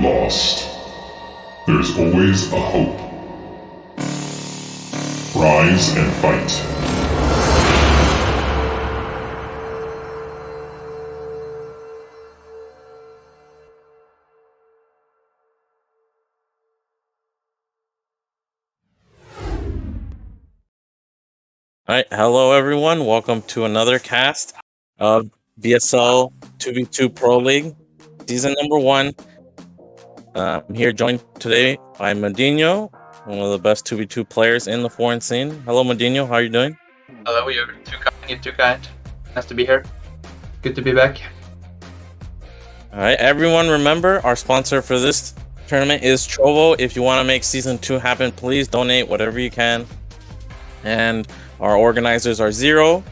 lost, there's always a hope. Rise and fight. Alright, hello everyone. Welcome to another cast of BSL 2v2 Pro League, season number 1. I'm here joined today by Medino, one of the best 2v2 players in the foreign scene. Hello Medino, how are you doing? Hello, you're too kind. Nice to be here. Good to be back. Alright, everyone remember, our sponsor for this tournament is Trovo. If you want to make season 2 happen, please donate whatever you can. And our organizers are Zero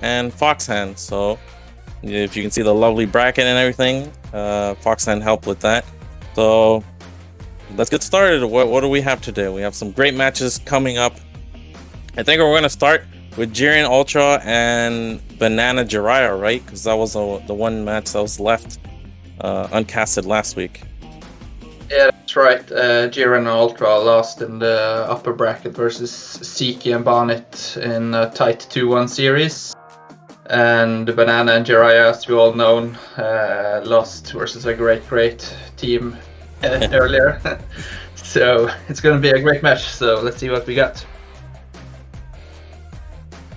and Foxhand. So if you can see the lovely bracket and everything, Foxhand helped with that. So let's get started. What do we have today? We have some great matches coming up. I think we're going to start with Jiren Ultra and Banana Jiraiya, right? Because that was the one match that was left uncasted last week. Yeah, that's right. Jiren and Ultra lost in the upper bracket versus Ziki and Bonnet in a tight 2-1 series. And Banana and Jiraiya, as we all know, lost versus a great team earlier. So it's going to be a great match. So let's see what we got.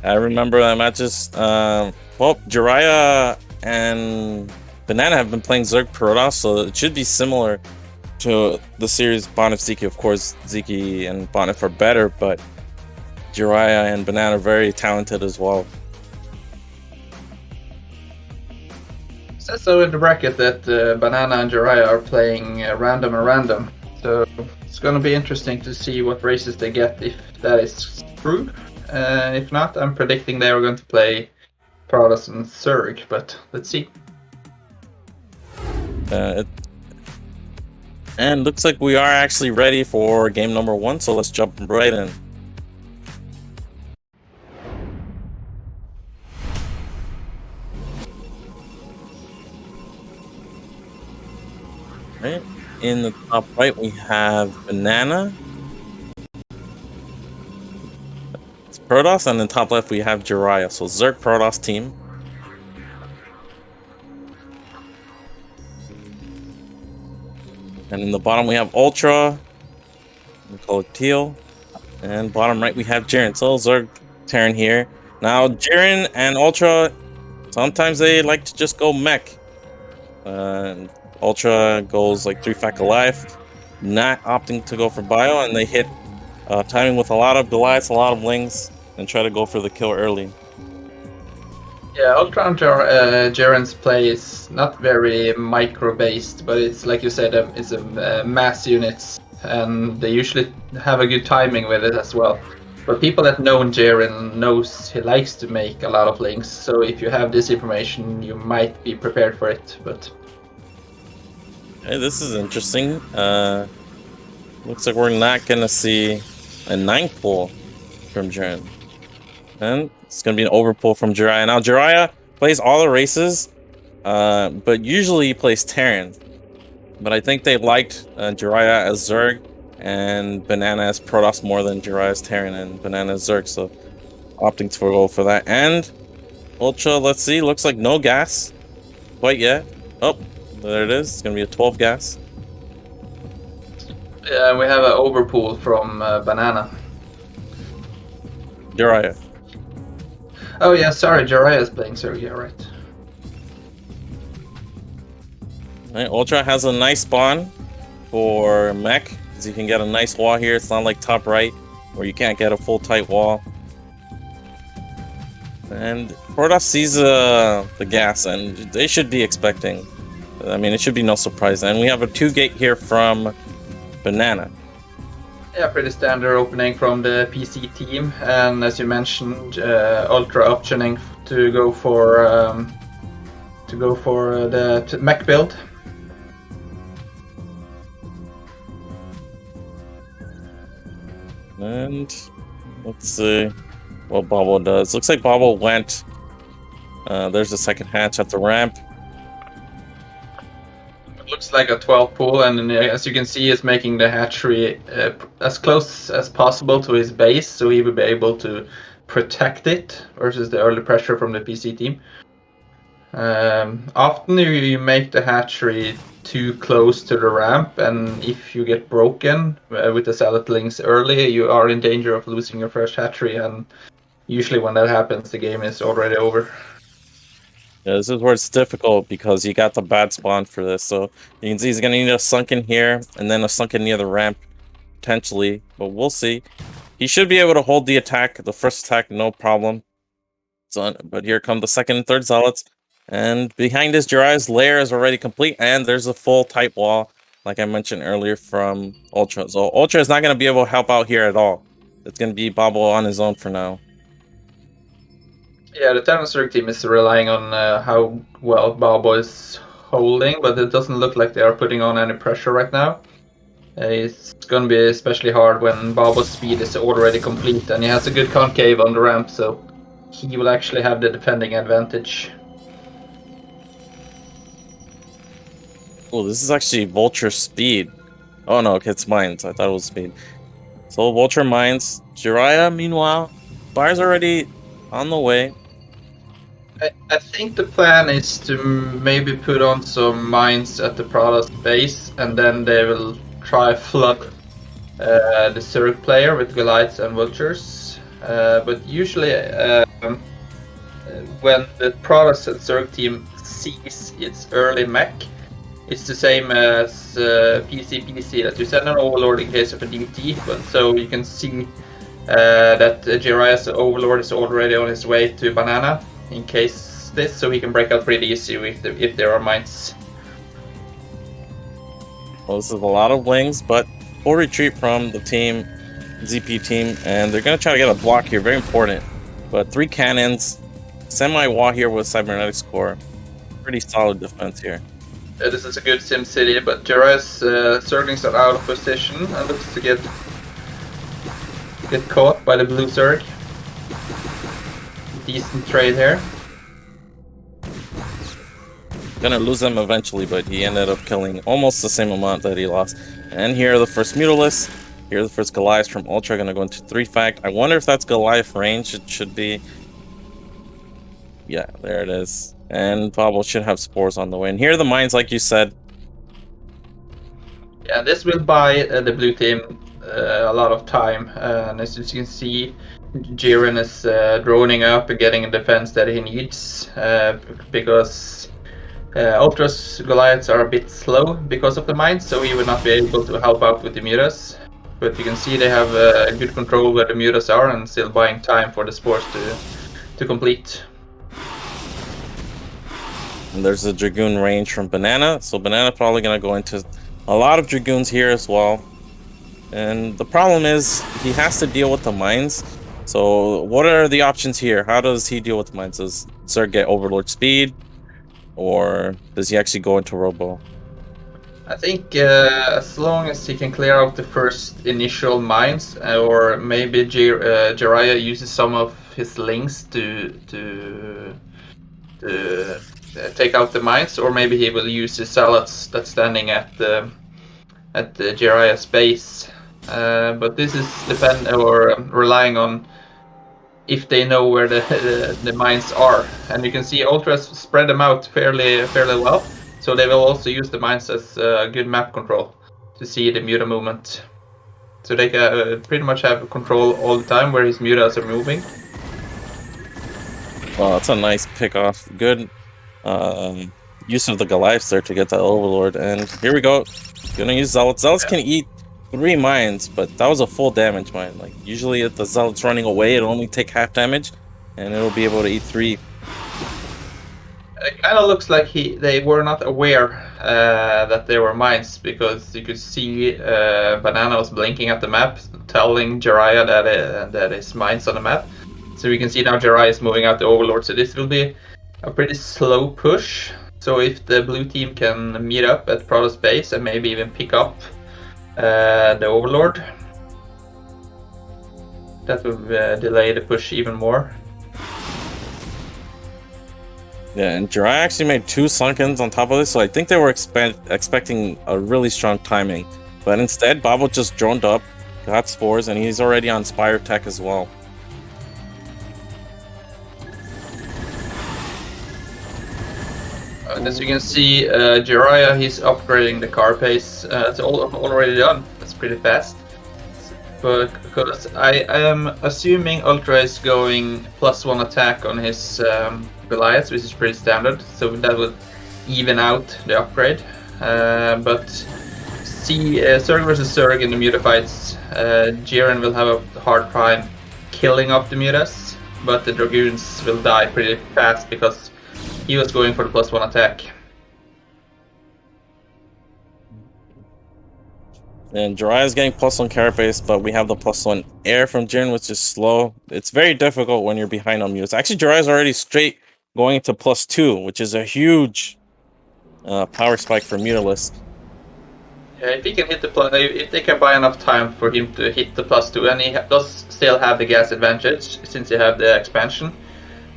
I remember that matches. Well, Jiraiya and Banana have been playing Zerg Protoss, so it should be similar to the series Bonnet Ziki. Of course, Ziki and Bonnet are better, but Jiraiya and Banana are very talented as well. It says so in the bracket that Banana and Jiraiya are playing random. So it's going to be interesting to see what races they get, if that is true. If not, I'm predicting they are going to play Protoss and Zerg, but let's see. And looks like we are actually ready for game number 1, so let's jump right in. Right, in the top right we have Banana. It's Protoss, and in the top left we have Jiraiya. So Zerg Protoss team. And in the bottom we have Ultra, we call it Teal, and bottom right we have Jiren. So Zerg Terran here. Now Jiren and Ultra, sometimes they like to just go mech. Ultra goes like 3 fact alive, not opting to go for bio, and they hit timing with a lot of Goliaths, a lot of Lings, and try to go for the kill early. Yeah, Ultra and Jiren's play is not very micro-based, but it's like you said, it's a mass units, and they usually have a good timing with it as well. But people that know Jiren knows he likes to make a lot of links, so if you have this information, you might be prepared for it. But hey, this is interesting. Looks like we're not gonna see a 9th pull from Jiren. And it's going to be an overpull from Jiraiya. Now, Jiraiya plays all the races, but usually he plays Terran. But I think they liked Jiraiya as Zerg and Banana as Protoss more than Jiraiya as Terran and Banana as Zerg. So, opting to go for that. And Ultra, let's see, looks like no gas quite yet. Oh, there it is. It's going to be a 12 gas. yeah, we have an overpull from Banana. Jiraiya. Oh yeah, sorry, Jiraiya is playing Zerg, yeah, right. Right, Ultra has a nice spawn for mech, so you can get a nice wall here. It's not like top right, where you can't get a full tight wall. And Protoss sees the gas, and they should be expecting. I mean, it should be no surprise. And we have a 2-gate here from Banana. Yeah, pretty standard opening from the PC team, and as you mentioned, Ultra optioning to go for the mech build. And let's see what Bobble does. Looks like Bobble went. There's a second hatch at the ramp. looks like a 12 pull, and as you can see, it's making the hatchery as close as possible to his base, so he will be able to protect it versus the early pressure from the PC team. Often you make the hatchery too close to the ramp, and if you get broken with the saplings early, you are in danger of losing your first hatchery, and usually when that happens, the game is already over. Yeah, this is where it's difficult because you got the bad spawn for this. So you can see he's gonna need a sunken here and then a sunken near the ramp, potentially, but we'll see. He should be able to hold the attack, the first attack, no problem. So, but here come the second and third zealots. And behind his Jiraiya's lair is already complete, and there's a full tight wall, like I mentioned earlier, from Ultra. So Ultra is not gonna be able to help out here at all. It's gonna be Babo on his own for now. Yeah, the Terran team is relying on how well Babo is holding, but it doesn't look like they are putting on any pressure right now. It's going to be especially hard when Babo's speed is already complete, and he has a good concave on the ramp, so he will actually have the defending advantage. Oh, this is actually Vulture speed. Oh no, it's mines. I thought it was speed. So Vulture mines. Jiraiya, meanwhile, fire's already on the way. I think the plan is to maybe put on some mines at the Prada's base, and then they will try flood the Zerg player with Goliaths and Vultures. But usually, when the Prada's and Zerg team sees its early mech, it's the same as PC that you send an Overlord in case of a DT, but so you can see that Jiraiya's Overlord is already on his way to Banana in case this, so he can break out pretty easy if there are mines. Well, this is a lot of wings, but full retreat from the team, ZP team, and they're going to try to get a block here, very important. But 3 cannons, semi-wall here with Cybernetics core. Pretty solid defense here. This is a good Sim City, but Jiraiya's Zerglings are out of position and looks to get caught by the blue Zerg. Decent trade here. Gonna lose him eventually, but he ended up killing almost the same amount that he lost. And here are the first Mutalisks. Here are the first Goliaths from Ultra. Gonna go into 3 fact. I wonder if that's Goliath range. It should be. Yeah, there it is. And Babo should have spores on the way. And here are the mines, like you said. Yeah, this will buy the blue team a lot of time. And as you can see, Jiren is droning up and getting a defense that he needs because Ultra's Goliaths are a bit slow because of the mines, so he will not be able to help out with the Mutas. But you can see they have good control where the Mutas are and still buying time for the spores to complete. And there's a Dragoon range from Banana, so Banana probably gonna go into a lot of Dragoons here as well. And the problem is he has to deal with the mines. So what are the options here? How does he deal with the mines? Does Zerg get Overlord speed, or does he actually go into Robo? I think as long as he can clear out the first initial mines, or maybe Jiraiya uses some of his links to take out the mines, or maybe he will use his salads that's standing at the Jiraiya's base. But this is relying on if they know where the mines are, and you can see Ultras spread them out fairly well. So they will also use the mines as good map control to see the Muta movement. So they can pretty much have control all the time where his Mutas are moving. Well, that's a nice pick off. Good use of the Goliaths there to get that Overlord. And here we go. Gonna use Zealots. Zealots can eat 3 mines, but that was a full damage mine. Like usually if the Zealot's running away, it'll only take half damage, and it'll be able to eat 3. It kind of looks like they were not aware that there were mines, because you could see Banana was blinking at the map, telling Jiraiya that it's mines on the map. So we can see now Jiraiya is moving out the Overlord. So this will be a pretty slow push. So if the blue team can meet up at Prada's base and maybe even pick up the Overlord, that will delay the push even more. Yeah, and Jirai actually made 2 Sunkens on top of this, so I think they were expecting a really strong timing. But instead, Babo just droned up, got spores, and he's already on Spire Tech as well. As you can see, Jiraiya, he's upgrading the car pace. It's already done. That's pretty fast. But because I am assuming Ultra is going +1 attack on his Goliaths, which is pretty standard, so that would even out the upgrade. But see, Zerg versus Zerg in the Muta fights, Jiren will have a hard time killing off the Mutas, but the Dragoons will die pretty fast because he was going for the +1 attack. And Jiraiya is getting +1 carapace, but we have the +1 air from Jiren, which is slow. It's very difficult when you're behind on mutas. Actually, Jiraiya is already straight going to +2, which is a huge power spike for Mutalist. Yeah, if he can hit the if they can buy enough time for him to hit the +2, and he does still have the gas advantage since you have the expansion.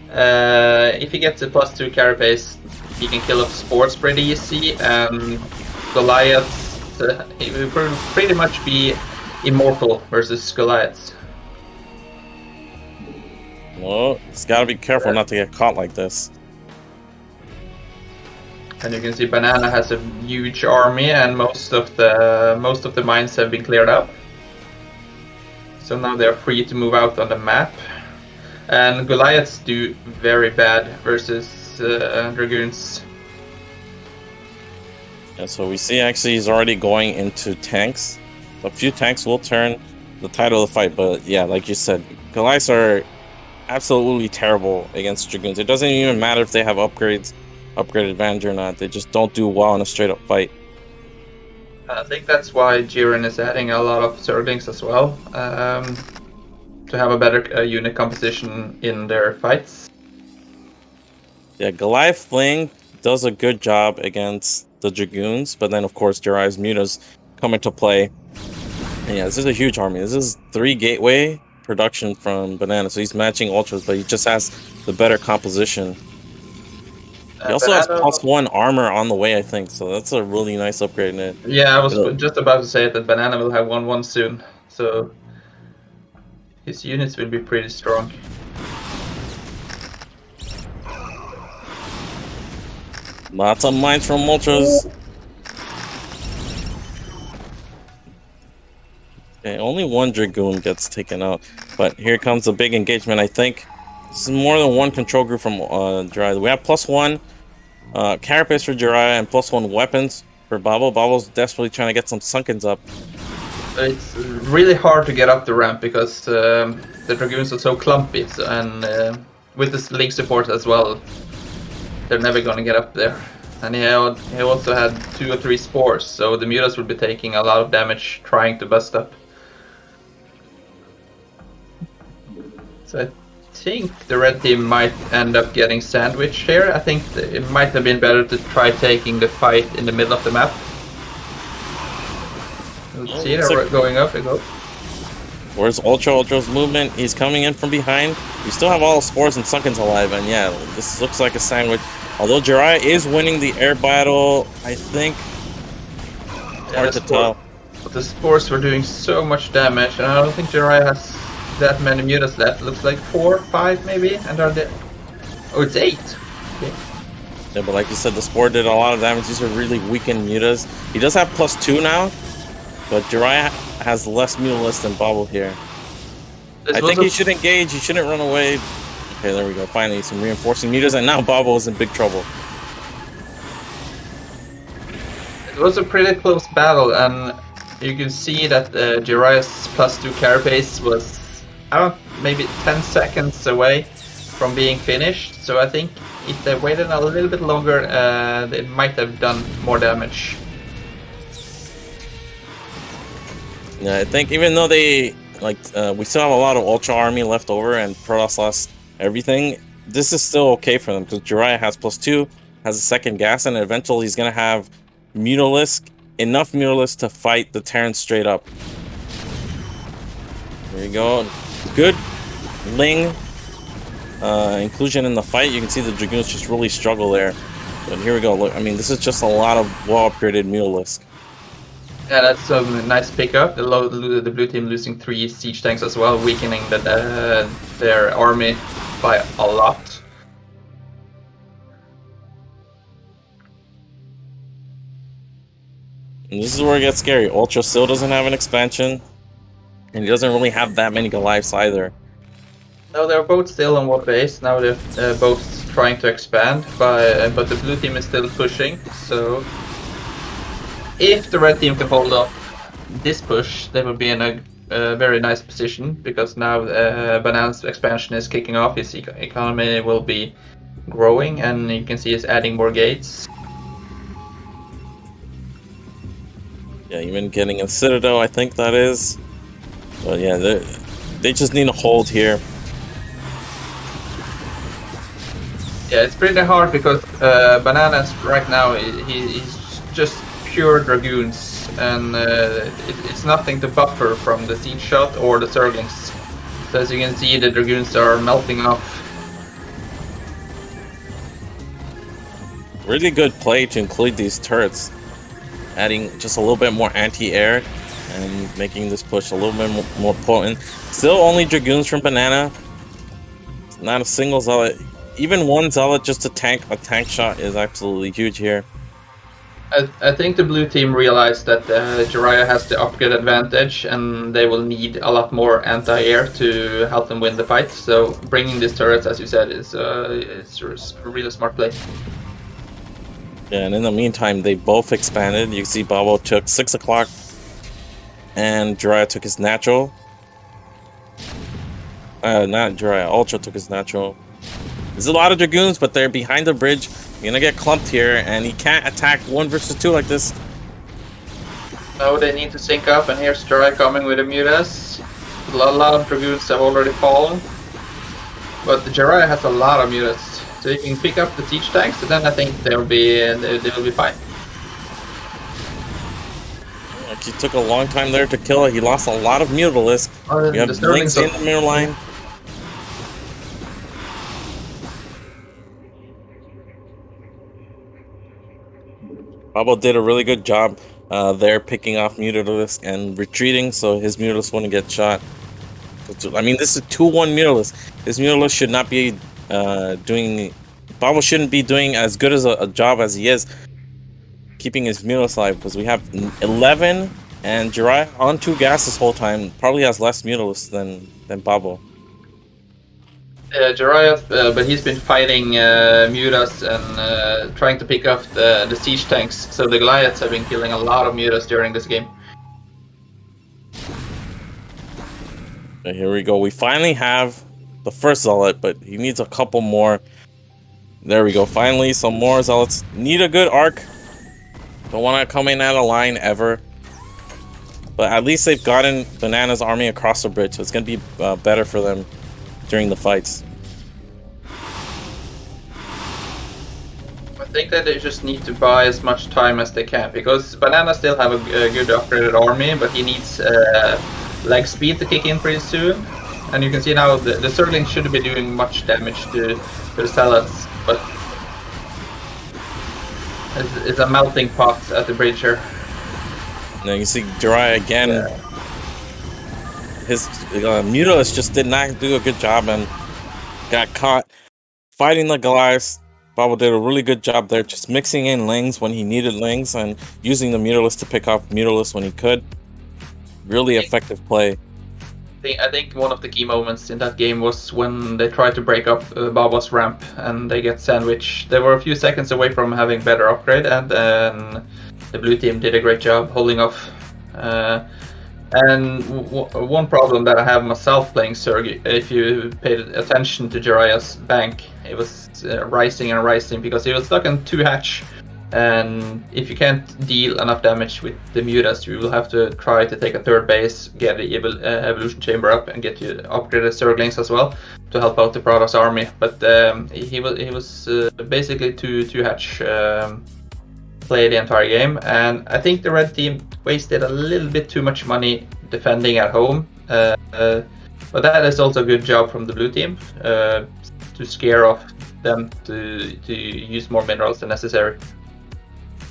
If he gets a +2 carapace, he can kill off sports pretty easy, and Goliaths. He will pretty much be immortal versus Goliaths. Well, he's got to be careful not to get caught like this. And you can see Banana has a huge army, and most of the mines have been cleared up. So now they're free to move out on the map. And Goliaths do very bad versus Dragoons. Yeah, so we see actually he's already going into tanks. A few tanks will turn the tide of the fight, but yeah, like you said, Goliaths are absolutely terrible against Dragoons. It doesn't even matter if they have upgrade advantage or not. They just don't do well in a straight up fight. I think that's why Jiren is adding a lot of Zerglings as well, to have a better unit composition in their fights. Yeah, Goliath Fling does a good job against the Dragoons, but then of course Jiraiya's Mutas come into play. And yeah, this is a huge army. This is 3 gateway production from Banana, so he's matching Ultras, but he just has the better composition. He also has +1 armor on the way, I think, so that's a really nice upgrade in it. Yeah, I was just about to say that Banana will have 1/1 soon, so his units will be pretty strong. Lots of mines from Ultras. Okay, only 1 Dragoon gets taken out, but here comes a big engagement. I think this is more than 1 control group from Jiraiya. We have +1 carapace for Jiraiya and +1 weapons for Babo. Babo's desperately trying to get some Sunkens up. It's really hard to get up the ramp because the Dragoons are so clumpy, and with the League support as well, they're never going to get up there. And he also had 2 or 3 spores, so the Mutas will be taking a lot of damage trying to bust up. So I think the red team might end up getting sandwiched here. I think it might have been better to try taking the fight in the middle of the map. Let's see, they're going up. They go. Where's Ultra's movement? He's coming in from behind. We still have all the spores and Sunkens alive, and yeah, this looks like a sandwich. Although Jiraiya is winning the air battle, I think it's hard to tell. But the spores were doing so much damage, and I don't think Jiraiya has that many mutas left. It looks like 4, 5 maybe, and are they? Oh, it's 8. Okay. Yeah, but like you said, the spore did a lot of damage. These are really weakened mutas. He does have +2 now, but Jiraiya has less mutalist than Babo here. I think he should engage. He shouldn't run away. Okay, there we go. Finally, some reinforcing mutas, and now Babo is in big trouble. It was a pretty close battle, and you can see that Jiraiya's +2 carapace was, maybe 10 seconds away from being finished. So I think if they waited a little bit longer, they might have done more damage. Yeah, I think even though they we still have a lot of Ultra army left over, and Protoss lost everything, this is still okay for them because Jiraiya has +2, has a second gas, and eventually he's gonna have enough Mutalisk to fight the Terrans straight up. There you go. Good Ling inclusion in the fight. You can see the Dragoons just really struggle there. But here we go. Look, I mean, this is just a lot of well-upgraded Mutalisk. Yeah, that's some nice pickup. The blue team losing 3 siege tanks as well, weakening their army by a lot. And this is where it gets scary. Ultra still doesn't have an expansion, and he doesn't really have that many Goliaths either. No, they're both still on one base. Now they're both trying to expand, but the blue team is still pushing. So if the red team can hold up this push, they will be in a very nice position, because now Banana's expansion is kicking off. His economy will be growing, and you can see he's adding more gates. Yeah, even getting a Citadel, I think that is. But yeah, they just need a hold here. Yeah, it's pretty hard because Bananas right now, he's just pure Dragoons, and it's nothing to buffer from the siege shot or the Zerglings. So as you can see, the Dragoons are melting off. Really good play to include these turrets, adding just a little bit more anti-air and making this push a little bit more potent. Still only Dragoons from Banana. Not a single Zealot. Even one Zealot just to tank a tank shot is absolutely huge here. I think the blue team realized that Jiraiya has the upgrade advantage, and they will need a lot more anti-air to help them win the fight. So bringing these turrets, as you said, is it's a really smart play. Yeah, and in the meantime, they both expanded. You can see Babo took 6 o'clock, and Jiraiya took his natural. Not Jiraiya, Ultra took his natural. There's a lot of Dragoons, but they're behind the bridge. You're gonna get clumped here, and he can't attack 1 versus 2 like this. Now they need to sync up, and here's Jiraiya coming with a Mutas. A lot of Dragoons have already fallen, but the Jiraiya has a lot of Mutas, so you can pick up the siege tanks, and then I think they will be fine. Like, he took a long time there to kill it. He lost a lot of Mutalisk. You have Lynx in the mirror line. Babo did a really good job there, picking off Mutalisk and retreating, so his Mutalisk wouldn't get shot. I mean, this is 2-1 Mutalisk. This Mutalisk should not be doing... Babo shouldn't be doing as good as a job as he is, keeping his Mutalisk alive, because we have 11, and Jiraiya on 2 gas this whole time probably has less Mutalisk than Babo. Jiraiya, but he's been fighting Mutas and trying to pick up the siege tanks, so the Goliaths have been killing a lot of Mutas during this game. Okay, here we go. We finally have the first Zealot, but he needs a couple more. There we go. Finally, some more Zealots. Need a good arc. Don't want to come in out of line ever. But at least they've gotten Banana's army across the bridge, so it's going to be better for them during the fights. I think that they just need to buy as much time as they can, because Banana still have a good upgraded army, but he needs leg speed to kick in pretty soon. And you can see now the Zerglings shouldn't be doing much damage to the Zealots, but it's a melting pot at the bridge here. Now you can see Jiraiya again. Yeah. His Mutalisk just did not do a good job and got caught fighting the Goliaths. Babo did a really good job there, just mixing in Lings when he needed Lings and using the Mutalisk to pick off Mutalisk when he could. Really effective play. I think one of the key moments in that game was when they tried to break up Babo's ramp and they get sandwiched. They were a few seconds away from having better upgrade, and then the blue team did a great job holding off. And one problem that I have myself playing Zerg, if you paid attention to Jiraiya's bank, it was rising and rising because he was stuck in 2 hatch. And if you can't deal enough damage with the Mutas, you will have to try to take a 3rd base, get the evolution chamber up, and get you upgraded Zerglings as well to help out the Protoss army. But he was basically 2 hatch play the entire game, and I think the red team wasted a little bit too much money defending at home. But that is also a good job from the blue team. to scare off them to use more minerals than necessary.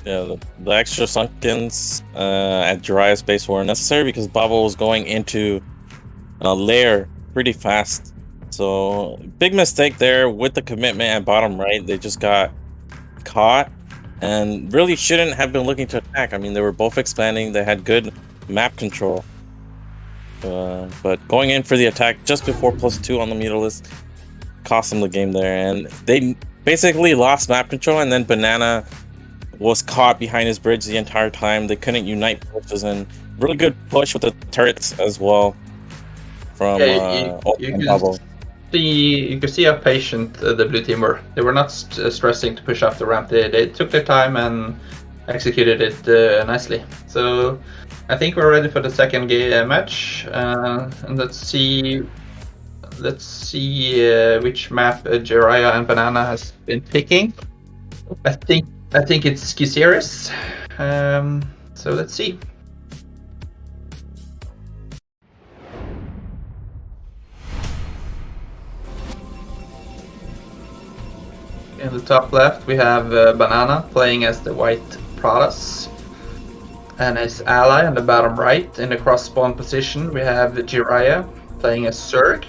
Yeah, the extra sunkens at Jiraiya's base were necessary because Babo was going into a lair pretty fast. So big mistake there with the commitment at bottom right. They just got caught and really shouldn't have been looking to attack. I mean, they were both expanding. They had good map control. But going in for the attack just before +2 on the meter list cost them the game there. And they basically lost map control, and then Banana was caught behind his bridge the entire time. They couldn't unite pushes, and really good push with the turrets as well from you could see how patient the blue team were. They were not stressing to push up the ramp. They took their time and executed it nicely. So I think we're ready for the second match, and let's see which map Jiraiya and Banana has been picking. I think it's Gysaris. So let's see. In the top left, we have Banana playing as the white Pradas, and his ally on the bottom right. In the cross spawn position, we have Jiraiya playing as Zerg,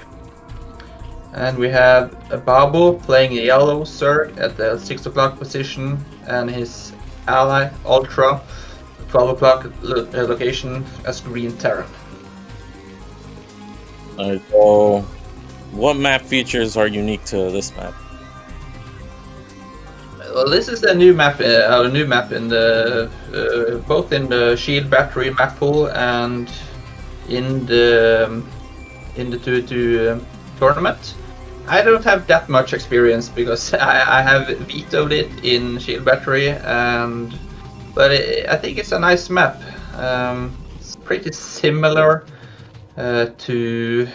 and we have Babo playing a yellow Zerg at the 6 o'clock position, and his ally Ultra 12 o'clock location as green Terran. Alright, so what map features are unique to this map? Well, this is a new map in the both in the ShieldBattery map pool and in the 2 tournament. I don't have that much experience because I have vetoed it in ShieldBattery, but I think it's a nice map. It's pretty similar to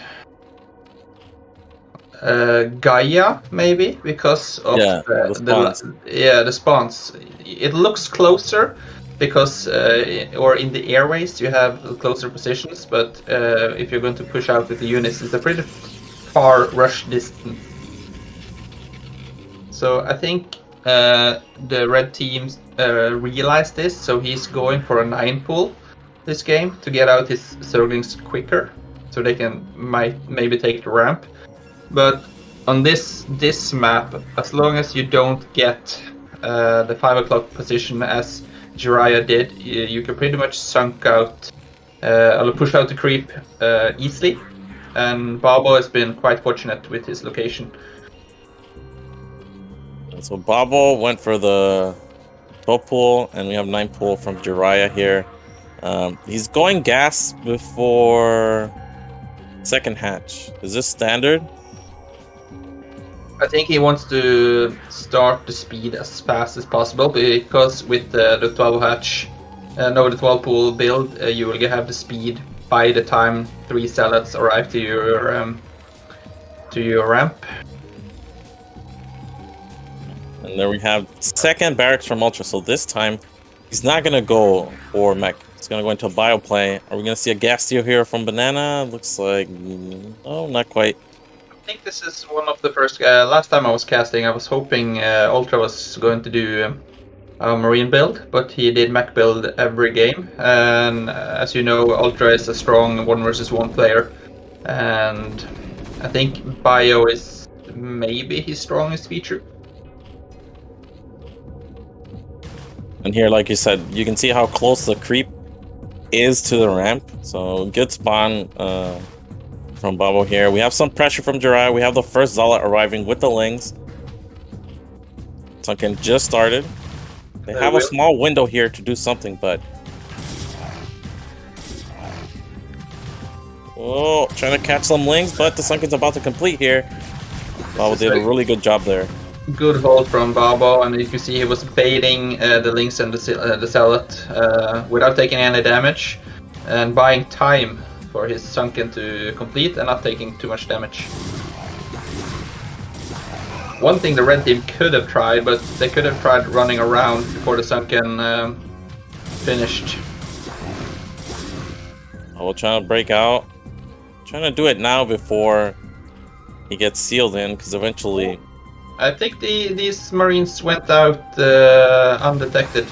Gaia, maybe, because of the spawns. It looks closer because or in the airways you have closer positions, but if you're going to push out with the units, it's a pretty far rush distance. So I think the red teams realized this, so he's going for a 9 pool this game to get out his Zerglings quicker, so they can maybe take the ramp. But on this map, as long as you don't get the 5 o'clock position as Jiraiya did, you can pretty much sunk out or push out the creep easily. And Babo has been quite fortunate with his location. So Babo went for the 12 pool, and we have 9 pool from Jiraiya here. He's going gas before second hatch. Is this standard? I think he wants to start the speed as fast as possible, because with the 12 hatch, the 12 pool build, you will have the speed by the time 3 zealots arrive to your ramp. And there we have second barracks from Ultra. So this time, he's not gonna go for mech. He's gonna go into a bio play. Are we gonna see a gas steal here from Banana? Looks like no, not quite. I think this is one of the first. Last time I was casting, I was hoping Ultra was going to do a Marine build, but he did mech build every game. And as you know, Ultra is a strong 1 versus 1 player, and I think bio is maybe his strongest feature. And here, like you said, you can see how close the creep is to the ramp. So good spawn from Babo here. We have some pressure from Jiraiya. We have the first Zealot arriving with the Lings. Sunken just started. They have a small window here to do something, but... Oh, trying to catch some Lings, but the Sunken's about to complete here. Babo did a really good job there. Good hold from Babo, and you can see he was baiting the Lynx and the Zealot without taking any damage, and buying time for his Sunken to complete and not taking too much damage. One thing the red team could have tried, but they could have tried running around before the Sunken finished. Oh, trying to break out. Trying to do it now before he gets sealed in, because eventually... I think these Marines went out undetected.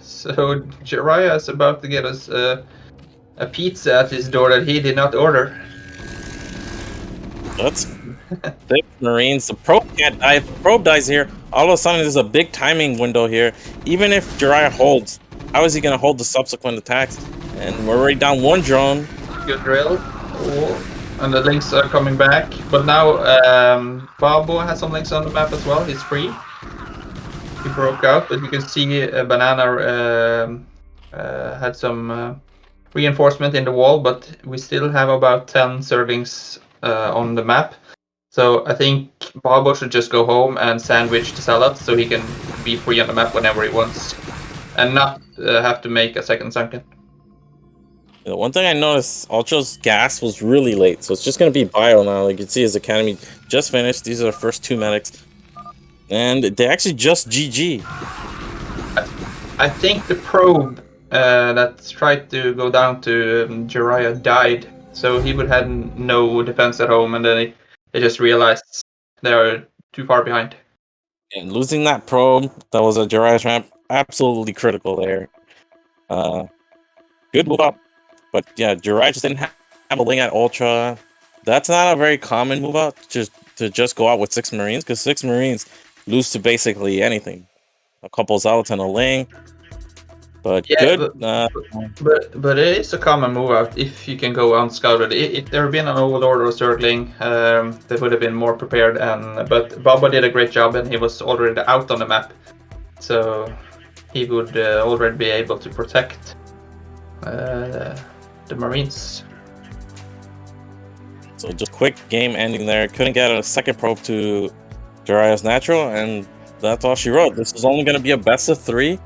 So Jiraiya is about to get us a pizza at his door that he did not order. That's 6 Marines. The probe can't die. If the probe dies here, all of a sudden there's a big timing window here. Even if Jiraiya holds, how is he going to hold the subsequent attacks? And we're already down 1 drone. Good drill. Oh, and the links are coming back. But now Babo has some links on the map as well. He's free. He broke out, but you can see Banana had some reinforcement in the wall, but we still have about 10 Zerglings on the map. So I think Babo should just go home and sandwich the salad so he can be free on the map whenever he wants. And not have to make a second sunken. The one thing I noticed, Ultra's gas was really late, so it's just going to be bio now. Like you can see his academy just finished. These are the first 2 medics. And they actually just GG. I think the probe that tried to go down to Jiraiya died, so he would have no defense at home, and then they just realized they're too far behind. And losing that probe, that was a Jiraiya's ramp, absolutely critical there. Good move up. But yeah, Jiraiya just didn't have a link at Ultra. That's not a very common move up, just to just go out with 6 Marines, because 6 Marines lose to basically anything. A couple zealots and a ling. But yeah, good. But it is a common move out if you can go unscouted. If there had been an Overlord or Zergling, they would have been more prepared. But Baba did a great job, and he was already out on the map, so he would already be able to protect the Marines. So just quick game ending there. Couldn't get a second probe to Jiraiya's natural, and that's all she wrote. This is only going to be a best of 3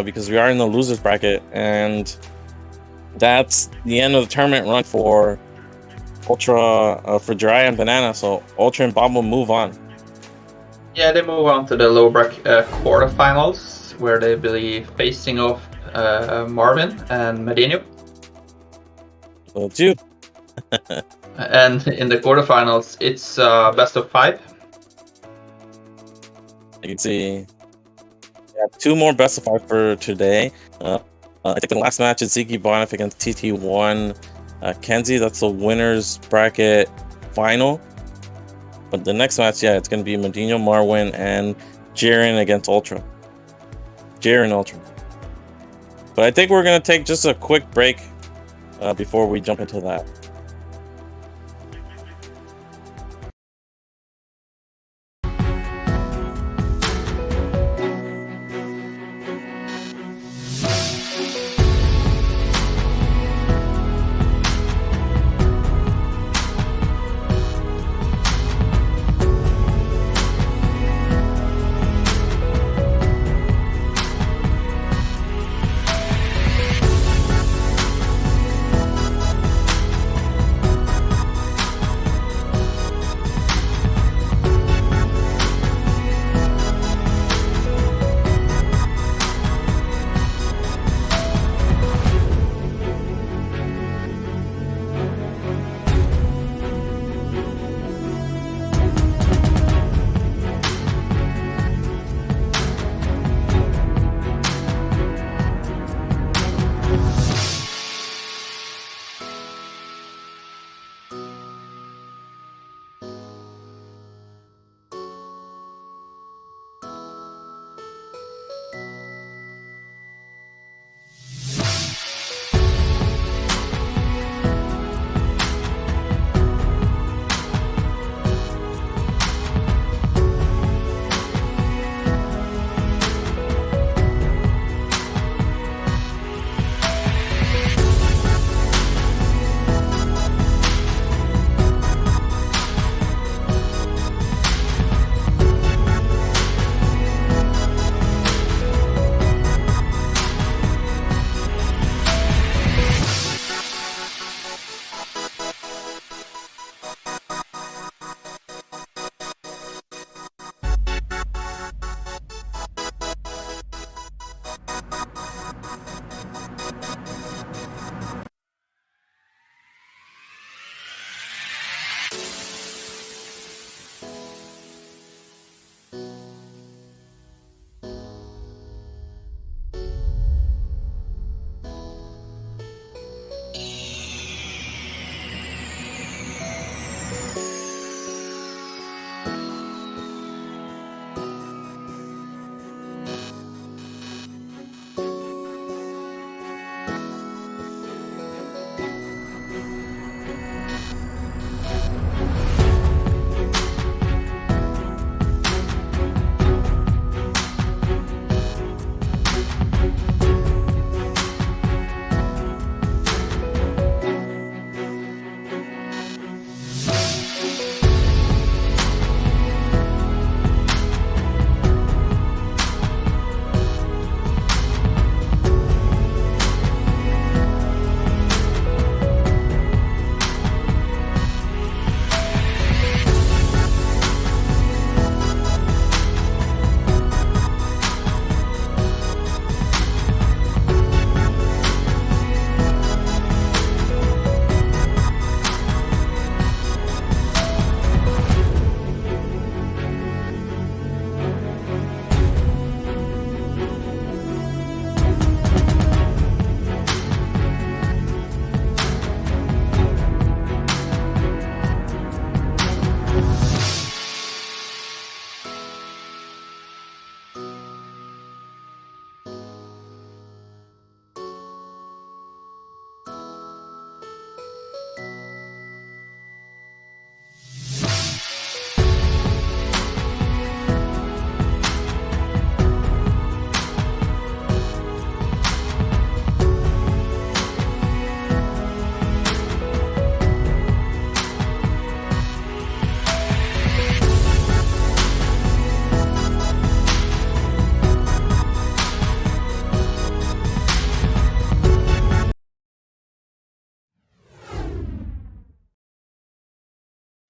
because we are in the losers bracket, and that's the end of the tournament run for Ultra, for Jiraiya and Banana. So Ultra and Bob will move on. Yeah, they move on to the low bracket quarterfinals, where they will be facing off Marvin and Medino. Well, too. And in the quarterfinals, it's best of 5. You can see we have 2 more best of 5 for today. I think the last match is Ziggy Bonif against TT1 Kenzie. That's the winners bracket final. But the next match, yeah, it's going to be Medino, Marwin, and Jiren against Ultra. Jiren Ultra. But I think we're going to take just a quick break before we jump into that.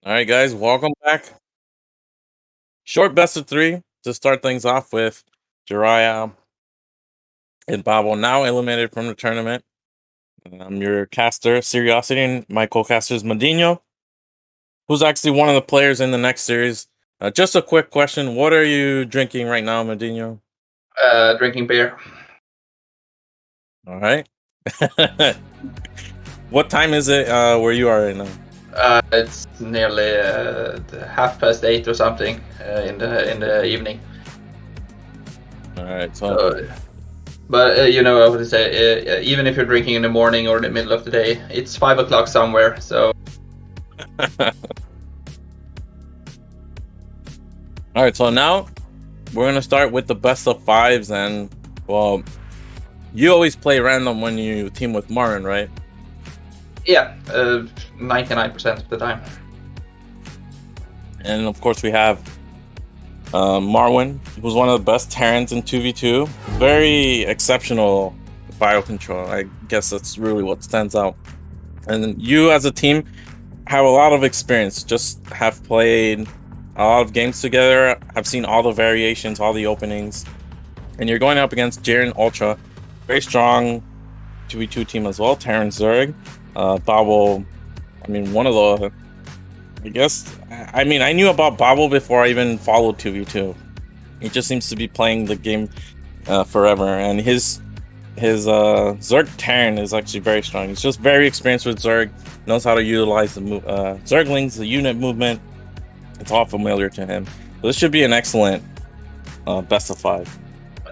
All right, guys, welcome back. Short best of 3 to start things off with. Jiraiya and Babo now eliminated from the tournament. I'm your caster, Seriosity, and my co-caster is Medino, who's actually one of the players in the next series. Just a quick question: what are you drinking right now, Medino? Drinking beer. All right. What time is it where you are right now? It's nearly 8:30 or something in the evening. All right, so But you know, I would say even if you're drinking in the morning or in the middle of the day, it's 5 o'clock somewhere. So all right, so now we're gonna start with the best of 5s, and well, you always play random when you team with Marin, right? yeah, 99% of the time. And of course, we have Marwin, who's one of the best Terrans in 2v2. Very exceptional biocontrol. I guess that's really what stands out. And you, as a team, have a lot of experience. Just have played a lot of games together. Have seen all the variations, all the openings. And you're going up against Jiren Ultra, very strong 2v2 team as well. Terran Zerg, Babo. I mean, one of the. I mean, I knew about Babo before I even followed 2v2. He just seems to be playing the game forever, and his Zerg Terran is actually very strong. He's just very experienced with Zerg, knows how to utilize the Zerglings, the unit movement. It's all familiar to him. So this should be an excellent best of 5.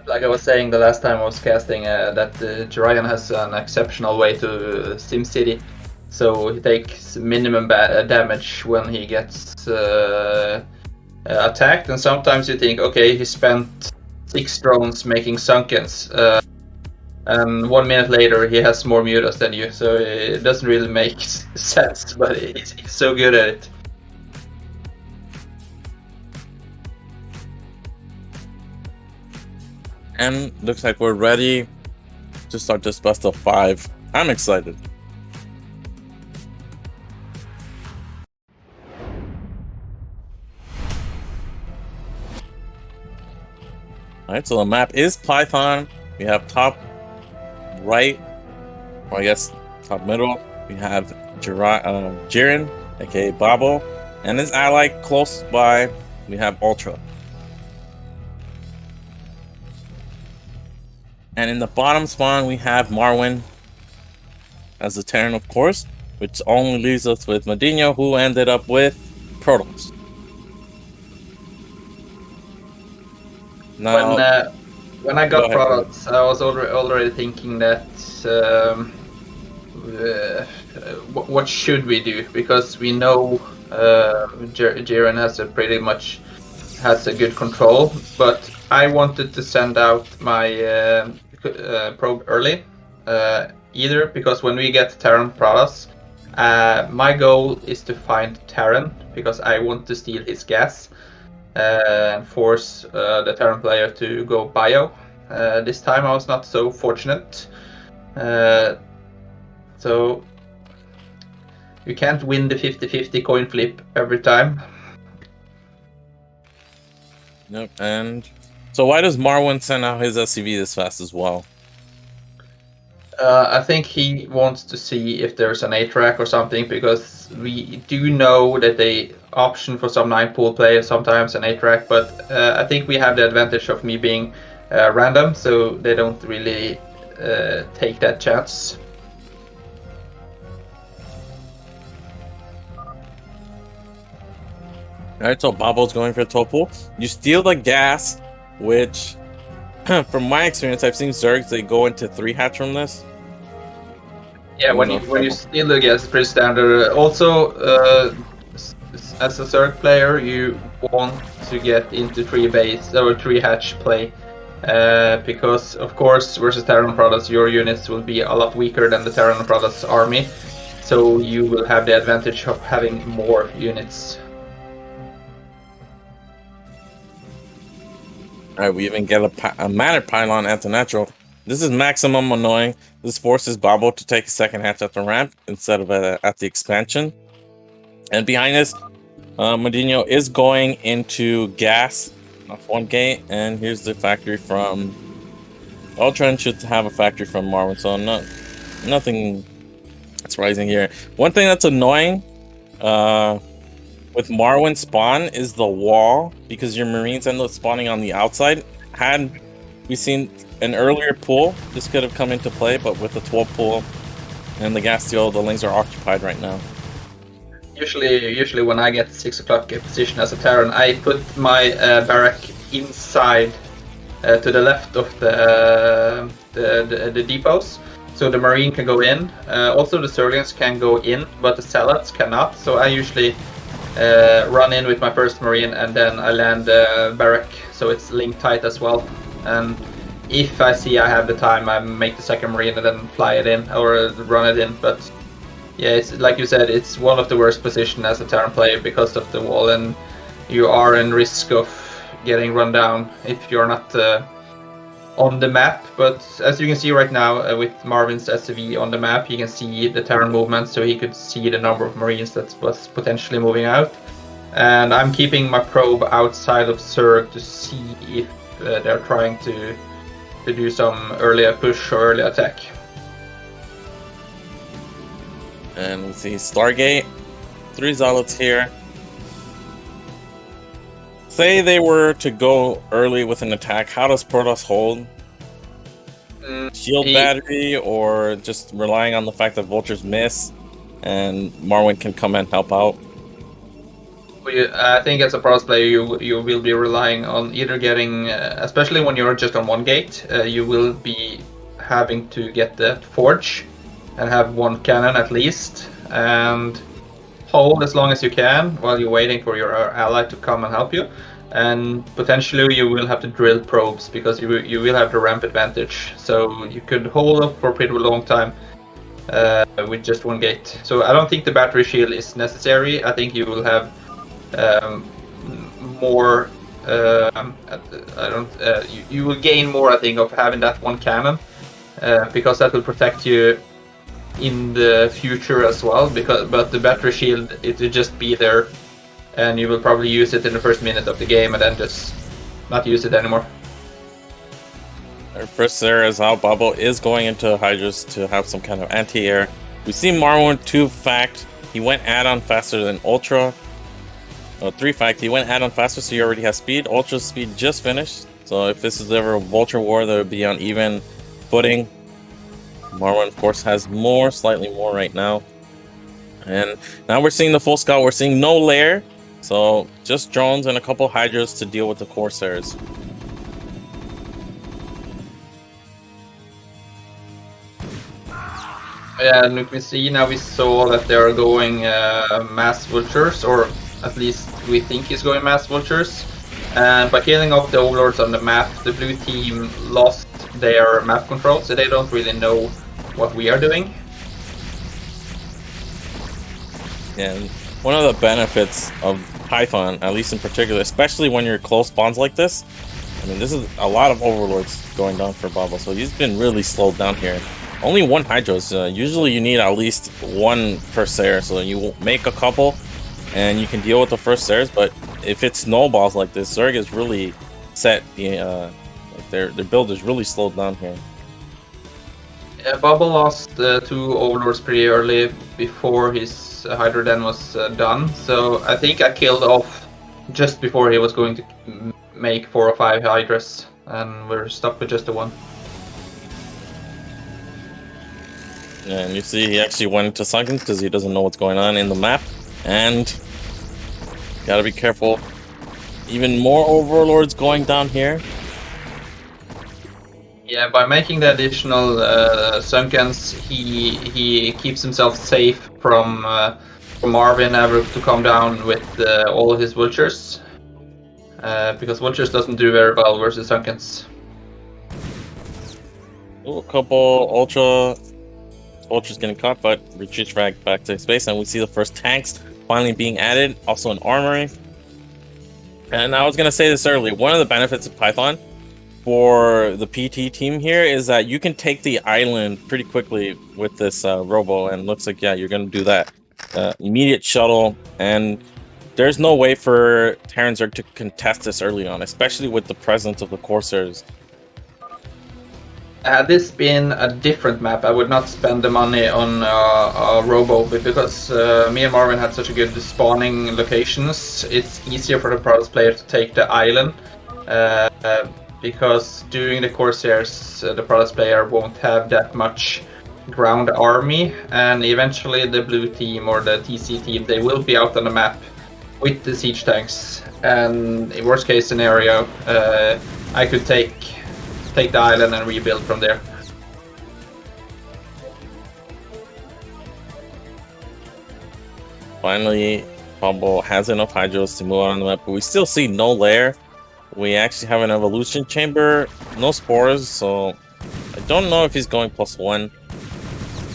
Like I was saying the last time I was casting, that Jiraiya has an exceptional way to SimCity. So he takes minimum damage when he gets attacked, and sometimes you think, okay, he spent 6 drones making sunkens, and 1 minute later he has more mutas than you, so it doesn't really make sense, but he's so good at it. And looks like we're ready to start this best of 5. I'm excited. Alright, so the map is Python. We have top right, or I guess top middle. We have Jiren, aka Babo, and his ally close by, we have Ultra. And in the bottom spawn, we have Marwin as the Terran, of course, which only leaves us with Medino, who ended up with Protoss. Now, when I got products, I was already thinking that what should we do, because we know Jiren has a good control, but I wanted to send out my probe early, either because when we get Terran products, my goal is to find Terran because I want to steal his gas and force the Terran player to go bio. This time I was not so fortunate. So you can't win the 50-50 coin flip every time. Yep, and so why does Marwin send out his SCV this fast as well? I think he wants to see if there's an A-track or something, because we do know that they option for some 9-pool players sometimes an A-track, but I think we have the advantage of me being random, so they don't really take that chance. Alright, so Babo's going for top pool. You steal the gas, which, from my experience, I've seen Zergs, they go into 3 hatch from this. Yeah, when you steal the gas, it's pretty standard. Also, as a Zerg player, you want to get into 3 base or 3 hatch play, because of course versus Terran Protoss your units will be a lot weaker than the Terran Protoss army, so you will have the advantage of having more units. Alright, we even get a Matter Pylon at the natural. This is maximum annoying. This forces Babo to take a second hatch at the ramp instead of at the expansion. And behind this, Medino is going into gas off one gate, and here's the factory from Ultra, and should have a factory from Marvin, so nothing that's rising here. One thing that's annoying with Marwin spawn is the wall, because your Marines end up spawning on the outside. Had we seen an earlier pool, this could have come into play, but with the 12 pool and the gas steel, the lanes are occupied right now. Usually when I get 6 o'clock position as a Terran, I put my barrack inside to the left of the depots, so the Marine can go in. Also the Zerglings can go in, but the Zealots cannot, so I usually run in with my first Marine and then I land barrack, so it's linked tight as well. And if I see I have the time, I make the second Marine and then fly it in or run it in. But yeah, it's like you said, it's one of the worst positions as a Terran player because of the wall, and you are in risk of getting run down if you're not on the map. But as you can see right now with Marvin's SCV on the map, you can see the Terran movement, so he could see the number of Marines that was potentially moving out. And I'm keeping my probe outside of Zerg to see if they're trying to do some early push or early attack. And we see Stargate, 3 Zealots here. Say they were to go early with an attack, how does Protoss hold? ShieldBattery, or just relying on the fact that Vultures miss and Marwin can come and help out? I think as a Protoss player, you will be relying on either getting, especially when you're just on one gate, you will be having to get the forge and have 1 cannon at least, and hold as long as you can while you're waiting for your ally to come and help you. And potentially you will have to drill probes because you will have the ramp advantage, so you could hold up for a pretty long time with just 1 gate. So I don't think the battery shield is necessary. I think you will have more. You will gain more, I think, of having that 1 cannon because that will protect you in the future as well. But the battery shield, it will just be there, and you will probably use it in the first minute of the game and then just not use it anymore. Our first there is how Bubble is going into Hydras to have some kind of anti-air. We see Marwin 2 fact, he went add-on faster than Ultra. 3 fact, he went add-on faster, so he already has speed. Ultra's speed just finished, so if this is ever a Vulture War, that would be on even footing. Marwin, of course, has more, slightly more right now. And now we're seeing the full scout. We're seeing no lair, so just drones and a couple Hydras to deal with the Corsairs. Yeah, and we see now, we saw that they are going mass vultures, or at least we think he's going mass vultures. And by killing off the overlords on the map, the blue team lost their map control, so they don't really know what we are doing. And one of the benefits of Python, at least in particular, especially when you're close spawns like this, I mean, this is a lot of overlords going down for Bubble, so he's been really slowed down here. Only 1 Hydras. Usually you need at least 1 per Sair, so you make a couple and you can deal with the first Sairs. But if it snowballs like this, Zerg is really set. Like their build is really slowed down here. Yeah, Bubble lost 2 overlords pretty early before his Hydra den was done, so I think I killed off just before he was going to make 4 or 5 Hydras, and we're stuck with just the 1. And you see he actually went into Sunkens because he doesn't know what's going on in the map. And gotta be careful. Even more overlords going down here. Yeah, by making the additional Sunkens, he keeps himself safe from Marvin ever to come down with all of his vultures. Because vultures doesn't do very well versus Sunkens. Ooh, a couple Ultra's getting caught, but retreats back to space, and we see the first tanks finally being added, also an armory. And I was gonna say this earlier, one of the benefits of Python for the PT team here is that you can take the island pretty quickly with this robo, and looks like, yeah, you're gonna do that. Immediate shuttle, and there's no way for Terran Zerg to contest this early on, especially with the presence of the Corsairs. Had this been a different map, I would not spend the money on Robo, but because me and Marvin had such a good spawning locations, it's easier for the Protoss player to take the island. Because doing the Corsairs, the Protoss player won't have that much ground army, and eventually the blue team or the TC team, they will be out on the map with the siege tanks. And in worst case scenario, I could take the island and rebuild from there. Finally, Bumble has enough Hydros to move on the map, but we still see no lair. We actually have an evolution chamber, no spores, so I don't know if he's going +1.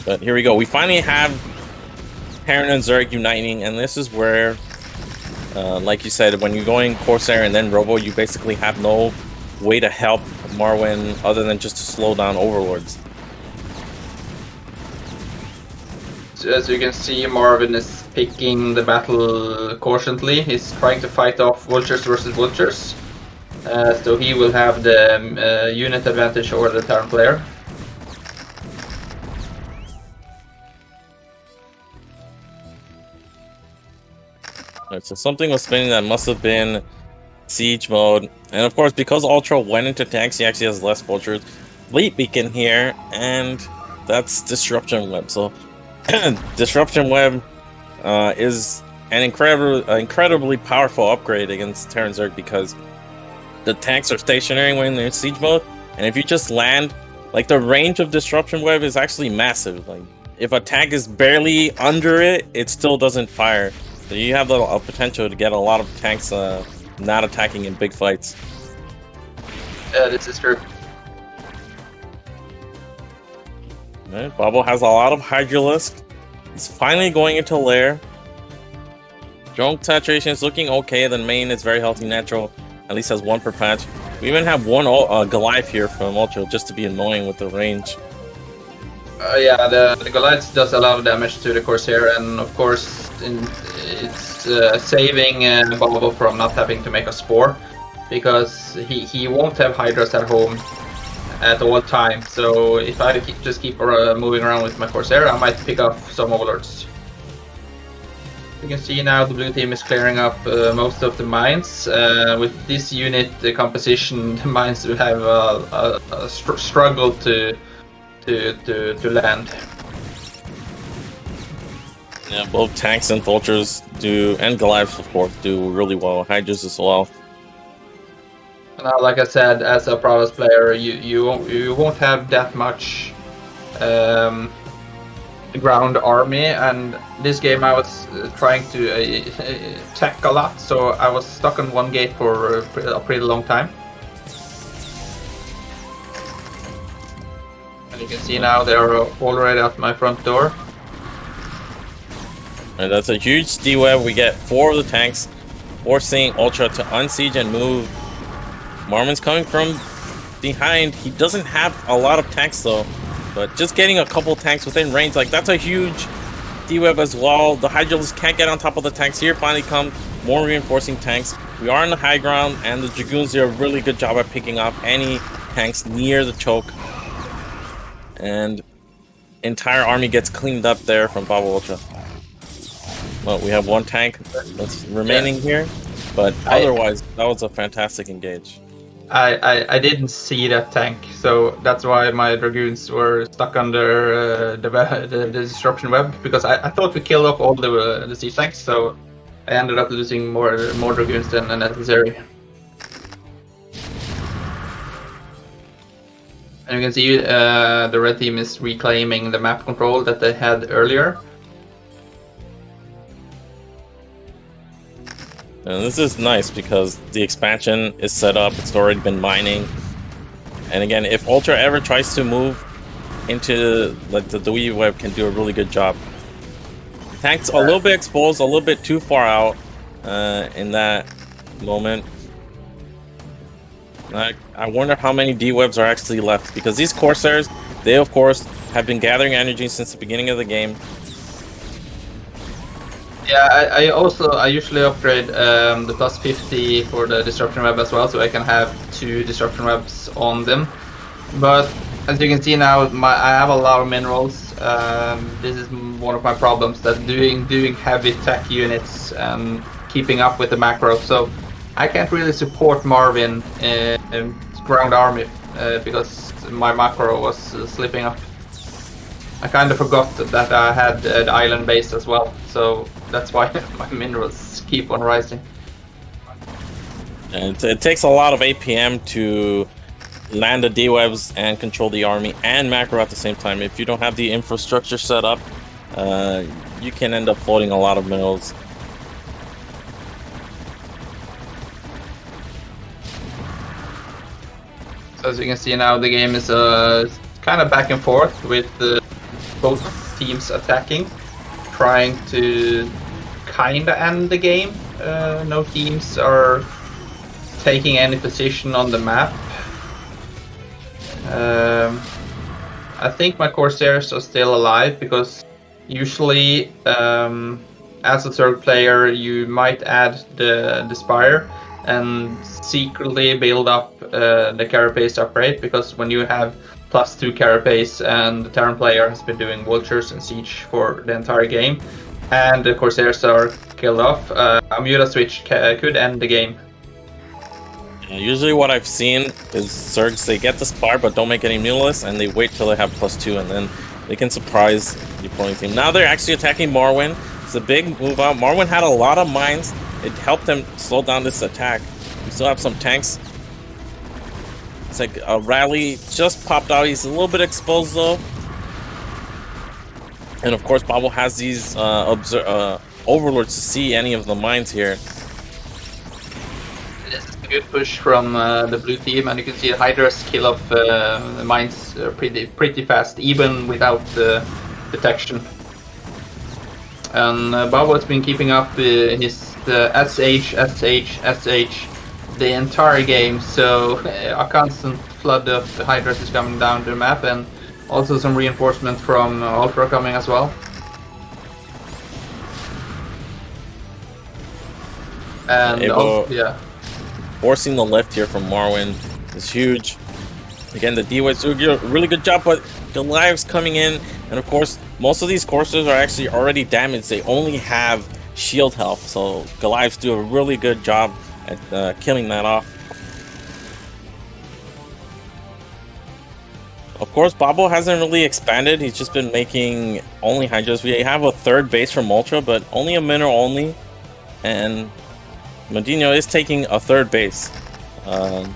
But here we go. We finally have Terran and Zerg uniting, and this is where, like you said, when you're going Corsair and then Robo, you basically have no way to help Marwyn other than just to slow down Overlords. So as you can see, Marvin is picking the battle cautiously. He's trying to fight off vultures versus vultures. So he will have the unit advantage over the Terran player. Alright, so something was spinning that must have been siege mode, and of course because Ultra went into tanks, he actually has less vultures. Fleet beacon here, and that's disruption web. So disruption web is an incredibly powerful upgrade against Terran Zerg, because the tanks are stationary when they're in siege mode, and if you just land, like, the range of disruption web is actually massive. Like, if a tank is barely under it, it still doesn't fire. So you have the potential to get a lot of tanks not attacking in big fights. Yeah, this is true. Right, Bubble has a lot of Hydralisk. He's finally going into lair. Drone saturation is looking okay. The main is very healthy, natural. At least has 1 per patch. We even have 1 Goliath here from Ultra just to be annoying with the range. Yeah, the Goliath does a lot of damage to the Corsair, and of course it's saving Bobo from not having to make a spore, because he won't have Hydras at home at all times. So if I just keep moving around with my Corsair, I might pick up some Overlords. You can see now the blue team is clearing up most of the mines. With this unit composition, the mines will have a struggle to land. Yeah, both tanks and vultures do, and Goliaths of course, do really well. Hydras as well. Now, like I said, as a Protoss player, you won't have that much ground army, and this game I was trying to attack a lot, so I was stuck on 1 gate for a pretty long time. And you can see now they're already at my front door. And that's a huge D-web. We get 4 of the tanks, forcing Ultra to unsiege and move. Marmon's coming from behind. He doesn't have a lot of tanks though, but just getting a couple tanks within range, like, that's a huge D-web as well. The Hydralisk can't get on top of the tanks. Here finally come more reinforcing tanks. We are on the high ground, and the Dragoons do a really good job at picking up any tanks near the choke. And entire army gets cleaned up there from Baba Ultra. Well, we have 1 tank that's remaining here, but otherwise that was a fantastic engage. I didn't see that tank, so that's why my Dragoons were stuck under the disruption web, because I thought we killed off all the siege tanks, so I ended up losing more Dragoons than necessary. And you can see the red team is reclaiming the map control that they had earlier. And this is nice because the expansion is set up, it's already been mining. And again, if Ultra ever tries to move into, like, the Dewey web can do a really good job. Tank's a little bit exposed, a little bit too far out in that moment. I wonder how many D-webs are actually left, because these Corsairs, they of course have been gathering energy since the beginning of the game. Yeah, I usually upgrade the plus 50 for the Disruption Web as well, so I can have 2 Disruption Webs on them. But as you can see now, I have a lot of minerals. This is one of my problems, that doing heavy tech units and keeping up with the macro. So I can't really support Marvin in ground army because my macro was slipping up. I kind of forgot that I had the island base as well, so that's why my minerals keep on rising. And it takes a lot of APM to land the D-webs and control the army and macro at the same time. If you don't have the infrastructure set up, you can end up floating a lot of minerals. So as you can see now, the game is kind of back and forth with both teams attacking, trying to kinda end the game. No teams are taking any position on the map. I think my Corsairs are still alive because usually as a third player you might add the Spire and secretly build up the Carapace upgrade, because when you have +2 Carapace and the Terran player has been doing Vultures and Siege for the entire game and the Corsairs are killed off, a Muta switch could end the game. Usually what I've seen is Zergs, they get the Spire but don't make any Mulas, and they wait till they have +2 and then they can surprise the opposing team. Now they're actually attacking Marwyn. It's a big move out. Marwyn had a lot of mines. It helped them slow down this attack. We still have some tanks. It's like a rally just popped out. He's a little bit exposed though. And of course Bobble has these overlords to see any of the mines here. This is a good push from the blue team, and you can see Hydra's kill off the mines pretty fast, even without detection. And Bobble has been keeping up his SH the entire game, so a constant flood of Hydras is coming down the map, and also some reinforcement from Ultra coming as well. And yeah. Forcing the lift here from Marwyn is huge. Again, the D-Waves do a really good job, but Goliath's coming in, and of course, most of these Corsairs are actually already damaged. They only have shield health, so Goliaths do a really good job at killing that off. Of course, Bobble hasn't really expanded. He's just been making only Hydras. We have a third base from Ultra, but only a mineral only, and Medino is taking a third base. So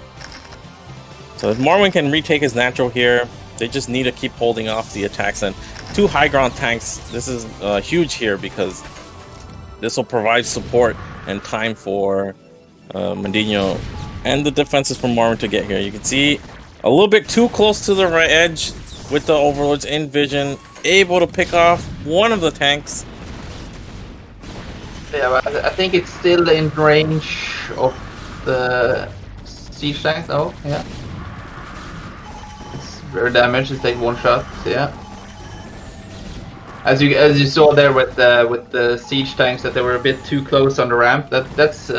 if Marwyn can retake his natural here, they just need to keep holding off the attacks. And 2 high ground tanks, this is huge here because this will provide support and time for Medino and the defenses from Marwyn to get here. You can see a little bit too close to the right edge with the overlords in vision, able to pick off one of the tanks. Yeah, but I think it's still in range of the siege tank though, yeah. It's very damaged, it takes 1 shot, yeah. As you saw there with the siege tanks, that they were a bit too close on the ramp. That's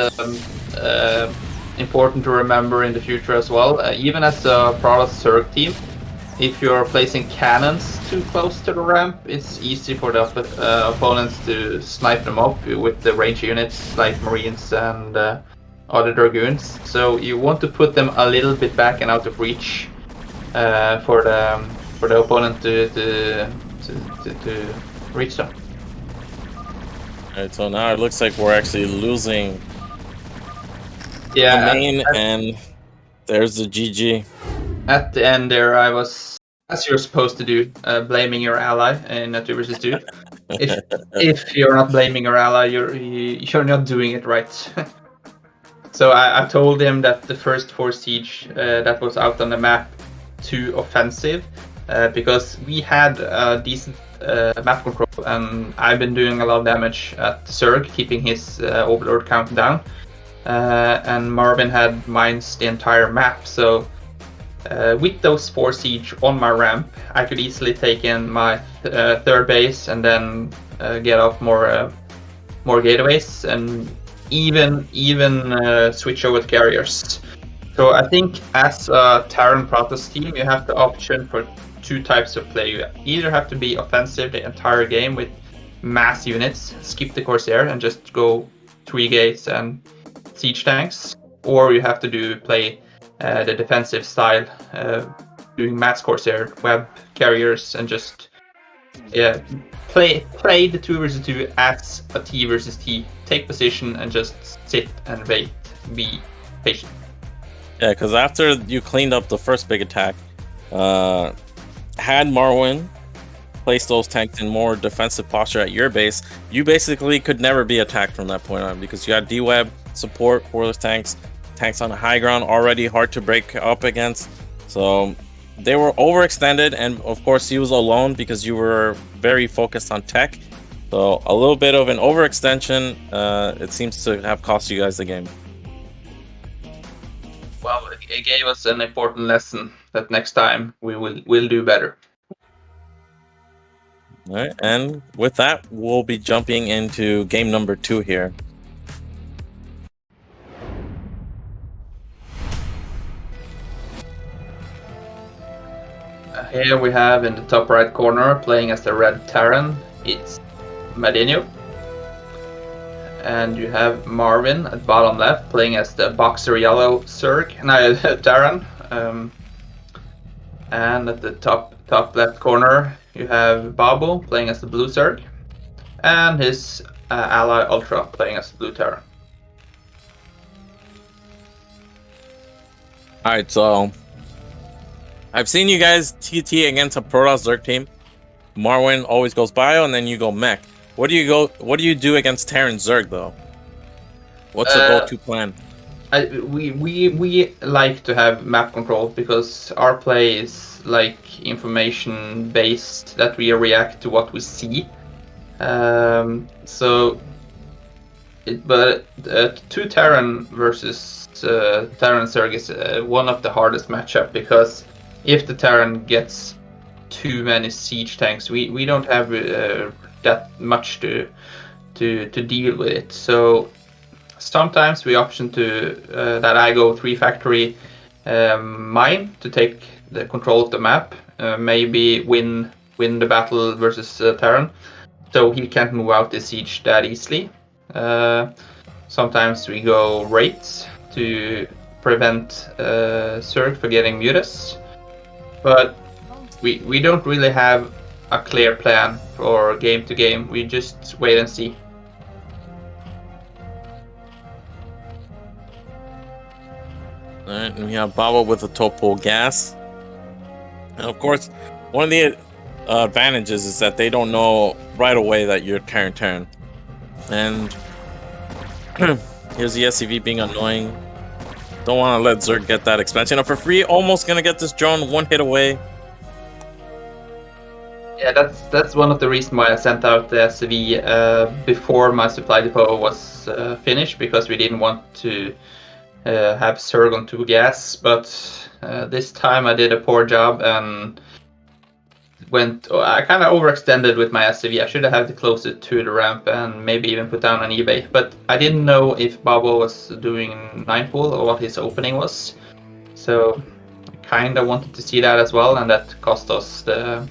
important to remember in the future as well. Even as a Prowler Zerg team, if you're placing cannons too close to the ramp, it's easy for the opponents to snipe them up with the range units like Marines and other Dragoons. So you want to put them a little bit back and out of reach for the opponent to reach them. Alright, so now it looks like we're actually losing the main, and there's the GG. At the end there, I was, as you're supposed to do, blaming your ally in 2 vs 2. If you're not blaming your ally, you're not doing it right. So I told him that the first 4 siege that was out on the map too offensive, because we had a decent map control, and I've been doing a lot of damage at Zerg, keeping his overlord count down, and Marvin had mines the entire map. So with those 4 siege on my ramp, I could easily take in my third base and then get off more more gateways, and even switch over to carriers. So I think as a Terran Protoss team, you have the option for two types of play. You either have to be offensive the entire game with mass units, skip the Corsair and just go 3 gates and siege tanks, or you have to play the defensive style, doing mass Corsair, web carriers, and just play the 2 versus 2 as a T versus T. Take position and just sit and wait. Be patient. Yeah, because after you cleaned up the first big attack, had Marwyn place those tanks in more defensive posture at your base, you basically could never be attacked from that point on, because you had D-Web support for those tanks on the high ground, already hard to break up against. So they were overextended, and of course he was alone because you were very focused on tech. So a little bit of an overextension, it seems to have cost you guys the game. Well, it gave us an important lesson that next time we'll do better. All right, and with that, we'll be jumping into game number 2 here. Here we have in the top right corner, playing as the red Terran, it's Madinho. And you have Marvin at bottom left, playing as the boxer yellow Terran. And at the top left corner, you have Babo playing as the blue Zerg, and his ally Ultra playing as the blue Terran. Alright, so I've seen you guys TT against a ProLeague Zerg team. Marwyn always goes bio, and then you go mech. What do you do against Terran Zerg though? What's the go-to plan? We like to have map control because our play is like information based, that we react to what we see. But 2 Terran versus Terran Zerg is one of the hardest matchup, because if the Terran gets too many siege tanks, we don't have that much to deal with it. So sometimes we option to that I go 3 factory mine to take the control of the map, maybe win the battle versus Terran, so he can't move out the siege that easily. Sometimes we go raids to prevent Zerg for getting mutas, but we don't really have a clear plan for game to game. We just wait and see. Alright, and we have Baba with the topo gas. And of course, one of the advantages is that they don't know right away that you're Terran. And here's the SCV being annoying. Don't want to let Zerg get that expansion up for free. Almost gonna get this drone 1 hit away. Yeah, that's one of the reasons why I sent out the SCV before my supply depot was finished, because we didn't want to have Zerg on 2 gas. But this time I did a poor job and I kind of overextended with my SCV. I should have had it closer to the ramp and maybe even put down an eBay. But I didn't know if Babo was doing 9 pool or what his opening was. So I kind of wanted to see that as well, and that cost us the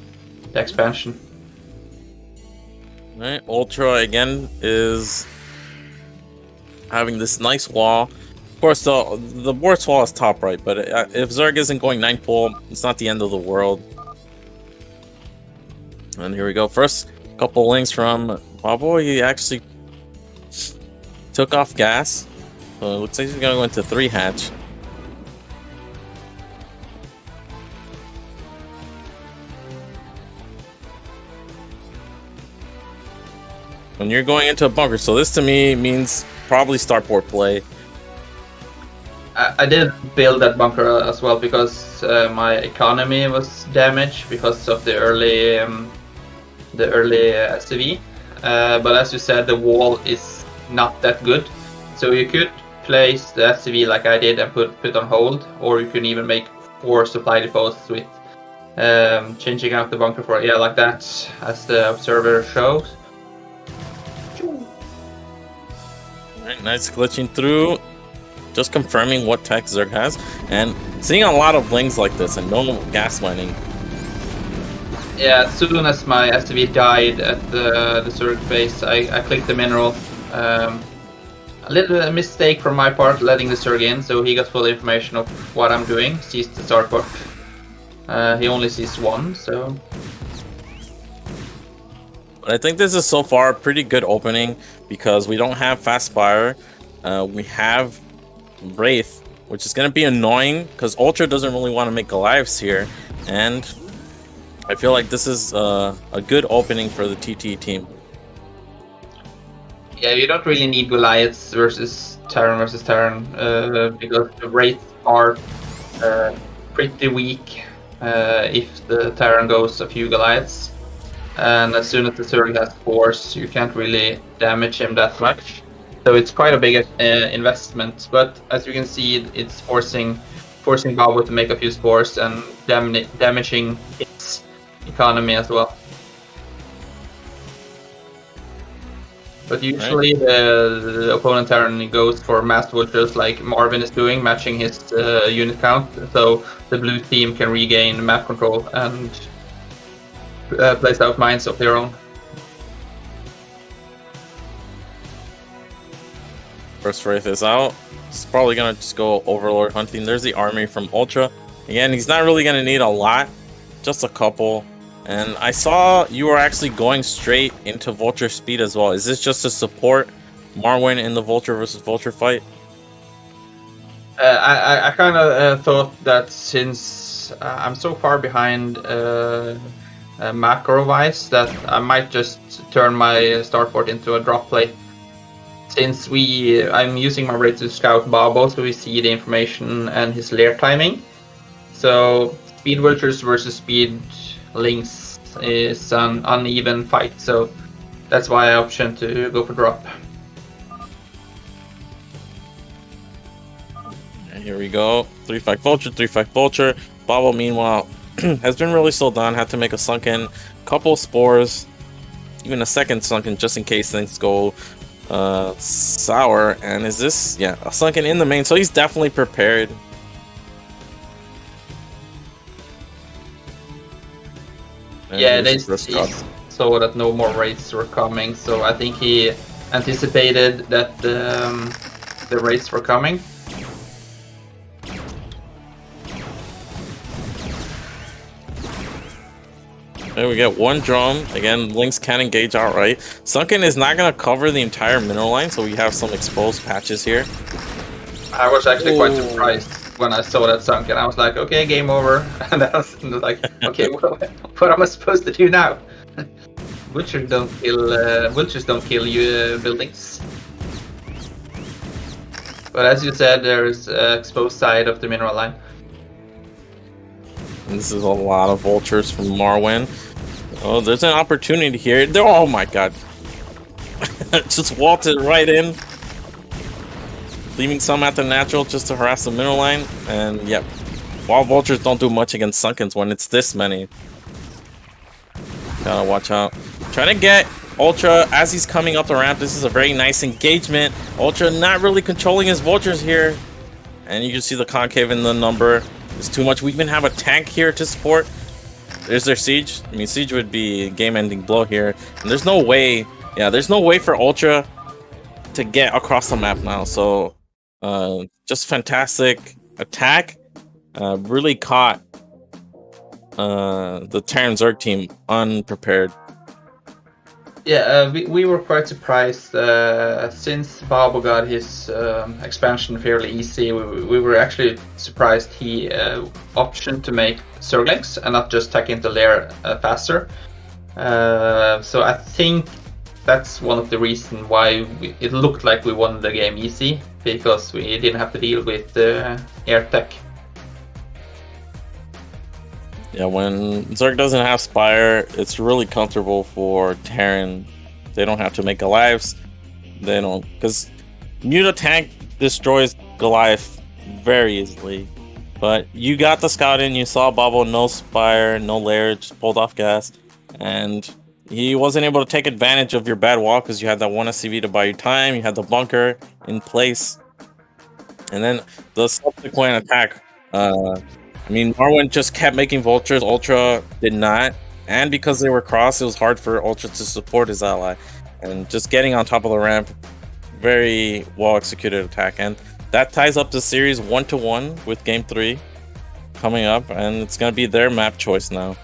expansion. Alright, Ultra again is having this nice wall. Of course, the worst wall is top right, but if Zerg isn't going 9 pool, it's not the end of the world. And here we go. First couple links from Babo. He actually took off gas. So it looks like he's going to go into 3 hatch. When you're going into a bunker, so this to me means probably starport play. I did build that bunker as well because my economy was damaged because of the early SCV. But as you said, the wall is not that good, so you could place the SCV like I did and put on hold, or you can even make 4 supply depots with changing out the bunker for like that, as the observer shows. Alright, nice glitching through. Just confirming what tech Zerg has. And seeing a lot of lings like this and no gas mining. Yeah, as soon as my STV died at the Zerg base, I clicked the mineral. A little mistake from my part letting the Zerg in, so he got full information of what I'm doing. Sees the starport. He only sees one, so... But I think this is so far a pretty good opening because we don't have fast fire. We have Wraith, which is going to be annoying because Ultra doesn't really want to make Goliaths here. And I feel like this is a good opening for the TT team. Yeah, you don't really need Goliaths versus Terran because the Wraiths are pretty weak if the Terran goes a few Goliaths. And as soon as the Zerg has Force, you can't really damage him that much. So it's quite a big investment, but as you can see, it's forcing Babo to make a few spores and damaging its economy as well. But usually the opponent Terran goes for mass vultures like Marvin is doing, matching his unit count, so the blue team can regain map control and place out mines of their own. First Wraith is out. He's probably gonna just go Overlord hunting. There's the army from Ultra. Again, he's not really gonna need a lot, just a couple. And I saw you were actually going straight into Vulture speed as well. Is this just to support Marwyn in the Vulture versus Vulture fight? I kind of thought that since I'm so far behind macro-wise that I might just turn my starport into a drop play. Since I'm using my Wraith to scout Babo, so we see the information and his lair timing. So speed vultures versus speed links is an uneven fight, so that's why I option to go for drop. And here we go. 3-5 Vulture, 3-5 Vulture. Babo, meanwhile, has been really slowed down. Had to make a sunken, couple spores, even a second sunken just in case things go sour. And is this, yeah, a sunken in the main, so he's definitely prepared. And yeah, they saw that no more raids were coming, so I think he anticipated that the raids were coming. There we get one drum. Again, links can engage outright. Sunken is not going to cover the entire mineral line, so we have some exposed patches here. I was actually quite surprised when I saw that Sunken. I was like, okay, game over. And I was like, okay, what am I supposed to do now? Vultures don't kill you buildings. But as you said, there's exposed side of the mineral line. This is a lot of vultures from Marwyn. Oh, there's an opportunity here. Oh my god. Just waltzed right in. Leaving some at the natural just to harass the mineral line. And yep. Wild vultures don't do much against Sunkens when it's this many. Gotta watch out. Trying to get Ultra as he's coming up the ramp. This is a very nice engagement. Ultra not really controlling his vultures here. And you can see the concave in the number. It's too much. We even have a tank here to support. There's their siege. I mean, siege would be a game-ending blow here. And there's no way. Yeah, there's no way for Ultra to get across the map now. So, just fantastic attack. Really caught the Terran Zerg team unprepared. Yeah, we were quite surprised since Babo got his expansion fairly easy. We were actually surprised he optioned to make Zerglings and not just tack into lair faster. So I think that's one of the reasons why it looked like we won the game easy, because we didn't have to deal with the air tech. Yeah, when Zerg doesn't have Spire, it's really comfortable for Terran. They don't have to make Goliaths. They don't, because Muta tank destroys Goliath very easily. But you got the scout in, you saw Babo, no Spire, no lair, just pulled off gas. And he wasn't able to take advantage of your bad wall because you had that 1 SCV to buy you time. You had the bunker in place. And then the subsequent attack. I mean, Marwin just kept making vultures. Ultra did not. And because they were crossed, it was hard for Ultra to support his ally. And just getting on top of the ramp, very well executed attack. And that ties up the series 1-1 with game 3 coming up. And it's going to be their map choice now.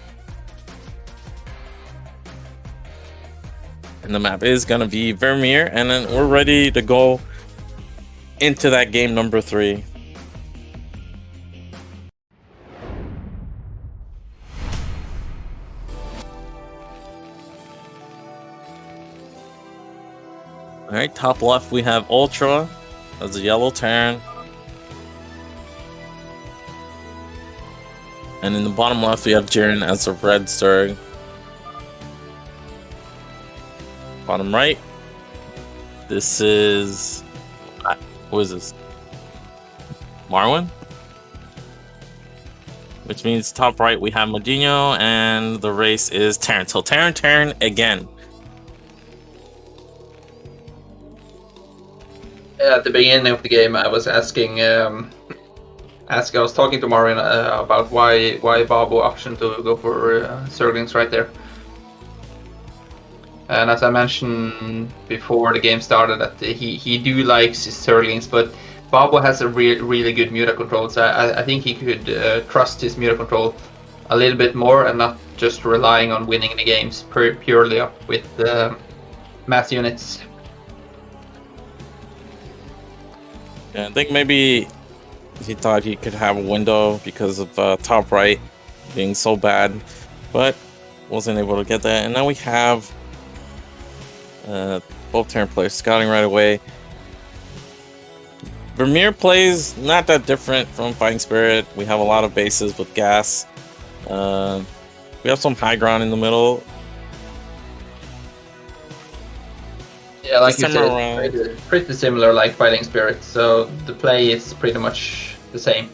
And the map is going to be Vermeer. And then we're ready to go into that game number 3. All right, top left we have Ultra as a yellow Terran, and in the bottom left we have Jiren as a red Zerg. Bottom right, this is who is this? Marwin, which means top right we have Modino, and the race is Terran. So Terran again. At the beginning of the game, I was asking, I was talking to Marin about why Babu option to go for Zerglings right there. And as I mentioned before the game started, that he do likes his Zerglings, but Babu has a really good Muta control, so I think he could trust his Muta control a little bit more and not just relying on winning the games purely with mass units. Yeah, I think maybe he thought he could have a window because of top right being so bad, but wasn't able to get that. And now we have both Terran players scouting right away. Vermeer plays not that different from Fighting Spirit. We have a lot of bases with gas. We have some high ground in the middle. Yeah, like you said, pretty similar like Fighting Spirit, so the play is pretty much the same.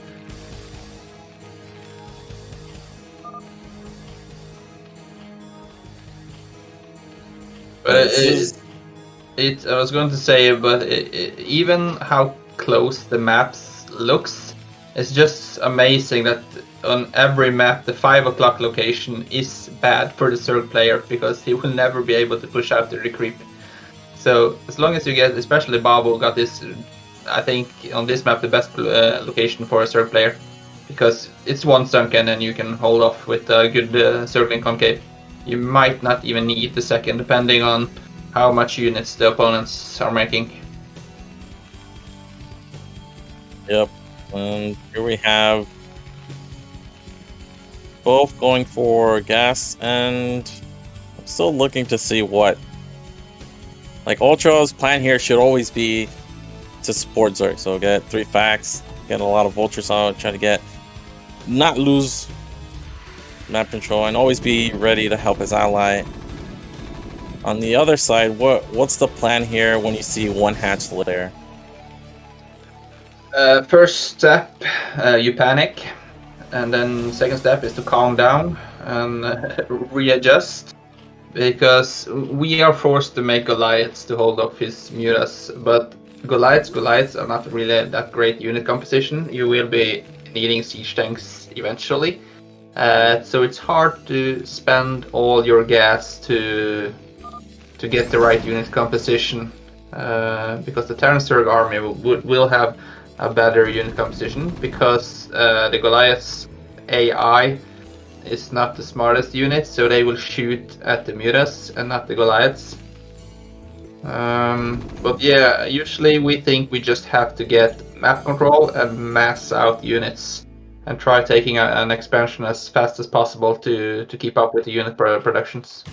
But I was going to say, but even how close the maps looks, it's just amazing that on every map the 5 o'clock location is bad for the Zerg player because he will never be able to push out the recreep. So as long as you get, especially Babu got this, I think on this map the best location for a Zerg player, because it's one sunken and you can hold off with a good Zergling concave. You might not even need the second, depending on how much units the opponents are making. Yep, and here we have both going for gas, and I'm still looking to see what. Like, Ultra's plan here should always be to support Zerg. So get 3 facts, get a lot of vultures out, try to not lose map control, and always be ready to help his ally. On the other side, what's the plan here when you see one hatch lit there? First step, you panic, and then second step is to calm down and readjust. Because we are forced to make Goliaths to hold off his Mutas, but Goliaths are not really that great unit composition. You will be needing siege tanks eventually, so it's hard to spend all your gas to get the right unit composition, because the Terran Zerg army will have a better unit composition, because the Goliaths AI is not the smartest unit, so they will shoot at the Mutas and not the Goliaths. But yeah, usually we think we just have to get map control and mass out units and try taking an expansion as fast as possible to keep up with the unit productions.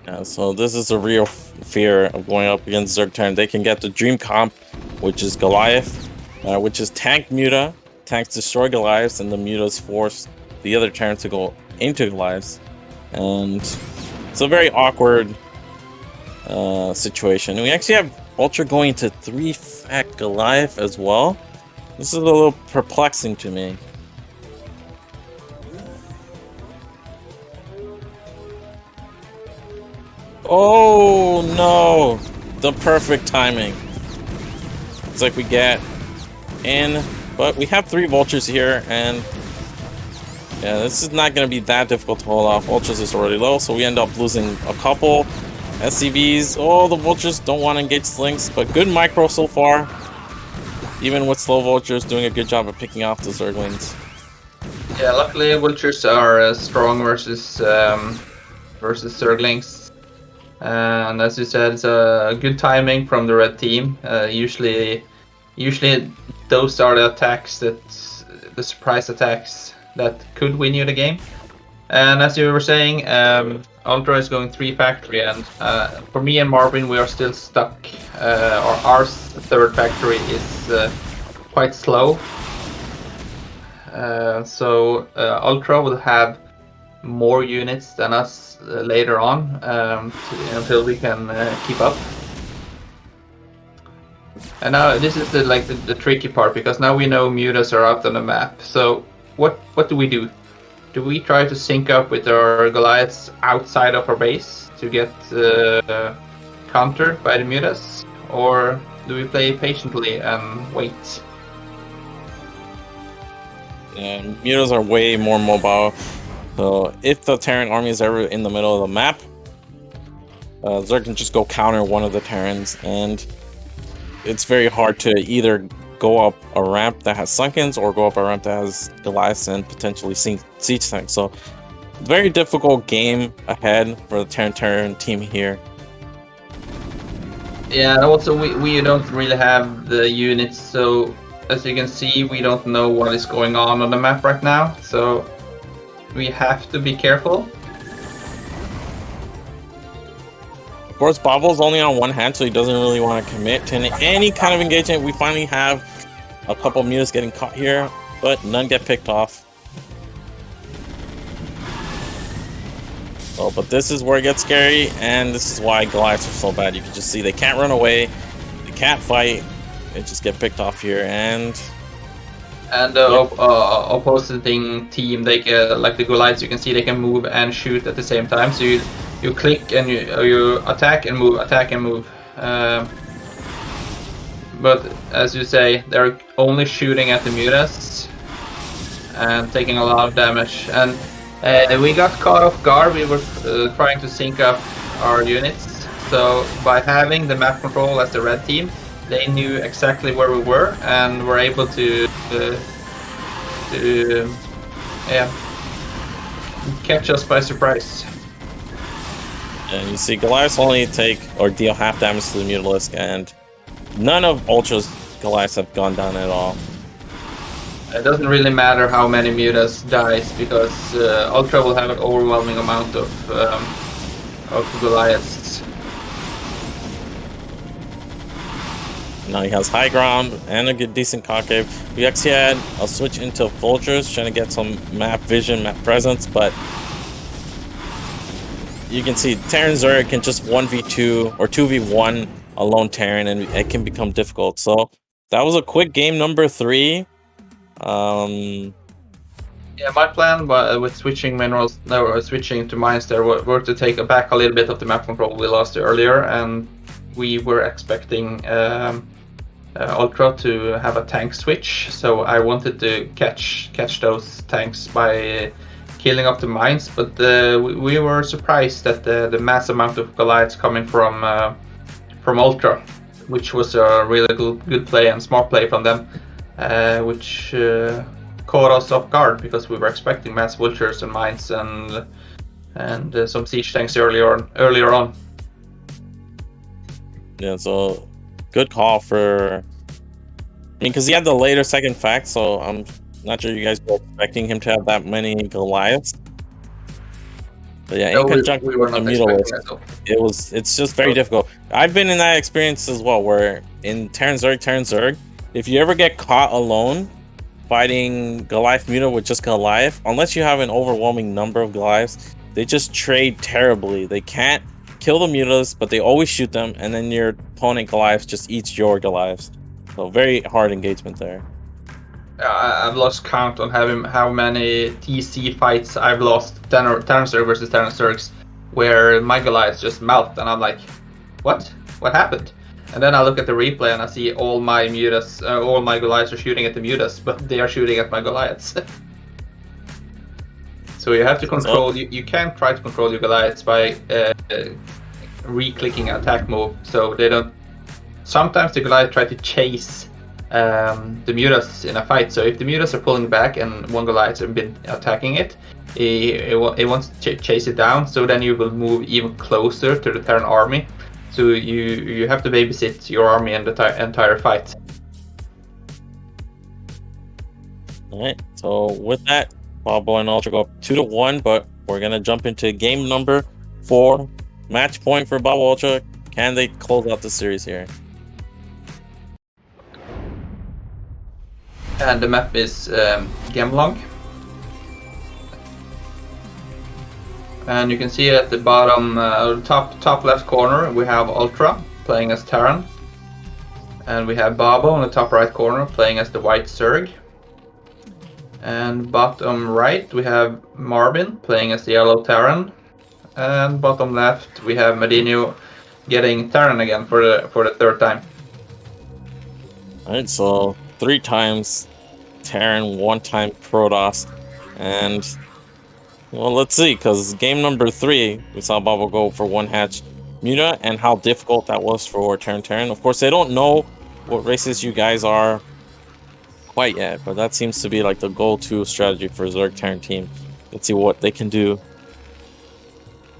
Yeah, so this is a real fear of going up against Zerg Terran. They can get the Dream Comp, which is Goliath, which is tank Muta. Tanks destroy Goliaths, and the Mutas force the other Terran to go into Goliaths. And it's a very awkward situation. And we actually have Ultra going to 3-fact Goliath as well. This is a little perplexing to me. Oh no! The perfect timing. It's like we get in, but we have 3 vultures here, and yeah, this is not going to be that difficult to hold off. Vultures is already low, so we end up losing a couple SCVs. Oh, the vultures don't want to engage slings, but good micro so far. Even with slow vultures, doing a good job of picking off the Zerglings. Yeah, luckily vultures are strong versus Zerglings. And as you said, it's a good timing from the red team. Usually those are the attacks the surprise attacks that could win you the game. And as you were saying, Ultra is going 3 factory, and for me and Marvin, we are still stuck. Our 3rd factory is quite slow. So Ultra will have more units than us later on until we can keep up. And now this is the tricky part, because now we know mutas are out on the map. So what do we do? Do we try to sync up with our Goliaths outside of our base to get countered by the mutas, or do we play patiently and wait? Yeah, mutas are way more mobile. So if the Terran army is ever in the middle of the map, Zerg can just go counter one of the Terrans, and it's very hard to either go up a ramp that has Sunkens or go up a ramp that has Goliaths and potentially siege tanks. So very difficult game ahead for the Terran team here. Yeah, and also we don't really have the units, so as you can see, we don't know what is going on the map right now, so we have to be careful. Of course, Babo's only on one hand, so he doesn't really want to commit to any kind of engagement. We finally have a couple mutas getting caught here, but none get picked off. Oh, but this is where it gets scary, and this is why Goliaths are so bad. You can just see they can't run away, they can't fight, they just get picked off here, and the opposing team, they can, like the Goliaths, you can see they can move and shoot at the same time. So you click and you attack and move, attack and move. But as you say, they're only shooting at the mutas and taking a lot of damage. And we got caught off guard. We were trying to sync up our units. So by having the map control as the red team, they knew exactly where we were and were able to catch us by surprise. And you see Goliaths only take or deal half damage to the Mutalisk, and none of Ultra's Goliaths have gone down at all. It doesn't really matter how many mutas dies, because Ultra will have an overwhelming amount of Goliaths. Now he has high ground and a good decent concave. We actually had a switch into Vultures, trying to get some map vision, map presence, but you can see Terran Zerg can just 1v2 or 2v1 a lone Terran, and it can become difficult. So that was a quick game number 3. Yeah, my plan with switching minerals, switching to mines there, were to take back a little bit of the map control we lost earlier, and we were expecting Ultra to have a tank switch, so I wanted to catch those tanks by killing off the mines, but we were surprised at the mass amount of Goliaths coming from Ultra, which was a really good play and smart play from them, which caught us off guard, because we were expecting mass vultures and mines and some siege tanks earlier on. Yeah, so good call for. I mean, because he had the later second fact, so I'm not sure you guys were expecting him to have that many Goliaths. But yeah, in conjunction with the Mutalisk, it's just very difficult. I've been in that experience as well, where in Terran Zerg, if you ever get caught alone fighting Goliath Muta with just Goliath, unless you have an overwhelming number of Goliaths, they just trade terribly. They can't kill the Mutas, but they always shoot them, and then your opponent Goliath just eats your Goliaths. So very hard engagement there. I've lost count on how many TC fights I've lost, Terran Zerg versus Terran Zergs, where my Goliaths just melt, and I'm like, what? What happened? And then I look at the replay and I see all my Mutas, all my Goliaths are shooting at the Mutas, but they are shooting at my Goliaths. So you have to control. You can try to control your Goliaths by re-clicking attack move, so they don't. Sometimes the Goliath try to chase the Mutas in a fight. So if the Mutas are pulling back and one Goliath has been attacking it, it wants to chase it down. So then you will move even closer to the Terran army. So you have to babysit your army and the entire fight. All right. So with that, Bobo and Ultra go up 2-1, but we're gonna jump into game number 4. Match point for Bobo Ultra. Can they close out the series here? And the map is Gemlong. And you can see at the bottom, top left corner, we have Ultra playing as Terran. And we have Bobo in the top right corner playing as the White Zerg. And bottom right, we have Marvin playing as the Yellow Terran. And bottom left, we have Medino getting Terran again for the third time. Alright, so 3 times Terran, 1 time Protoss, and well, let's see, because game number 3, we saw Bobo go for 1 hatch Muta, and how difficult that was for Terran. Of course, they don't know what races you guys are quite yet, but that seems to be like the go-to strategy for Zerg Terran team. Let's see what they can do.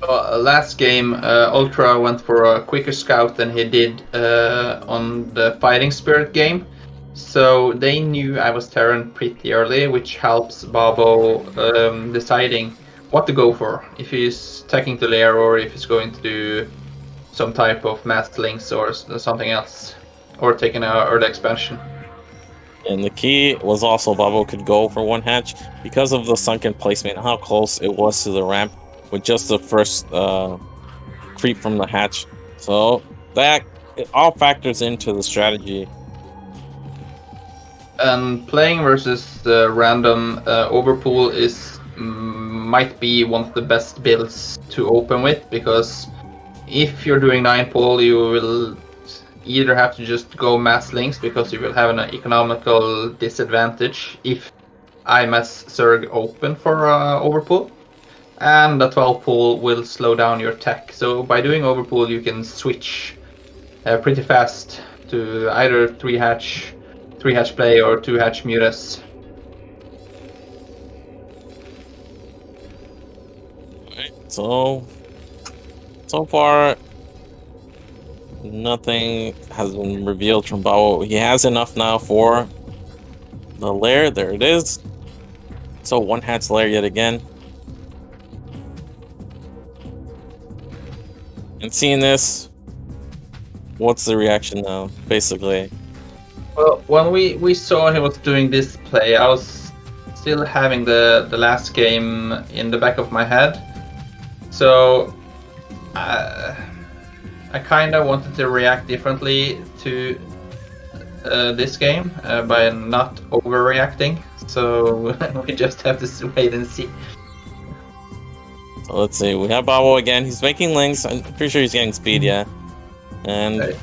Last game, Ultra went for a quicker scout than he did on the Fighting Spirit game. So they knew I was Terran pretty early, which helps Bobo deciding what to go for. If he's attacking the lair or if he's going to do some type of mass links or something else. Or taking an early expansion. And the key was also Bobo could go for 1 hatch because of the sunken placement, how close it was to the ramp with just the first creep from the hatch. So that it all factors into the strategy. And playing versus the random overpool might be one of the best builds to open with, because if you're doing 9 pull, you will either have to just go mass links because you will have an economical disadvantage if I mass Zerg open for overpool, and the 12 pull will slow down your tech. So by doing overpool, you can switch pretty fast to either 3 hatch play or 2 hatch Mutas. Alright, so far nothing has been revealed from Bobo. He has enough now for the lair. There it is. So 1 hatch lair yet again. And seeing this, what's the reaction now, basically? Well, when we saw he was doing this play, I was still having the last game in the back of my head. So I kind of wanted to react differently to this game by not overreacting. So we just have to wait and see. So let's see. We have Bobo again. He's making links. I'm pretty sure he's getting speed, yeah. And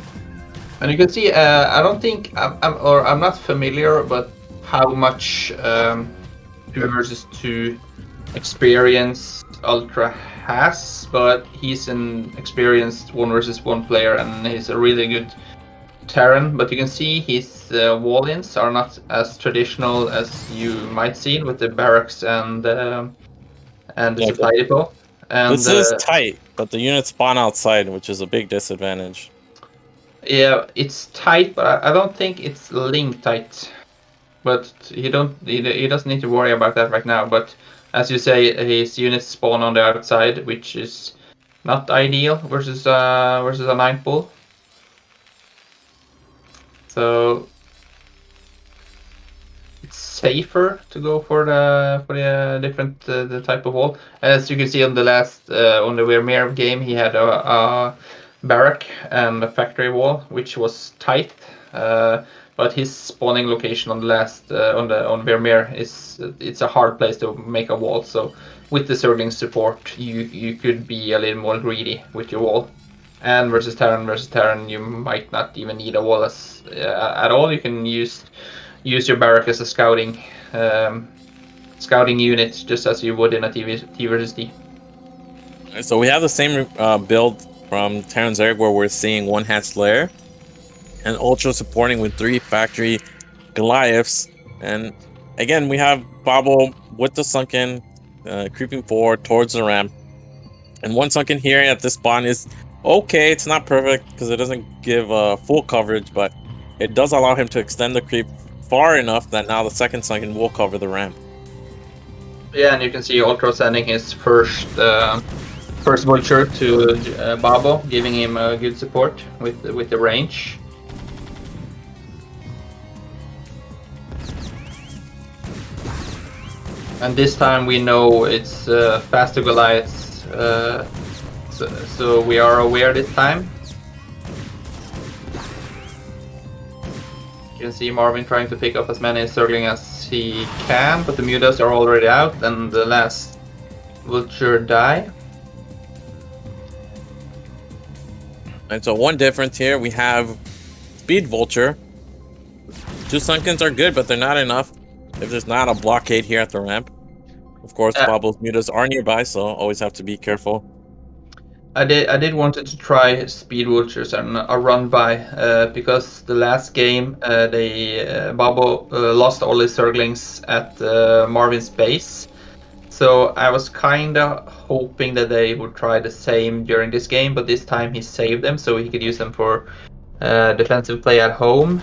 you can see, I don't think I'm not familiar, but how much 2 versus 2 experience Ultra has, but he's an experienced 1 versus 1 player, and he's a really good Terran. But you can see his wall-ins are not as traditional as you might see with the barracks and the supply depot. And this is tight, but the units spawn outside, which is a big disadvantage. Yeah, it's tight, but I don't think it's link tight. But he doesn't need to worry about that right now. But as you say, his units spawn on the outside, which is not ideal versus a 9 pull. So it's safer to go for the different the type of wall. As you can see on the last on the Vermeer game, he had a barrack and a factory wall, which was tight. But his spawning location on the last on Vermeer it's a hard place to make a wall. So with the Zergling support, you could be a little more greedy with your wall. And versus Terran, you might not even need a wall at all. You can use your barrack as a scouting unit, just as you would in a T versus T. So we have the same build from Terran Zerg, where we're seeing one Hat Slayer and Ultra supporting with 3 factory Goliaths. And again, we have Bobble with the Sunken creeping forward towards the ramp. And one Sunken here at this spawn is okay. It's not perfect because it doesn't give full coverage, but it does allow him to extend the creep far enough that now the second Sunken will cover the ramp. Yeah, and you can see Ultra sending his first Vulture to Babo, giving him good support with the range. And this time we know it's faster Goliaths, so we are aware this time. You can see Marvin trying to pick up as many Zergling as he can, but the mutas are already out and the last Vulture die. And so one difference here, we have Speed Vulture. 2 Sunkens are good, but they're not enough if there's not a blockade here at the ramp. Of course, Bobble's mutas are nearby, so always have to be careful. I did wanted to try Speed Vultures and a run by because the last game Bobble lost all his Zerglings at Marvin's base. So I was kinda hoping that they would try the same during this game, but this time he saved them so he could use them for defensive play at home,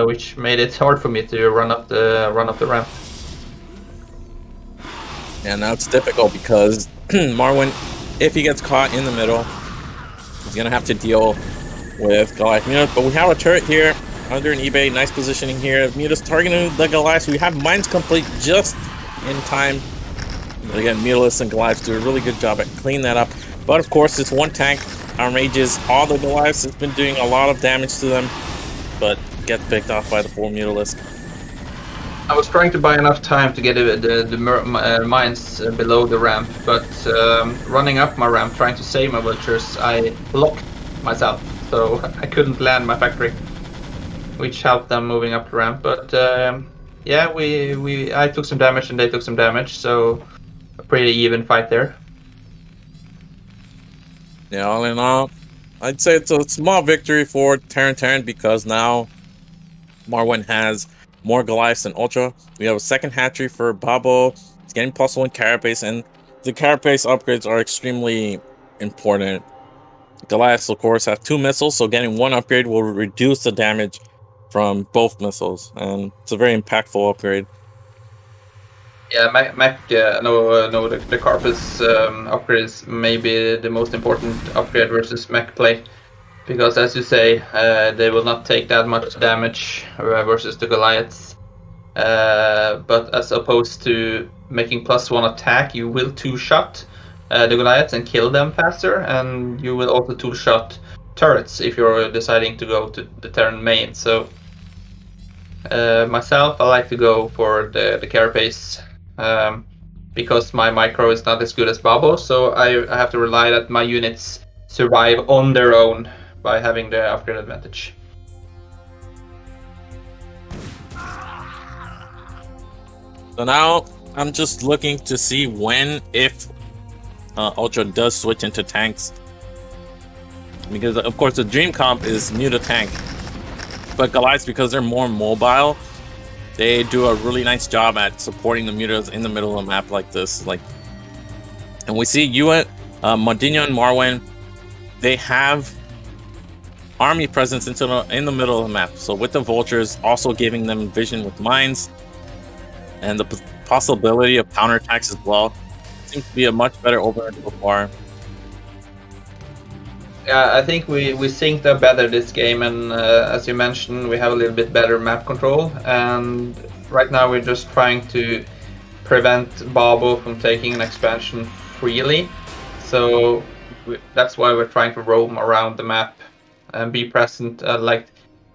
which made it hard for me to run up the ramp. And now it's difficult because Marwin, if he gets caught in the middle, he's gonna have to deal with Goliath Mutas. But we have a turret here under an eBay, nice positioning here. Mutas targeting the Goliath, so we have mines complete just in time. Again, Mutalists and Goliaths do a really good job at cleaning that up. But of course, it's one tank. Our mages, all the Goliaths, has been doing a lot of damage to them, but gets picked off by the 4 Mutalists. I was trying to buy enough time to get the mines below the ramp, but running up my ramp, trying to save my Vultures, I blocked myself, so I couldn't land my factory, which helped them moving up the ramp. But yeah, I took some damage and they took some damage, so a pretty even fight there. Yeah, all in all, I'd say it's a small victory for Terran because now Marwin has more Goliaths than Ultra. We have a second hatchery for Babo. He's getting +1 carapace, and the carapace upgrades are extremely important. Goliaths, of course, have 2 missiles, so getting 1 upgrade will reduce the damage from both missiles, and it's a very impactful upgrade. Yeah, the Carapace upgrade is maybe the most important upgrade versus mech play. Because as you say, they will not take that much damage versus the Goliaths. But as opposed to making +1 attack, you will 2-shot the Goliaths and kill them faster, and you will also 2-shot turrets if you're deciding to go to the Terran main. So myself, I like to go for the Carapace because my micro is not as good as Babo, so I have to rely that my units survive on their own by having the upgrade advantage. So now I'm just looking to see if Ultra does switch into tanks, because of course the dream comp is Muta tank, but Goliaths, because they're more mobile, they do a really nice job at supporting the Mutas in the middle of a map like this. And we see Modinho and Marwin, they have army presence in the middle of the map. So with the Vultures also giving them vision with mines and the possibility of counterattacks as well, seems to be a much better overhead so far. Yeah, I think we synced up better this game, and as you mentioned, we have a little bit better map control. And right now we're just trying to prevent Babo from taking an expansion freely. So that's why we're trying to roam around the map and be present.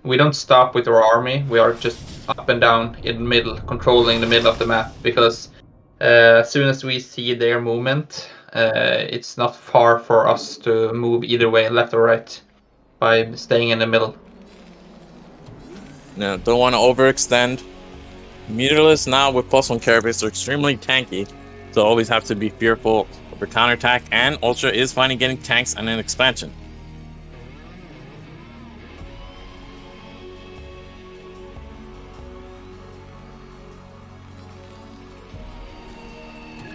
We don't stop with our army. We are just up and down in the middle, controlling the middle of the map, because As soon as we see their movement, it's not far for us to move either way, left or right, by staying in the middle. No, don't want to overextend. Mutalists now with +1 carapace are extremely tanky, so always have to be fearful of her counterattack, and Ultra is finally getting tanks and an expansion.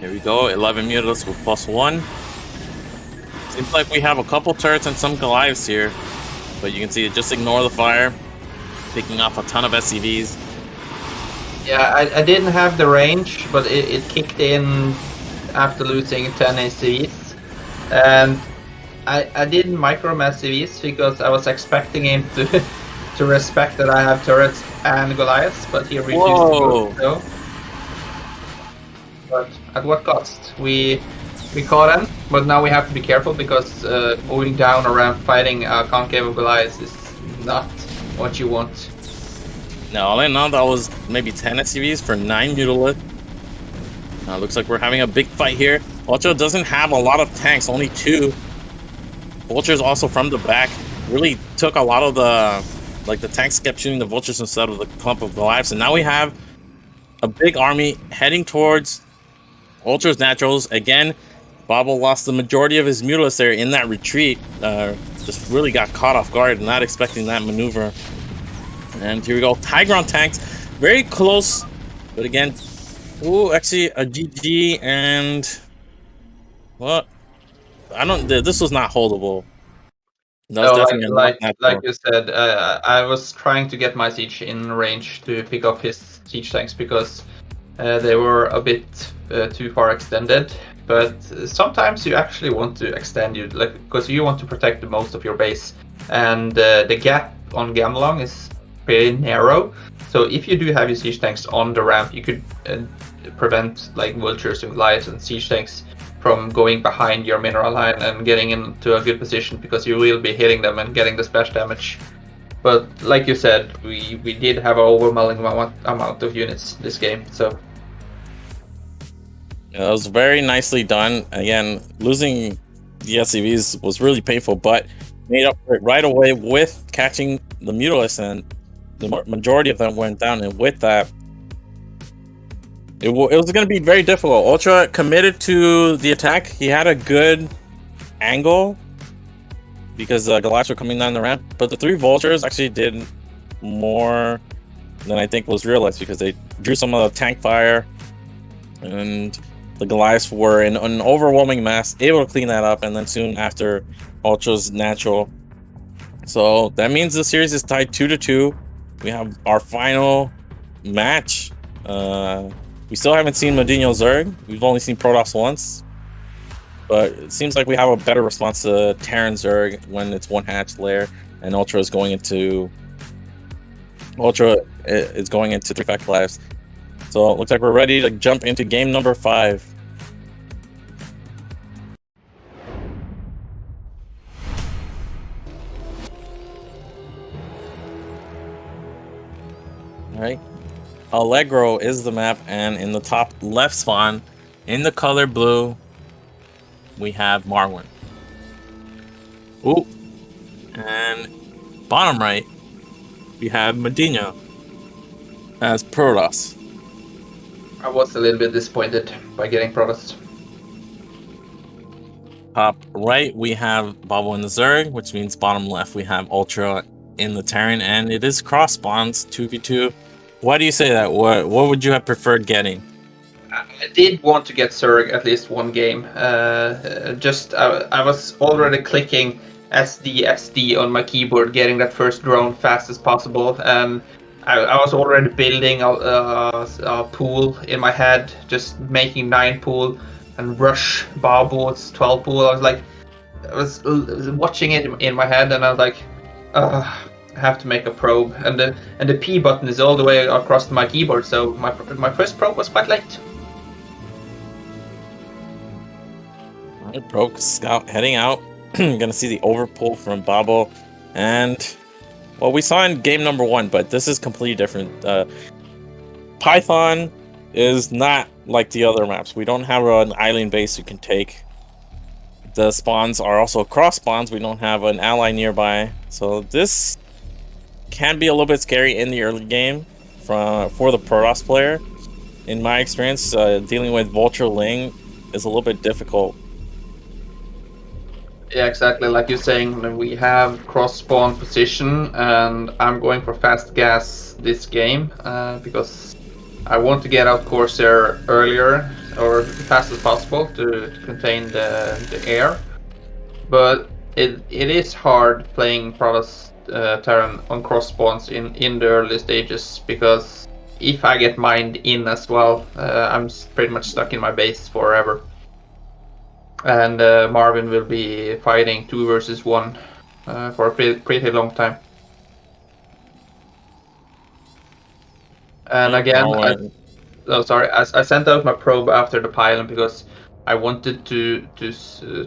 Here we go, 11 Mutalists with +1. Seems like we have a couple turrets and some Goliaths here, but you can see it, just ignore the fire, picking off a ton of SCVs. Yeah, I didn't have the range, but it kicked in after losing 10 ACVs. And I didn't micro-mass CVs because I was expecting him to to respect that I have turrets and Goliaths, but he refused to do so. But at what cost? We caught him, but now we have to be careful because moving down around fighting concave of Goliaths is not what you want. Now, all in all, that was maybe 10 SCVs for 9 Mutalists. Looks like we're having a big fight here. Ultra doesn't have a lot of tanks, only 2. Vultures also from the back really took a lot of the tanks kept shooting the vultures instead of the clump of Goliaths, and now we have a big army heading towards Ultra's naturals. Again, Bobble lost the majority of his Mutalists there in that retreat. Just really got caught off guard, not expecting that maneuver. And here we go, Tigron tanks, very close, but again, ooh, actually a GG, and well, this was not holdable. That was definitely like you said, I was trying to get my siege in range to pick up his siege tanks because they were a bit too far extended. But sometimes you actually want to extend you, like, because you want to protect the most of your base, and the gap on Gamelong is pretty narrow. So if you do have your siege tanks on the ramp, you could prevent like vultures and Goliaths and siege tanks from going behind your mineral line and getting into a good position, because you will be hitting them and getting the splash damage. But like you said, we did have an overwhelming amount of units this game, so yeah, that was very nicely done. Again, losing the SCVs was really painful, but made up for it right away with catching the Mutalists, and the majority of them went down, and with that, it was going to be very difficult. Ultra committed to the attack. He had a good angle because the Goliaths were coming down the ramp, but the 3 vultures actually did more than I think was realized, because they drew some of the tank fire, and the Goliaths were in an overwhelming mass, able to clean that up, and then soon after, Ultra's natural. So that means the series is tied 2-2. We have our final match. We still haven't seen Modino Zerg. We've only seen Protoss once, but it seems like we have a better response to Terran Zerg when it's 1 hatch layer, and Ultra is going into 3 fact lives. So it looks like we're ready to jump into game number 5. All right. Allegro is the map, and in the top left spawn, in the color blue, we have Marwin. Ooh. And bottom right, we have Medina as Protoss. I was a little bit disappointed by getting Protoss. Top right, we have Bobble in the Zerg, which means bottom left, we have Ultra in the Terran, and it is cross spawns 2v2. Why do you say that? What would you have preferred getting? I did want to get Zerg at least 1 game. I was already clicking SD on my keyboard, getting that first drone fast as possible, and I was already building a pool in my head, just making 9 pool and rush Barbo's 12 pool. I was watching it in my head, and I was like, I have to make a probe, and the P button is all the way across my keyboard, so my first probe was quite late. Alright, Probe Scout heading out. Gonna see the overpull from Babo, and well, we saw in game number 1, but this is completely different. Python is not like the other maps. We don't have an island base you can take. The spawns are also cross spawns. We don't have an ally nearby. So this can be a little bit scary in the early game for the Protoss player. In my experience, dealing with Vulture Ling is a little bit difficult. Yeah, exactly. Like you're saying, we have cross spawn position, and I'm going for fast gas this game because I want to get out Corsair earlier or as fast as possible to contain the air. But it is hard playing Protoss Terran on cross spawns in the early stages because if I get mined in as well, I'm pretty much stuck in my base forever. And Marvin will be fighting 2 versus 1 for a pretty long time. And again, I sent out my probe after the pylon because I wanted to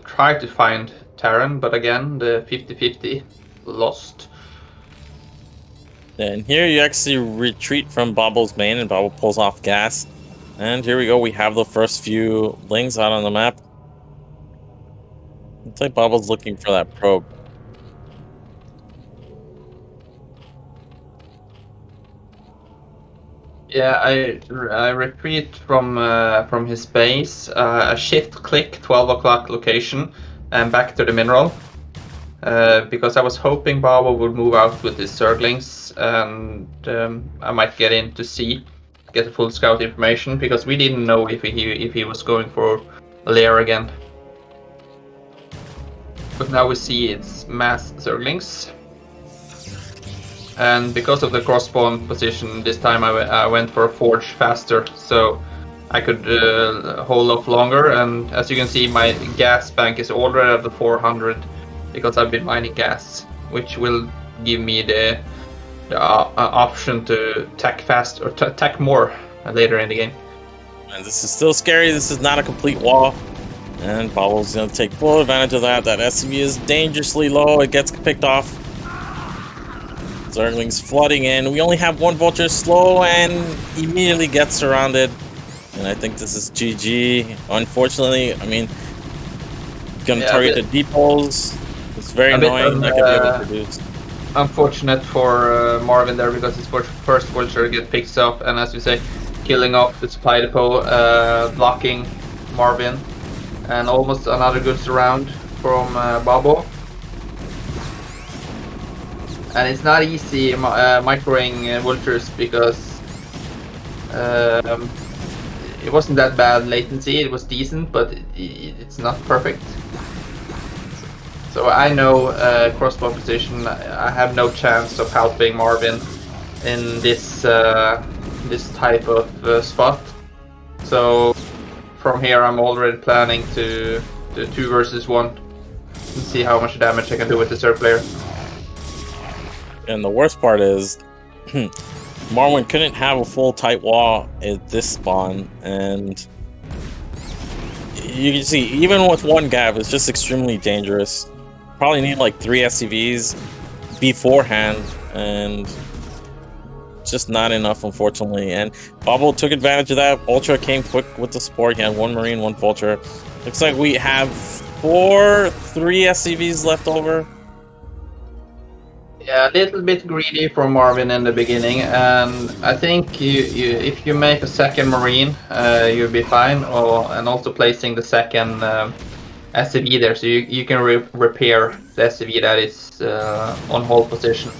try to find Terran, but again, the 50-50 lost. And here you actually retreat from Bobble's main, and Bobble pulls off gas. And here we go. We have the first few Lings out on the map. Looks like Bobble's looking for that probe. Yeah, I retreat from his base, a shift click 12 o'clock location, and back to the mineral. Because I was hoping Babo would move out with his Zerglings, and I might get in to get the full scout information, because we didn't know if he was going for lair again. But now we see it's mass Zerglings. And because of the cross spawn position, this time I went for a forge faster, so I could hold off longer. And as you can see, my gas bank is already at the 400 because I've been mining gas, which will give me the option to tack fast or tack more later in the game. And this is still scary. This is not a complete wall. And Bobble's going to take full advantage of that. That SCV is dangerously low. It gets picked off. Zerglings flooding in. We only have one Vulture slow and immediately gets surrounded. And I think this is GG. Unfortunately, I mean, gonna target the depots. It's very annoying. Not gonna be able to produce. Unfortunate for Marvin there because his first Vulture get picked up, and as you say, killing off the supply depot, blocking Marvin, and almost another good surround from Babo. And it's not easy microing Vultures because it wasn't that bad latency. It was decent, but it's not perfect. So I know crossbow position. I have no chance of helping Marvin in this this type of spot. So from here, I'm already planning to do 2 versus 1 and see how much damage I can do with the Zerg player. And the worst part is, Marwin couldn't have a full tight wall at this spawn, and you can see, even with one Gav, it's just extremely dangerous. Probably need like 3 SCVs beforehand, and just not enough, unfortunately. And Bobble took advantage of that. Ultra came quick with the support. He had 1 Marine, 1 Vulture. Looks like we have 3 SCVs left over. Yeah, a little bit greedy from Marvin in the beginning, and I think if you make a second Marine, you'll be fine. And also placing the second SCV there, so you can repair the SCV that is on hold position.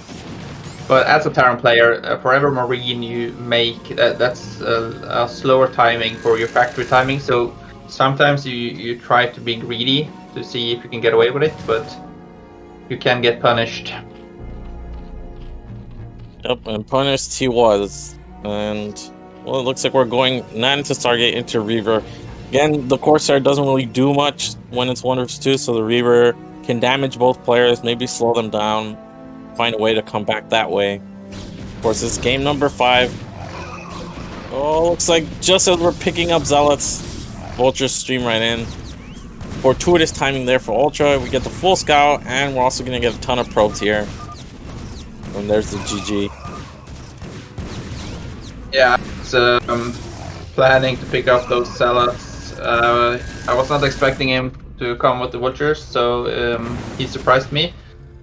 But as a Terran player, for every Marine you make, that's a slower timing for your factory timing. So sometimes you try to be greedy to see if you can get away with it, but you can get punished. Yep, and punished he was. And, well, it looks like we're going not into Stargate, into Reaver. Again, the Corsair doesn't really do much when it's 1 versus 2, so the Reaver can damage both players, maybe slow them down, find a way to come back that way. Of course, it's game number 5. Oh, looks like just as we're picking up Zealots, Vultures stream right in. Fortuitous timing there for Ultra. We get the full scout, and we're also going to get a ton of probes here. And there's the GG. Yeah, it's planning to pick up those sellouts. I was not expecting him to come with the Vultures, so he surprised me.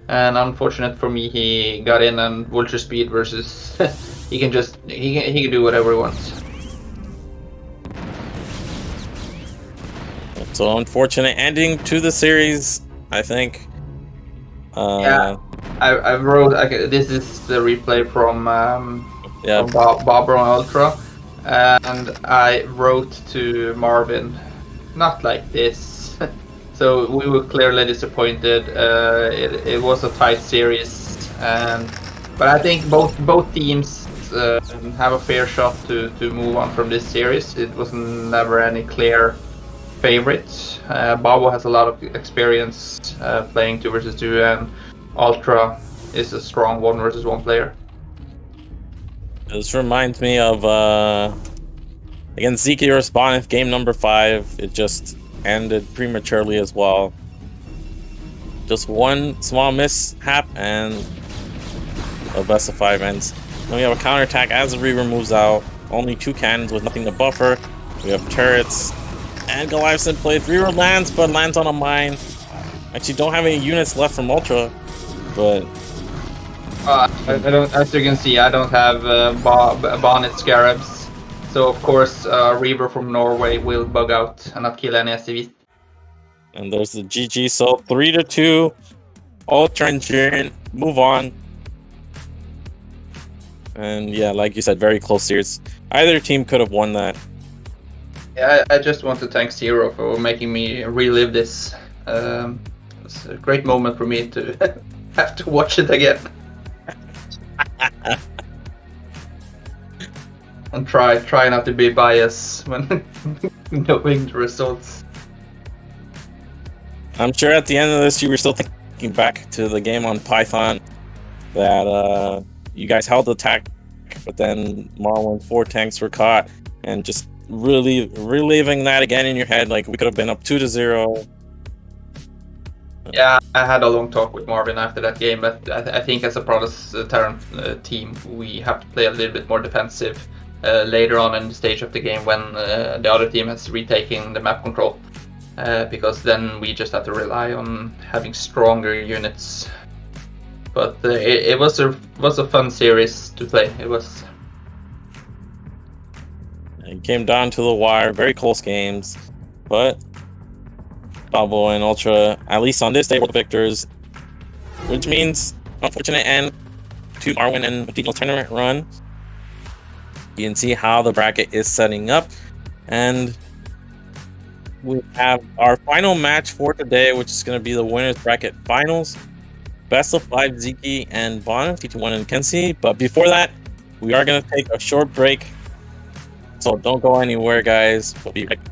And unfortunate for me, he got in on Vulture speed versus he can do whatever he wants. So unfortunate ending to the series, I think. Yeah, I wrote. Okay, this is the replay from Yeah. Barbara Ultra, and I wrote to Marvin, not like this. So we were clearly disappointed. It was a tight series, but I think both teams have a fair shot to move on from this series. It was never any clear favorite. Babo has a lot of experience playing 2 versus 2, and Ultra is a strong 1 versus 1 player. This reminds me of against Zeke Respondeth game number 5. It just ended prematurely as well. Just one small mishap and a best of 5 ends. Then we have a counterattack as the Reaver moves out. Only 2 cannons with nothing to buffer. We have turrets. And Goliathson plays. Reaver lands, but lands on a mine. Actually, don't have any units left from Ultra, but I don't, as you can see, I don't have Bonnet Scarabs, so of course Reaver from Norway will bug out and not kill any SCVs. And there's the GG. So 3-2. Ultra and Jiren move on. And yeah, like you said, very close series. Either team could have won that. Yeah, I just want to thank Zero for making me relive this. It's a great moment for me to have to watch it again. And try not to be biased when knowing the results. I'm sure at the end of this, you were still thinking back to the game on Python that you guys held the attack, but then Marlin 4 tanks were caught, and just really reliving that again in your head, like we could have been up 2-0. Yeah, I had a long talk with Marvin after that game, but I think as a Terran team, we have to play a little bit more defensive later on in the stage of the game when the other team has retaken the map control, because then we just have to rely on having stronger units. But it was a fun series to play. It was. It came down to the wire, very close games, but Babo and Ultra, at least on this day, were the victors, which means unfortunate end to Marwin and Matino tournament run. You can see how the bracket is setting up, and we have our final match for today, which is going to be the winners bracket finals. Best of 5 Ziki and Bon, T21 and Kenzie. But before that, we are going to take a short break. So don't go anywhere, guys. We'll be right back.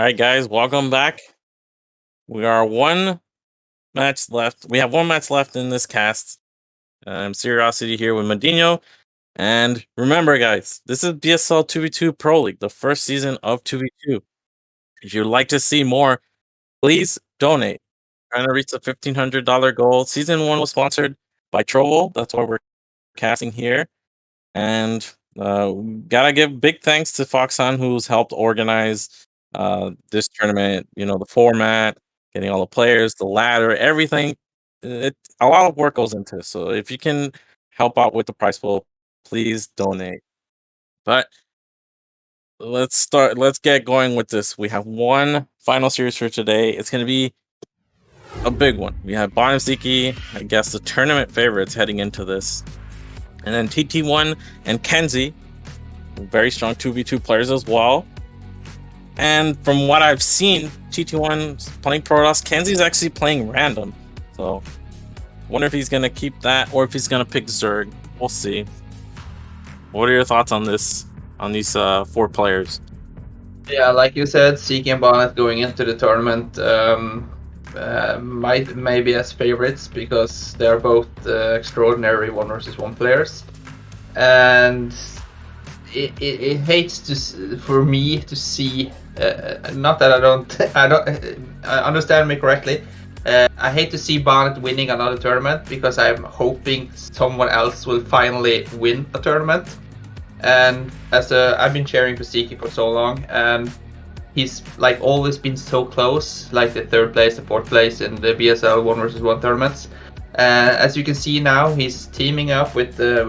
right, guys, welcome back. We are one match left. We have one match left in this cast. Curiosity here with Medino. And remember, guys, this is BSL 2v2 Pro League, the first season of 2v2. If you'd like to see more, please donate. Trying to reach the $1,500 goal. Season 1 was sponsored by Trovo. That's why we're casting here. And gotta give big thanks to Foxon, who's helped organize this tournament. You know, the format, getting all the players, the ladder, everything. A lot of work goes into it. So if you can help out with the prize pool, please donate. But let's get going with this. We have one final series for today. It's going to be a big one. We have Bombastic, I guess the tournament favorites heading into this. And then TT1 and Kenzie, very strong 2v2 players as well. And from what I've seen, TT1's playing Protoss, Kenzie's actually playing random. So wonder if he's going to keep that or if he's going to pick Zerg. We'll see. What are your thoughts on this, on these 4 players? Yeah, like you said, Seeky and Bonnet going into the tournament maybe as favorites because they're both extraordinary 1v1 players, and it hates for me to see. Not that I understand me correctly. I hate to see Bonnet winning another tournament because I'm hoping someone else will finally win a tournament. And I've been cheering for Seeky for so long, and he's like always been so close, like the 3rd place, the 4th place in the BSL 1v1 tournaments. As you can see now, he's teaming up with a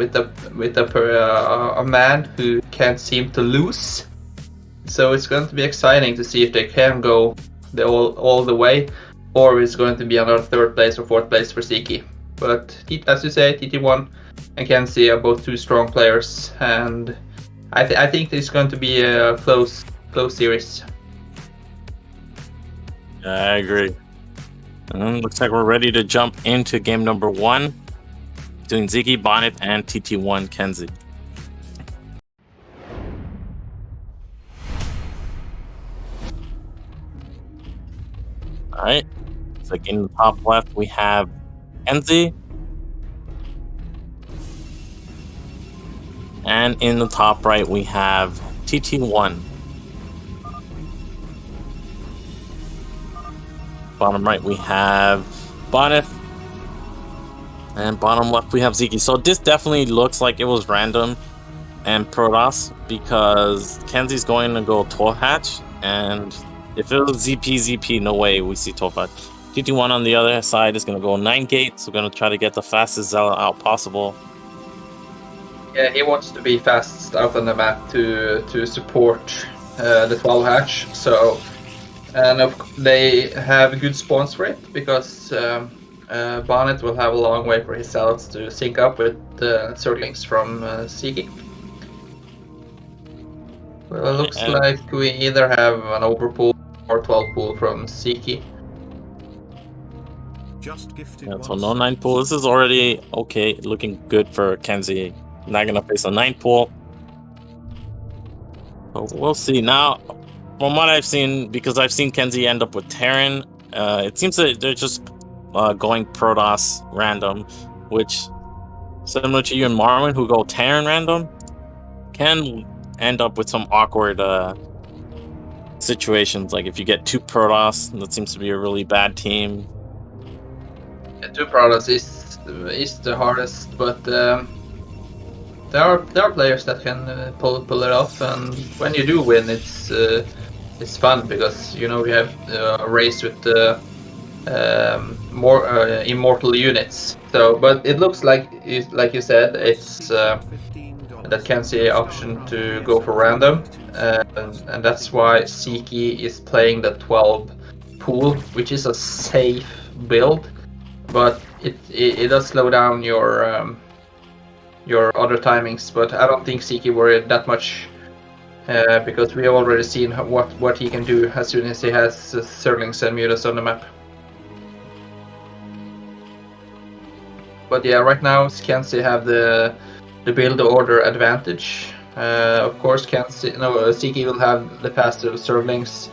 man who can't seem to lose. So it's going to be exciting to see if they can go all the way, or it's going to be another 3rd place or 4th place for Seeky. But as you say, TT1 and Kenzie are both 2 strong players, and I think it's going to be a close series. Yeah, I agree. Looks like we're ready to jump into game number 1, doing Ziggy, Bonnet, and TT1 Kenzie. All right. So in the top left, we have Kenzie. And in the top right, we have TT1. Bottom right, we have Bonnet. And bottom left, we have Ziki. So this definitely looks like it was random and Protoss because Kenzie's going to go 12 hatch. And if it was ZP, no way we see 12 hatch. TT1 on the other side is going to go 9 gates. We're going to try to get the fastest Zealot out possible. Yeah, he wants to be fast out on the map to support the 12 hatch. So, and they have good spawns for it because Bonnet will have a long way for his Zealots to sync up with the Zerglings from Seeky. Well, it looks like we either have an overpool or 12 pool from Seeky. Yeah, so no 9 pool. This is already okay, looking good for Kenzie. Not gonna face a 9 pool. So we'll see. Now, from what I've seen, because I've seen Kenzie end up with Terran, it seems that they're just going Protoss random, which, similar to you and Marwin, who go Terran random, can end up with some awkward situations. Like if you get 2 Protoss, that seems to be a really bad team. Yeah, 2 Protoss is the hardest, but there are players that can pull it off, and when you do win, it's fun because you know we have a race with more immortal units. So, but it looks like you said, it's that Kenzie option to go for random, and that's why Seeky is playing the 12 pool, which is a safe build, but it does slow down your other timings. But I don't think Seeky worried that much because we have already seen what he can do as soon as he has Zerglings and Mutas on the map. But yeah, right now Kenzie have the build order advantage. Of course, Seeky will have the faster Zerglings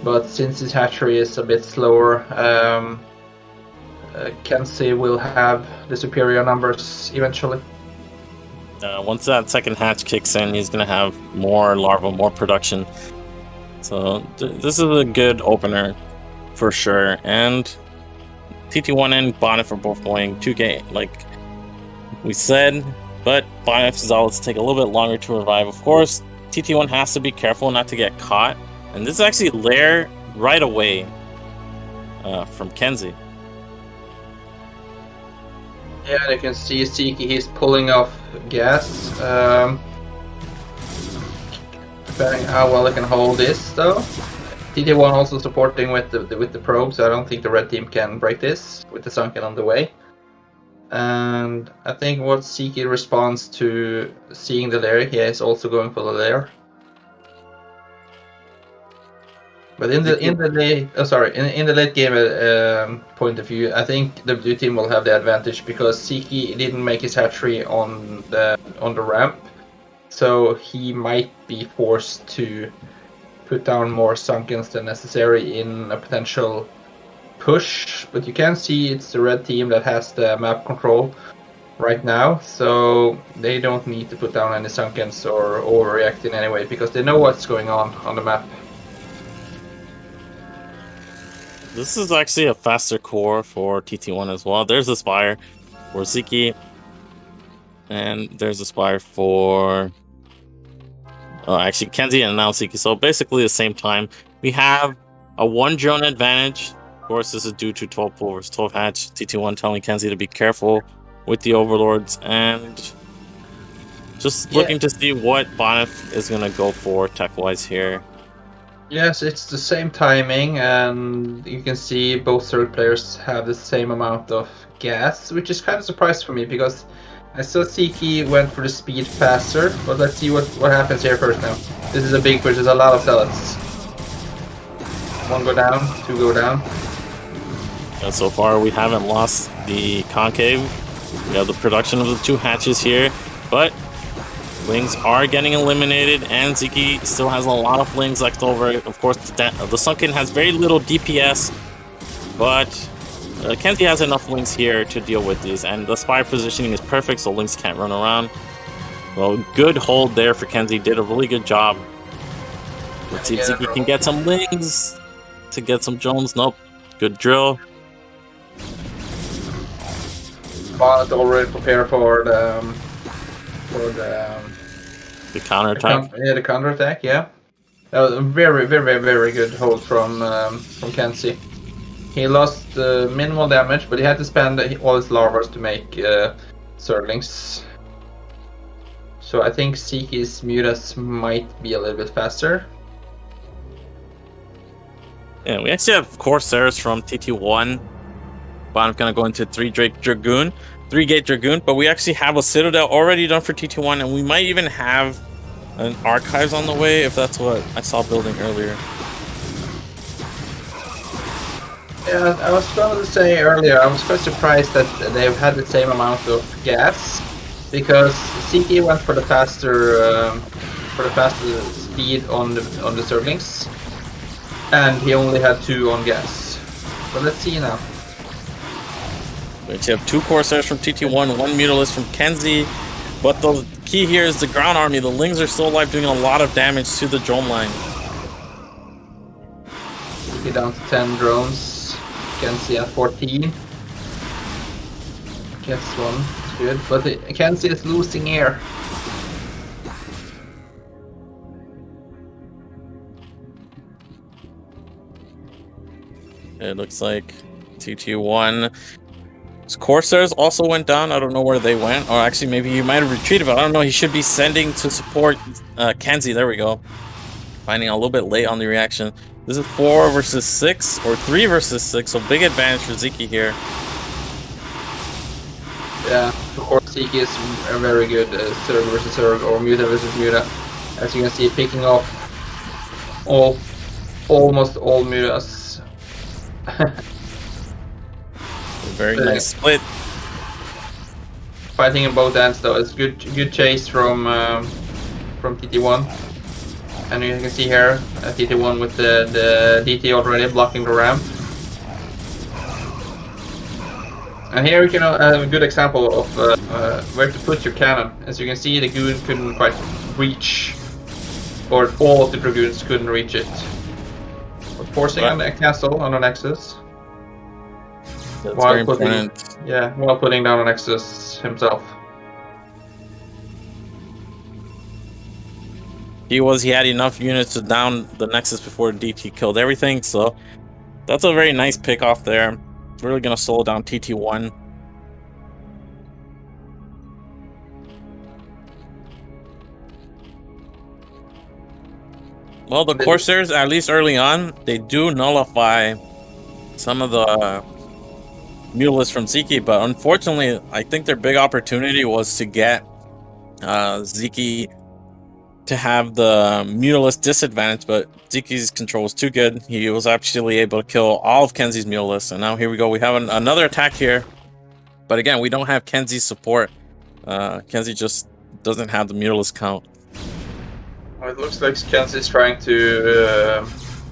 but since his hatchery is a bit slower, Kenzie will have the superior numbers eventually. Once that second hatch kicks in, he's going to have more larvae, more production. So this is a good opener for sure. And TT1 and Bonnet are both going 2K, like we said. But Bonnet Zealots take a little bit longer to revive. Of course, TT1 has to be careful not to get caught. And this is actually lair right away from Kenzie. Yeah, you can see Siki, he's pulling off gas. Depending how well he can hold this, though. TT1 also supporting with the probe, so I don't think the red team can break this with the sunken on the way. And I think what Siki responds to seeing the lair, he is also going for the lair. But in the late game point of view, I think the blue team will have the advantage because Siki didn't make his hatchery on the ramp, so he might be forced to put down more sunkens than necessary in a potential push. But you can see it's the red team that has the map control right now, so they don't need to put down any sunkens or overreact in any way because they know what's going on the map. This is actually a faster core for TT1 as well. There's a Spire for Ziki. And there's a Spire for... actually, Kenzie and now Ziki. So basically the same time. We have a 1 drone advantage. Of course, this is due to 12 pool versus 12 hatch. TT1 telling Kenzie to be careful with the Overlords. And just looking to see what Bonnet is going to go for tech-wise here. Yes, it's the same timing, and you can see both Zerg players have the same amount of gas, which is kind of a surprise for me because I saw Siki went for the speed faster, but let's see what happens here first now. This is a big push, there's a lot of zealots. 1 go down, 2 go down. And so far we haven't lost the concave. We have the production of the 2 hatches here, but Lings are getting eliminated, and Ziki still has a lot of Lings left over. Of course, the Sunken has very little DPS, but Kenzie has enough Lings here to deal with these, and the Spire positioning is perfect, so Lings can't run around. Well, good hold there for Kenzie. Did a really good job. Let's see if Ziki can get some Lings to get some drones. Nope. Good drill. Bonnet already prepared for the counterattack. The counterattack, yeah. That was a very, very, very good hold from Kenzie. He lost minimal damage, but he had to spend all his larvas to make Zerglings. So I think Siki's Mutas might be a little bit faster. Yeah, we actually have Corsairs from TT1. But I'm gonna go into 3-gate Dragoon, but we actually have a Citadel already done for TT1, and we might even have an Archives on the way, if that's what I saw building earlier. Yeah, I was going to say earlier, I was quite surprised that they've had the same amount of gas, because Siki went for the faster speed on the Zerglings, and he only had 2 on gas. But let's see now. We actually have 2 Corsairs from TT1, 1 Mutalisk from Kenzie. But the key here is the ground army. The Lings are still alive, doing a lot of damage to the drone line. Get down to 10 drones. Kenzie at 14. Gets 1. It's good. But Kenzie is losing air. It looks like TT1. Corsairs also went down. I don't know where they went. Or actually, maybe he might have retreated, but I don't know. He should be sending to support Kenzie. There we go. Finding a little bit late on the reaction. This is 4 versus 6, or 3 versus 6, so big advantage for Ziki here. Yeah, of course, Ziki is a very good Zerg versus Zerg, or Muta versus Muta. As you can see, picking off almost all Mutas. Very nice split. Fighting in both ends though. It's good chase from TT1. And you can see here TT1 with the DT already blocking the ramp. And here you can have a good example of where to put your cannon. As you can see, the goon couldn't quite reach, or all of the dragoons couldn't reach it. But forcing on a castle on a Nexus. That's While very important. while putting down a Nexus himself. He had enough units to down the Nexus before DT killed everything, so that's a very nice pick off there. It's really gonna slow down TT1. Well, the Corsairs, at least early on, they do nullify some of the Mutalists from Ziki, but unfortunately, I think their big opportunity was to get Ziki to have the Mutalist disadvantage, but Ziki's control was too good. He was actually able to kill all of Kenzie's Mutalists, and now here we go. We have another attack here, but again, we don't have Kenzie's support. Kenzie just doesn't have the Mutalist count. Well, it looks like Kenzie's trying to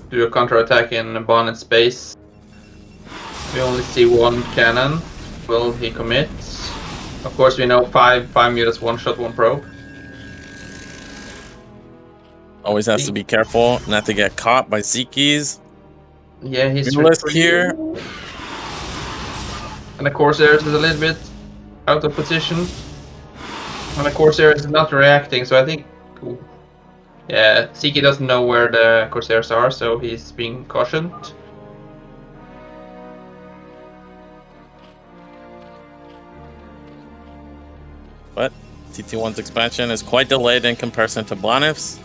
do a counter-attack in Bonnet's base. We only see one cannon. Will he commit? Of course, we know five Mutalists, one shot, one probe. Always has to be careful not to get caught by Zikis. Yeah, he's Mutalist here. And the Corsairs is a little bit out of position. And the Corsair is not reacting, so I think... Yeah, Ziki doesn't know where the Corsairs are, so he's being cautioned. But TT1's expansion is quite delayed in comparison to Bonif's.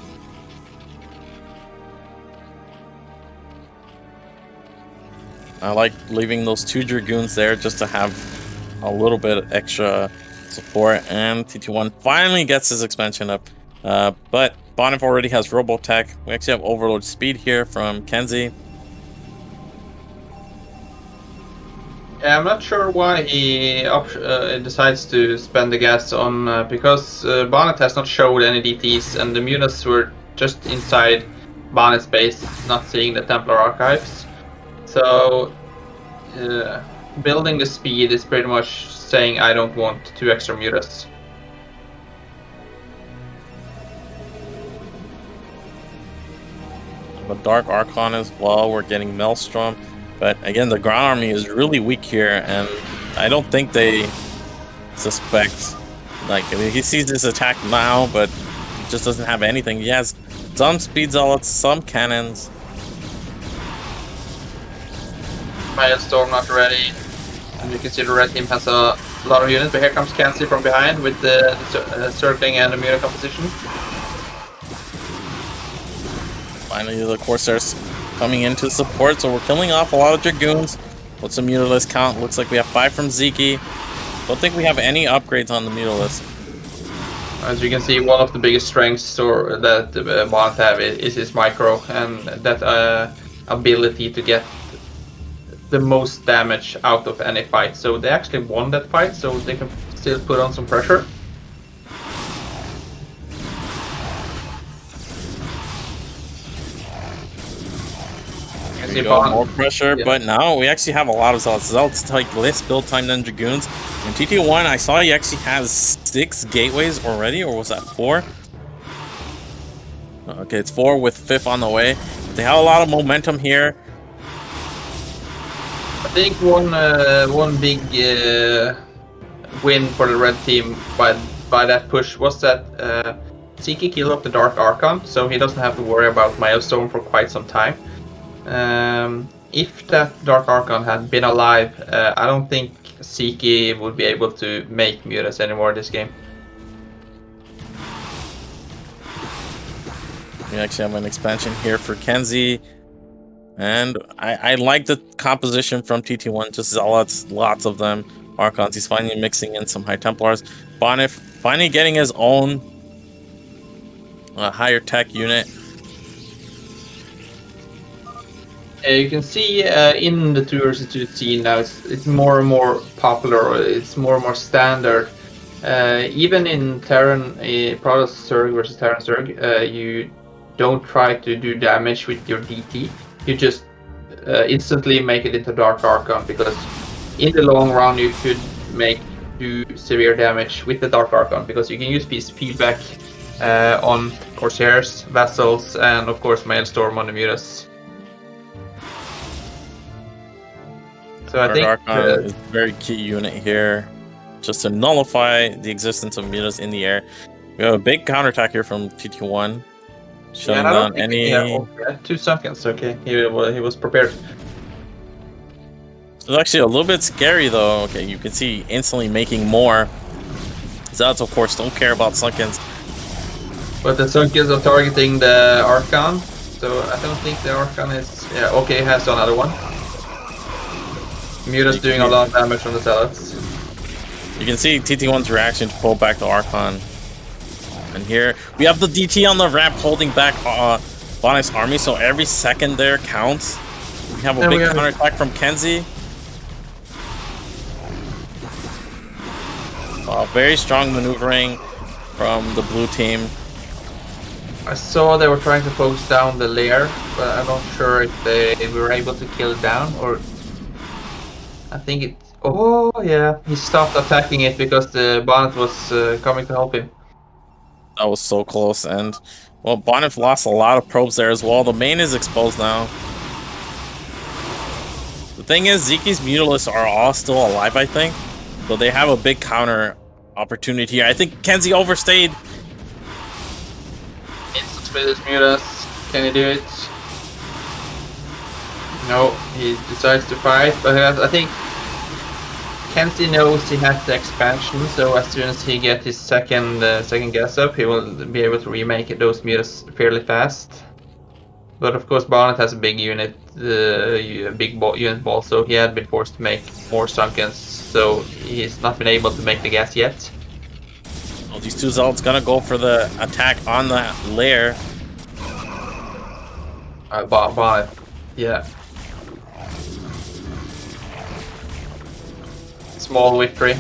I like leaving those 2 Dragoons there just to have a little bit of extra support, and TT1 finally gets his expansion up. But Bonif already has Robotech. We actually have Overload Speed here from Kenzie. Yeah, I'm not sure why he decides to spend the gas on, because Bonnet has not showed any DTs, and the Mutants were just inside Bonnet's base, not seeing the Templar archives. So, building the speed is pretty much saying I don't want 2 extra Mutants. The Dark Archon as well. We're getting Maelstrom. But again, the ground army is really weak here, and I don't think they suspect. Like, I mean, he sees this attack now, but he just doesn't have anything. He has some speed zealots, some cannons. Milestone not ready. And you can see the red team has a lot of units, but here comes Kenzie from behind with the circling and the Mutant composition. Finally, the Corsairs coming into support, so we're killing off a lot of Dragoons. What's the Mutalist count? Looks like we have 5 from Ziki. Don't think we have any upgrades on the Mutalist. As you can see, one of the biggest strengths that Bonnet have is his micro, and that ability to get the most damage out of any fight. So they actually won that fight, so they can still put on some pressure. We got more pressure, yeah. But now we actually have a lot of Zealots. Zealots take less build time than Dragoons. In TT1, I saw he actually has 6 gateways already, or was that 4? Okay, it's 4 with 5th on the way. They have a lot of momentum here. I think one big win for the red team by that push was that Ziki killed up the Dark Archon, so he doesn't have to worry about Milestone for quite some time. If that Dark Archon had been alive, I don't think Ziki would be able to make Mutants anymore this game. We actually have an expansion here for Kenzie. And I like the composition from TT1, just Zealots, lots of them. Archons, he's finally mixing in some High Templars. Bonif finally getting his own higher tech unit. You can see in the 2 versus 2 scene now, it's more and more popular, it's more and more standard. Even in Terran, Protoss Zerg versus Terran Zerg, don't try to do damage with your DT. You just instantly make it into Dark Archon, because in the long run you could do severe damage with the Dark Archon, because you can use piece feedback on Corsairs, Vassals, and of course Maelstrom on the Mutas. So I think Archon is a very key unit here, just to nullify the existence of Mutas in the air. We have a big counterattack here from TT1. Shutting down any... Yeah, 2 seconds, okay. He was prepared. It's actually a little bit scary though. Okay, you can see instantly making more. Zealots, of course, don't care about Sunkens. But the Sunkens are targeting the Archon, so I don't think the Archon is... Yeah, okay, has another one. Muta's doing a lot of damage on the Zealots. You can see TT1's reaction to pull back the Archon. And here, we have the DT on the ramp holding back Bonnic's army, so every second there counts. We have a big counterattack from Kenzie. Very strong maneuvering from the blue team. I saw they were trying to focus down the lair, but I'm not sure if they were able to kill it down, or... I think it... Oh, yeah. He stopped attacking it because the Bonnet was coming to help him. That was so close, and... Well, Bonnet lost a lot of probes there as well. The main is exposed now. The thing is, Zeki's Mutalisks are all still alive, I think. So they have a big counter opportunity here. I think Kenzie overstayed. Needs to split his Mutas. Can he do it? No, he decides to fight, but I think Kenzie knows he has the expansion, so as soon as he gets his second guess up, he will be able to remake those Mutas fairly fast. But of course, Bonnet has a big unit, unit ball, so he had been forced to make more Sunkens, so he's not been able to make the gas yet. Well, these two Zealots gonna go for the attack on the lair. Bonnet, yeah. Small victory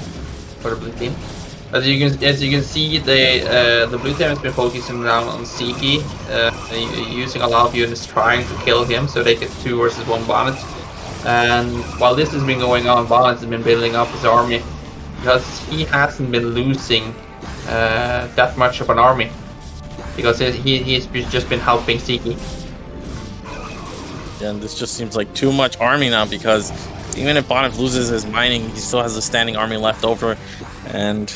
for the blue team. As you can see, the blue team has been focusing down on Siki, using a lot of units trying to kill him, so they get 2 versus 1 Bonnet. And while this has been going on, Bonnet has been building up his army, because he hasn't been losing that much of an army, because he's just been helping Siki. Yeah, and this just seems like too much army now, because even if Bonnet loses his mining, he still has a standing army left over. And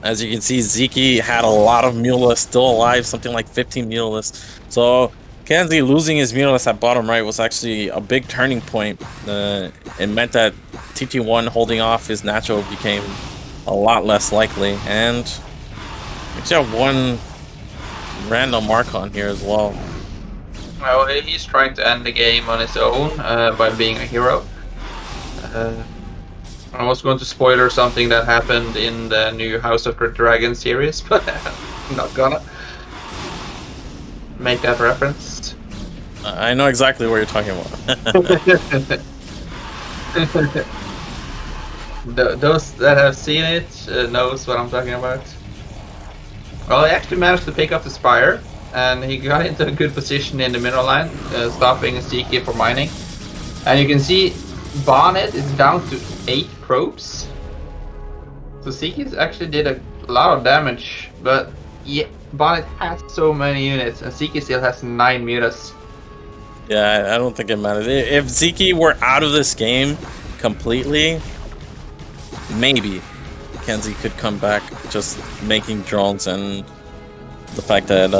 as you can see, Zeki had a lot of Mutalisks still alive, something like 15 Mutalisks. So Kenzie losing his Mutalisks at bottom right was actually a big turning point. It meant that TT1 holding off his natural became a lot less likely. And actually have one random Archon here as well. Well, he's trying to end the game on his own by being a hero. I was going to spoiler something that happened in the new House of the Dragon series, but I'm not gonna make that reference. I know exactly what you're talking about. Those that have seen it knows what I'm talking about. Well, he actually managed to pick up the Spire, and he got into a good position in the mineral line, stopping Zeki for mining. And you can see Bonnet is down to 8 probes. So Zeki actually did a lot of damage, but yeah, Bonnet has so many units, and Zeki still has 9 Mutas. Yeah, I don't think it matters. If Zeki were out of this game completely, maybe Kenzie could come back just making drones and the fact that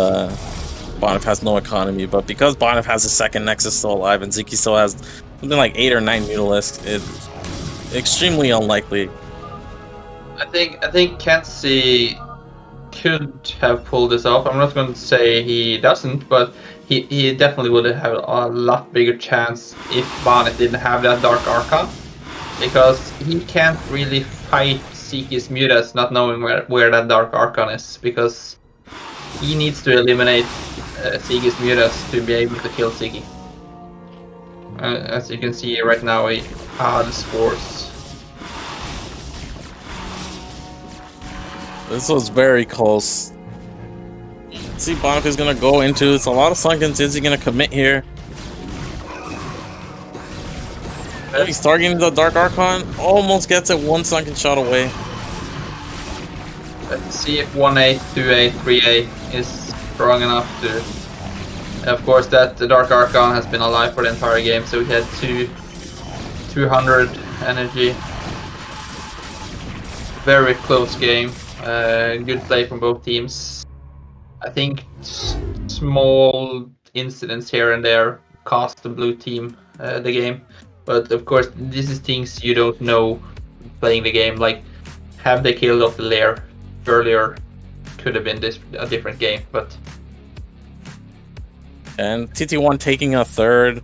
Bonnet has no economy. But because Bonnet has a second Nexus still alive and Zeki still has something like 8 or 9 Mutalisks, it's extremely unlikely. I think Kenzie could have pulled this off. I'm not going to say he doesn't, but he definitely would have a lot bigger chance if Bonnet didn't have that Dark Archon, because he can't really fight Zeki's Mutas not knowing where that Dark Archon is, because he needs to eliminate Zeki's Mutas to be able to kill Zeki. As you can see right now, the scores. This was very close. Let's see, Bonk is gonna go into. It's a lot of sunkens. Is he gonna commit here? He's targeting the Dark Archon. Almost gets it. One sunken shot away. Let's see if 1A, 2A, 3A is strong enough to. Of course, that the Dark Archon has been alive for the entire game, so he had 200 energy. Very close game. Good play from both teams. I think small incidents here and there cost the blue team the game. But of course, this is things you don't know playing the game. Like, have they killed off the lair earlier? Could have been a different game, but. And TT1 taking a third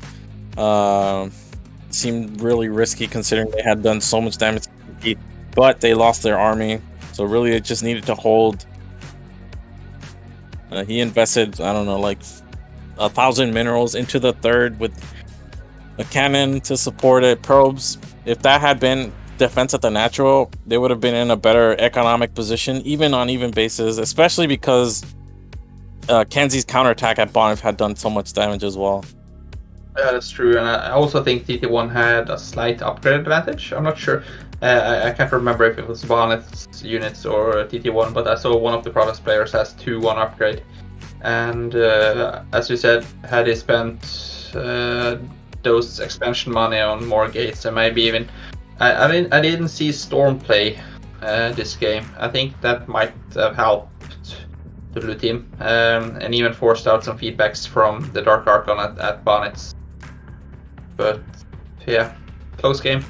seemed really risky considering they had done so much damage to TT, but they lost their army, so really it just needed to hold. He invested, I don't know, like 1,000 minerals into the third with a cannon to support it, probes. If that had been defense at the natural, they would have been in a better economic position, even on even bases, especially because Kenzie's counterattack at bottom had done so much damage as well. Yeah, that's true, and I also think TT1 had a slight upgrade advantage. I'm not sure. I can't remember if it was Bonnet's units or TT1, but I saw one of the Protoss players has 2-1 upgrade. And as you said, had he spent those expansion money on more gates, and maybe even I didn't see Storm play this game. I think that might have helped the blue team, and even forced out some feedbacks from the Dark Archon at Bonnet's. But yeah, close game.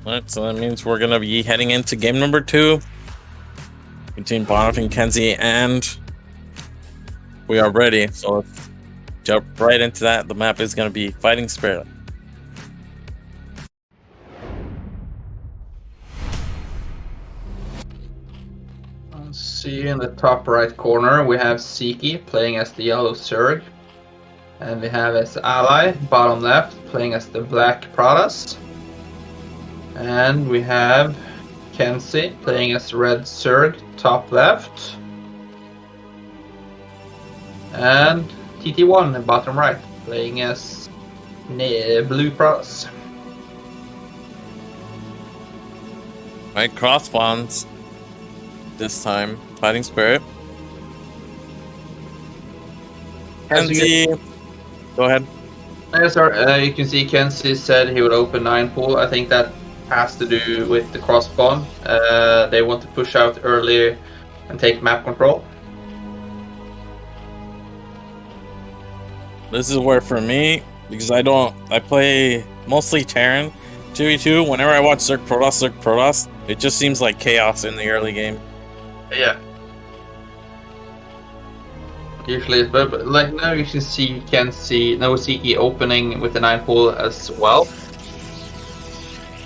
Alright, so that means we're gonna be heading into game number 2 between Bonnet and Kenzie, and we are ready. So let's jump right into that. The map is gonna be Fighting Spirit. Let's see, in the top right corner we have Siki playing as the yellow Zerg, and we have as ally bottom left playing as the black Protoss. And we have Kenzie playing as red Zerg, top left. And TT1, bottom right, playing as blue Protoss. Right, cross spawns this time. Fighting Spirit. Kenzie, go ahead. Yes, sir. You can see Kenzie said he would open 9 pool. I think that has to do with the cross spawn. They want to push out early and take map control. This is where for me, because I play mostly Terran 2v2. Whenever I watch Zerg Protoss, it just seems like chaos in the early game. Yeah. Usually, but like now you can see Siki opening with the 9 pool as well.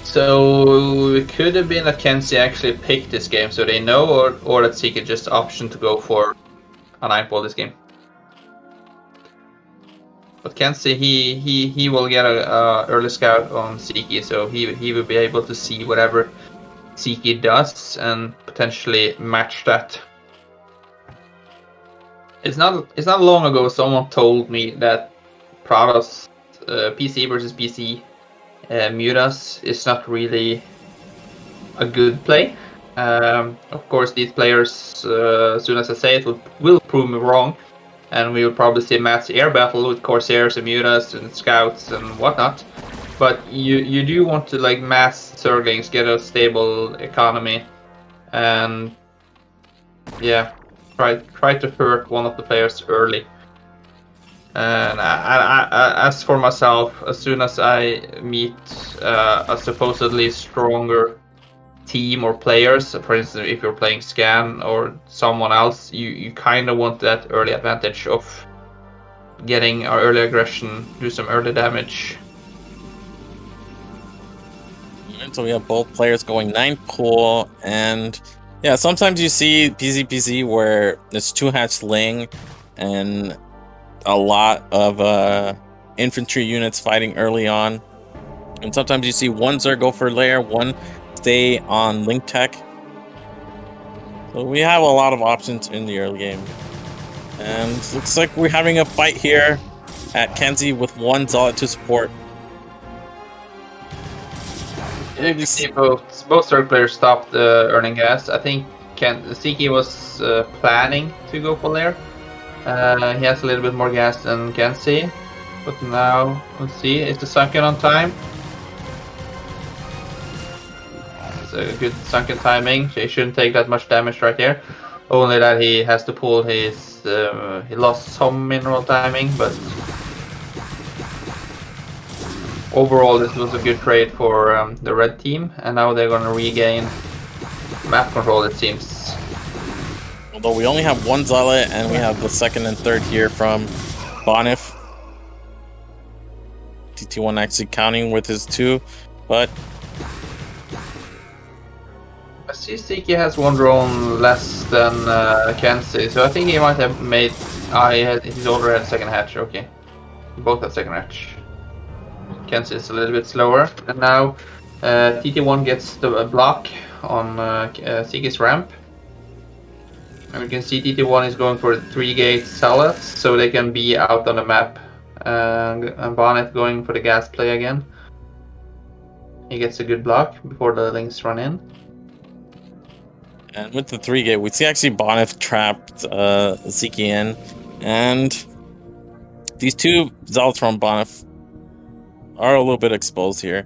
So it could have been that Kenzie actually picked this game, so they know, or that Siki just optioned to go for a 9 pool this game. But Kenzie, he will get a early scout on Siki, so he will be able to see whatever Siki does and potentially match that. It's not long ago someone told me that Protoss PC versus PC Mutas is not really a good play. Of course, these players, as soon as I say it, will prove me wrong, and we will probably see mass air battle with Corsairs and Mutas and Scouts and whatnot. But you do want to like mass Zerglings, get a stable economy, and yeah, try to hurt one of the players early. And I, as for myself, as soon as I meet a supposedly stronger team or players, for instance, if you're playing Scan or someone else, you kind of want that early advantage of getting our early aggression, do some early damage. So we have both players going 9 pool, and yeah, sometimes you see PZPZ where it's 2 hatch ling and a lot of infantry units fighting early on, and sometimes you see 1 Zerg go for lair, 1 stay on link tech. So we have a lot of options in the early game. And looks like we're having a fight here at Kenzie with one Zealot to support. You can see both Zerg players stopped earning gas. I think Siki was planning to go for lair. He has a little bit more gas than Kenzie. But now, let's see, is the sunken on time? It's a good sunken timing, so he shouldn't take that much damage right here. Only that he has to pull his... he lost some mineral timing, but... Overall, this was a good trade for the red team, and now they're gonna regain map control, it seems. Although we only have one Zealot, and we have the second and third here from Bonif. TT1 actually counting with his 2, but... I see Siki has one drone less than Kenzie, so I think he might have made... he's already had second hatch, okay. Both had second hatch. Kenzie is a little bit slower, and now TT1 gets the block on Siki's ramp. And we can see TT1 is going for 3-gate Zealots, so they can be out on the map. And Bonnet going for the gas play again. He gets a good block before the links run in. And with the 3-gate, we see actually Bonif trapped Ziki in. And these two Zealots from Bonif are a little bit exposed here.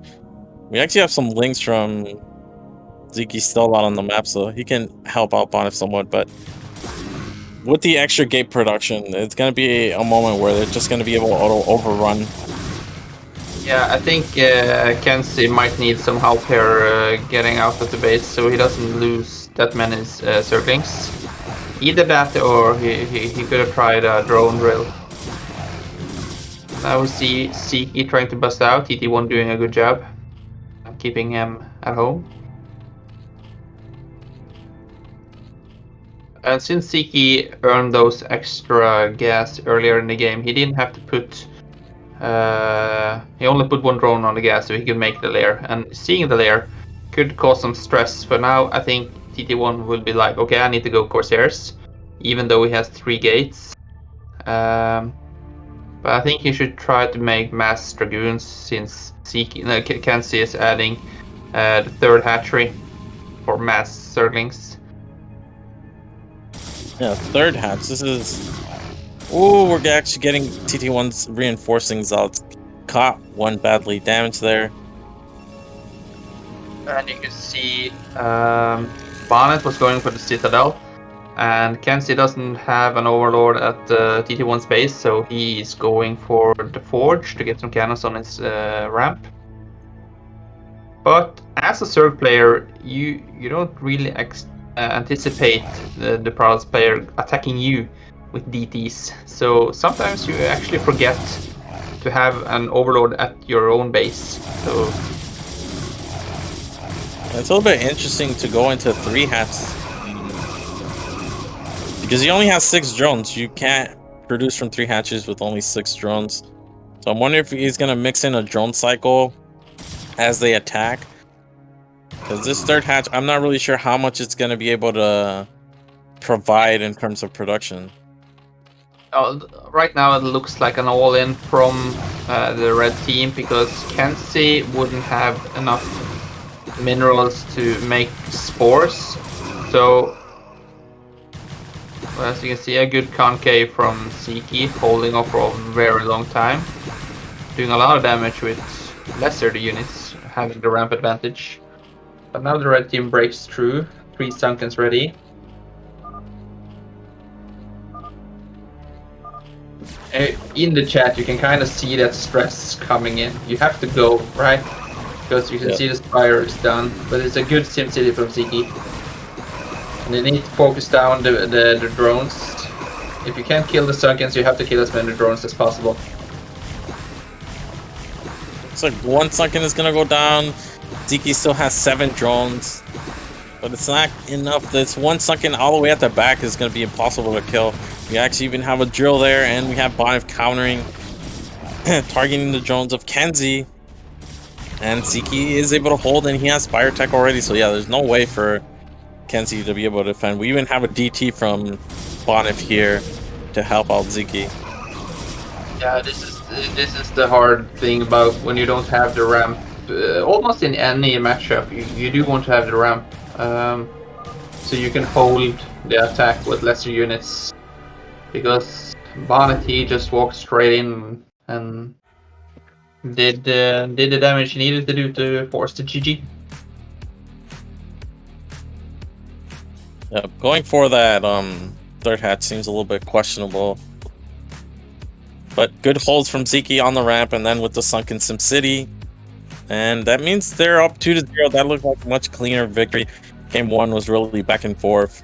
We actually have some links from Ziki still out on the map, so he can help out Bonif somewhat. But with the extra gate production, it's going to be a moment where they're just going to be able to auto-overrun. Yeah, I think Kenzie might need some help here getting out of the base so he doesn't lose that many circlings. Either that or he could have tried a drone drill. Now we see Siki trying to bust out, TT1 doing a good job keeping him at home. And since Siki earned those extra gas earlier in the game, he didn't have to put... he only put one drone on the gas so he could make the lair. And seeing the lair could cause some stress, but now I think TT1 will be like, okay, I need to go Corsairs, even though he has 3 gates. But I think he should try to make mass Dragoons since Kenzie is adding the 3rd hatchery for mass Zerglings. Yeah, 3rd hatch. This is... Ooh, we're actually getting TT1's reinforcing Zealots. Caught one badly damaged there. And you can see Bonnet was going for the Citadel. And Kenzie doesn't have an Overlord at TT1's base, so he's going for the Forge to get some cannons on his ramp. But as a Zerg player, you don't really anticipate the Prowess player attacking you with DTs. So sometimes you actually forget to have an Overlord at your own base. So it's a little bit interesting to go into 3 hats. Because he only has 6 drones. You can't produce from 3 hatches with only 6 drones. So I'm wondering if he's going to mix in a drone cycle as they attack. Because this 3rd hatch, I'm not really sure how much it's going to be able to provide in terms of production. Right now it looks like an all-in from the red team, because Kenzie wouldn't have enough minerals to make spores. So as you can see, a good concave from Siki, holding off for a very long time, doing a lot of damage with lesser units, having the ramp advantage. But now the red team breaks through, 3 Sunkens ready. In the chat you can kind of see that stress coming in. You have to go, right? Because you can see the Spire is done, but it's a good SimCity from Siki. And you need to focus down the drones. If you can't kill the Sunkens, you have to kill as many drones as possible. It's like 1 Sunken is gonna go down. Ziki still has 7 drones, but it's not enough. This 1 Sunken all the way at the back is gonna be impossible to kill. We actually even have a drill there, and we have Bonif countering, targeting the drones of Kenzie. And Siki is able to hold, and he has Spire Tech already, so yeah, there's no way for Kenzie to be able to defend. We even have a DT from Bonif here. to help out Ziki. Yeah, this is the hard thing about when you don't have the ramp. Almost in any matchup, you do want to have the ramp, so you can hold the attack with lesser units. Because Bonnet, he just walked straight in and did the damage he needed to do to force the GG. Yeah, going for that third hatch seems a little bit questionable. But good holds from Ziki on the ramp, and then with the sunken SimCity. And that means they're up 2-0. That looked like a much cleaner victory. Game 1 was really back and forth.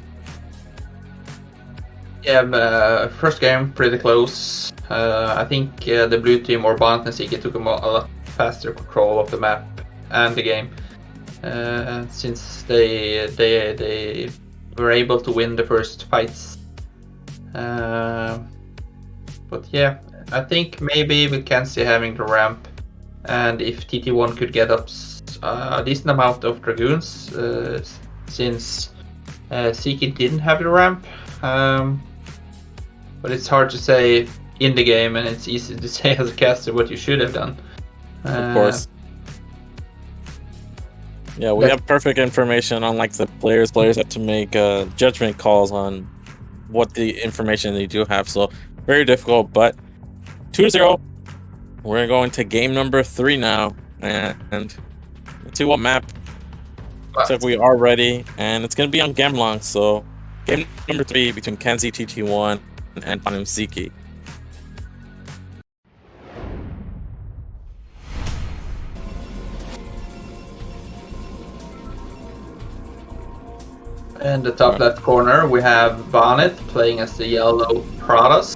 Yeah, first game pretty close. I think the blue team or Bonnet and Ziki took a lot faster control of the map and the game, since they were able to win the first fights. But yeah, I think maybe with Kenzie having the ramp, and if TT1 could get up a decent amount of Dragoons, since Ziki didn't have the ramp. But it's hard to say in the game, and it's easy to say as a caster what you should have done. Of course. Yeah, we have perfect information, unlike the players. Players have to make judgment calls on what the information they do have. So very difficult, but 2-0. We're going to game number 3 now. And let's see what map. Looks like we are ready. And it's going to be on Gemlong. So game number 3 between Kenzie TT1 and Ziki. In the top left corner, we have Bonnet playing as the yellow Protoss.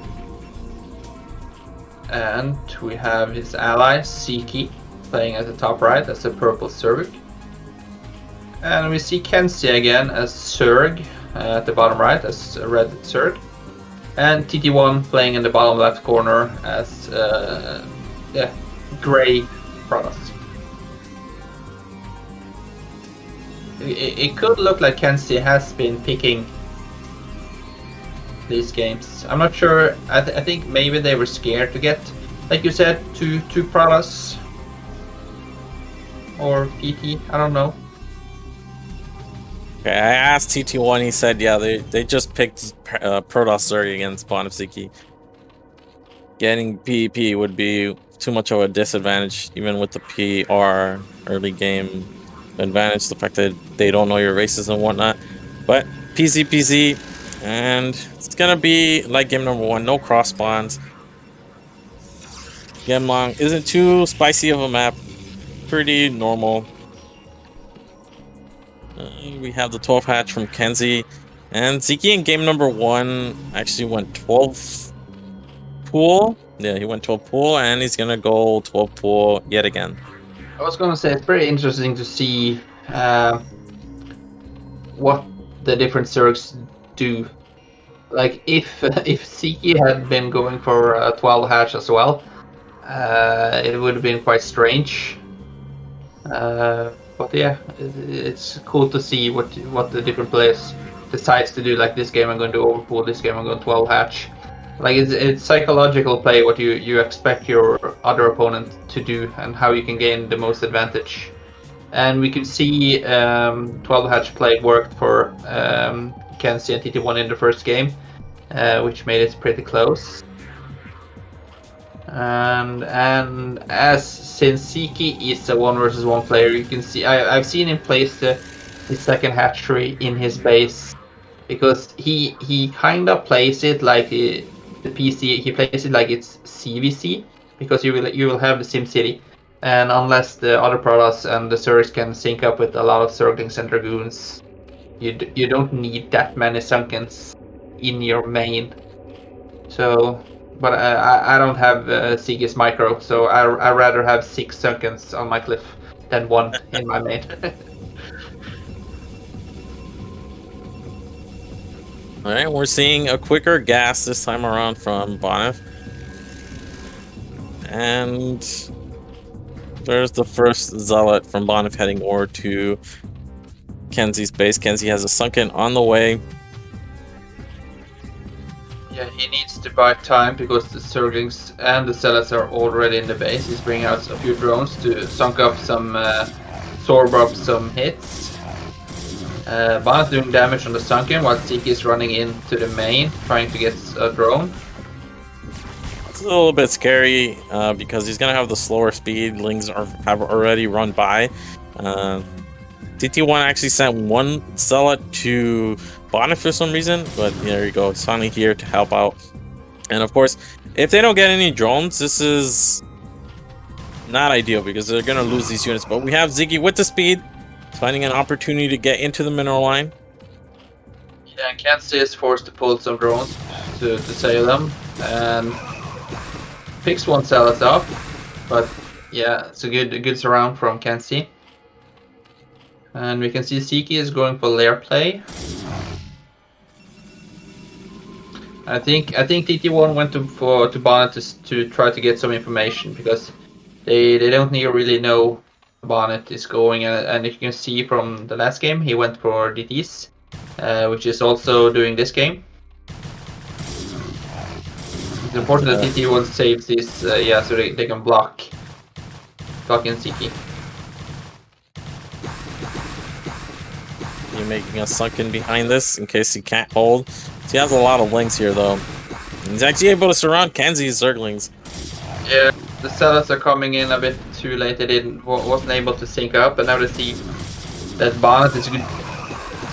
And we have his ally, Ziki, playing at the top right as the purple Zerg. And we see Kenzie again as Zerg at the bottom right as a red Zerg. And TT1 playing in the bottom left corner as gray Protoss. It could look like Kenzie has been picking these games. I'm not sure. I think maybe they were scared to get, like you said, two Protoss or PT. I don't know. Okay, I asked TT1. He said, yeah, they just picked Protoss Zerg against Bombastic. Getting PEP would be too much of a disadvantage, even with the PR early game advantage, the fact that they don't know your races and whatnot. But PZ, and it's gonna be like game number 1, no cross spawns. Gemlong isn't too spicy of a map, pretty normal. We have the 12 hatch from Kenzie, and Ziki in game number 1 actually went 12 pool. Yeah, he went 12 pool, and he's gonna go 12 pool yet again. I was gonna say it's pretty interesting to see what the different Zergs do. Like if Ziki had been going for a 12 hatch as well, it would have been quite strange. But yeah, it's cool to see what the different players decides to do. Like this game I'm going to overpool, this game I'm going 12 hatch. Like it's psychological play what you expect your other opponent to do and how you can gain the most advantage. And we could see 12 hatch play worked for Kenzie and TT1 in the first game, which made it pretty close. And as since Ziki is a 1 versus 1 player, you can see I've seen him place his second hatchery in his base, because he kind of plays it like the PC. He plays it like it's CVC, because you will have the SimCity, and unless the other products and the Zergs can sync up with a lot of Zerglings and Dragoons, you don't need that many Sunkens in your main. So. But I don't have Ziki's micro, so I rather have 6 Sunkens on my cliff than 1 in my main. Alright, we're seeing a quicker gas this time around from Bonif. And there's the first Zealot from Bonif heading over to Kenzie's base. Kenzie has a Sunken on the way. Yeah, he needs to buy time because the Zerglings and the Zealots are already in the base. He's bringing out a few drones to sunk up some, sorb up some hits. Bonnet doing damage on the sunken while Zeke is running into the main, trying to get a drone. It's a little bit scary because he's gonna have the slower speed. Lings have already run by. TT1 actually sent one Zealot to Bonnet for some reason, but there you go. He's finally here to help out. And of course, if they don't get any drones, this is not ideal because they're gonna lose these units. But we have Ziggy with the speed, finding an opportunity to get into the mineral line. Yeah, Kenzie is forced to pull some drones to save them, and picks one Zealot up. But yeah, it's a good surround from Kenzie. And we can see Ziki is going for lair play. I think TT1 went to Bonnet to try to get some information because they don't really know Bonnet is going, and if you can see from the last game he went for DTs, which is also doing this game. It's important that TT1 saves this, so they can block in Ziki. You're making a sunken behind this in case he can't hold. So he has a lot of links here though. He's actually able to surround Kenzie's Zerglings. Yeah, the Zealots are coming in a bit too late. They wasn't able to sync up, and now they see that Bonnet is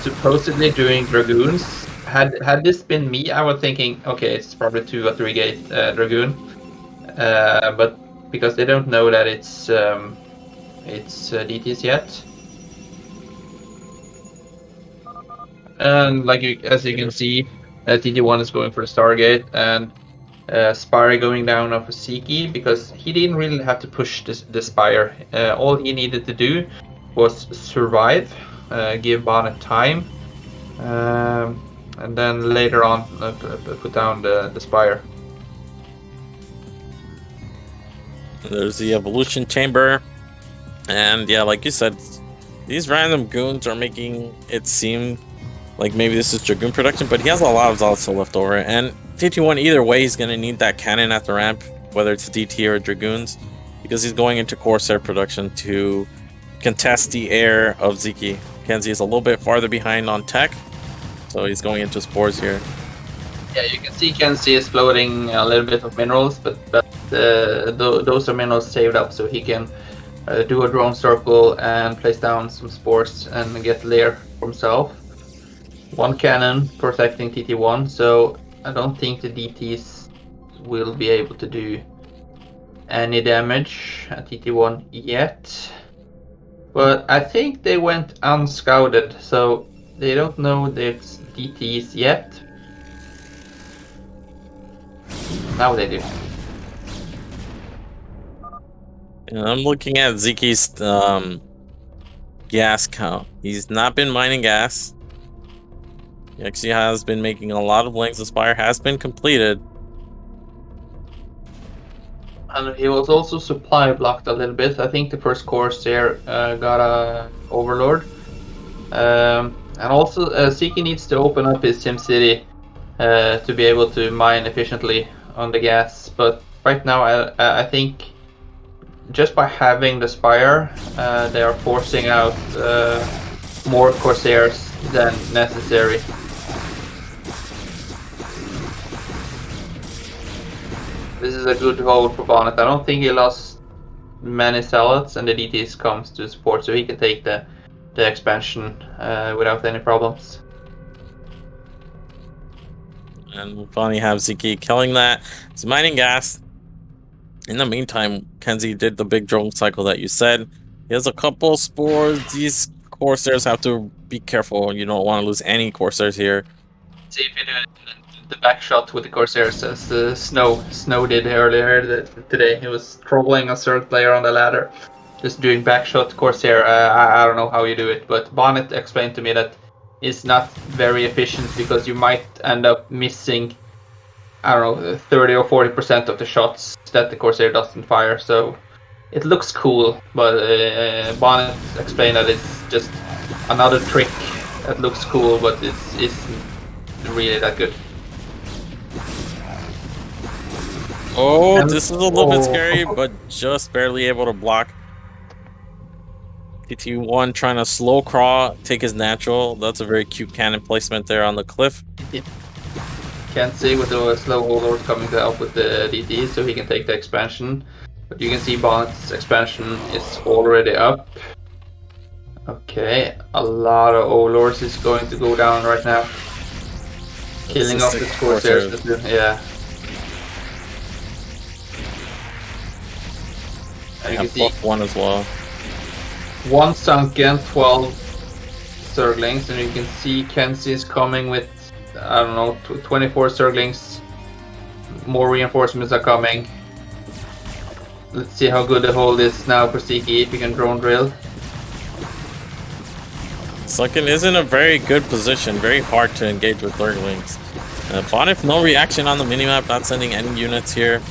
supposedly doing Dragoons. Had this been me, I was thinking, okay, it's probably 2 or 3 gate Dragoon. But because they don't know that it's DTs yet. And as you can see, TT1 is going for the Stargate, and Spire going down off of Ziki because he didn't really have to push the Spire. All he needed to do was survive, give Bonnet time, and then later on put down the Spire. There's the evolution chamber, and yeah, like you said, these random goons are making it seem like maybe this is Dragoon production, but he has a lot of Zealots left over, and TT1 either way he's going to need that cannon at the ramp, whether it's DT or Dragoons, because he's going into Corsair production to contest the air of Ziki. Kenzie is a little bit farther behind on tech, so he's going into spores here. Yeah, you can see Kenzie is floating a little bit of minerals, but those are minerals saved up so he can do a drone circle and place down some spores and get lair for himself. One cannon protecting TT1, so I don't think the DTs will be able to do any damage at TT1 yet. But I think they went unscouted, so they don't know there's DTs yet. Now they do. And I'm looking at Ziki's gas count. He's not been mining gas. He actually has been making a lot of links. The Spire has been completed. And he was also supply blocked a little bit. I think the first Corsair got a Overlord. And also Ziki needs to open up his SimCity to be able to mine efficiently on the gas. But right now I think just by having the Spire, they are forcing out more Corsairs than necessary. This is a good hold for Bonnet. I don't think he lost many Zealots, and the DTs comes to support, so he can take the expansion without any problems. And we'll finally have Ziki killing that. He's mining gas. In the meantime, Kenzie did the big drone cycle that you said. He has a couple spores. These Corsairs have to be careful. You don't want to lose any Corsairs here. See if you do the back shot with the Corsairs as Snow did earlier today. He was trolling a Zerg player on the ladder, just doing back shot Corsair. I don't know how you do it, but Bonnet explained to me that it's not very efficient because you might end up missing, I don't know, 30 or 40% of the shots that the Corsair doesn't fire. So it looks cool, but Bonnet explained that it's just another trick that looks cool, but it's really that good. Oh, And- this is a little bit oh. scary, but just barely able to block. TT1 trying to slow crawl, take his natural. That's a very cute cannon placement there on the cliff. Can't see with the slow overlord coming to help with the DT, so he can take the expansion. But you can see Bonnet's expansion is already up. Okay, a lot of overlords is going to go down right now. Killing off the Corsairs. Yeah. And you can see one as well. one sunken, 12 Zerglings, and you can see Kenzie is coming with, I don't know, 24 Zerglings. More reinforcements are coming. Let's see how good the hold is now for Siki if he can drone drill. Sunken is in a very good position, very hard to engage with Zerglings. Bonif, no reaction on the minimap, not sending any units here.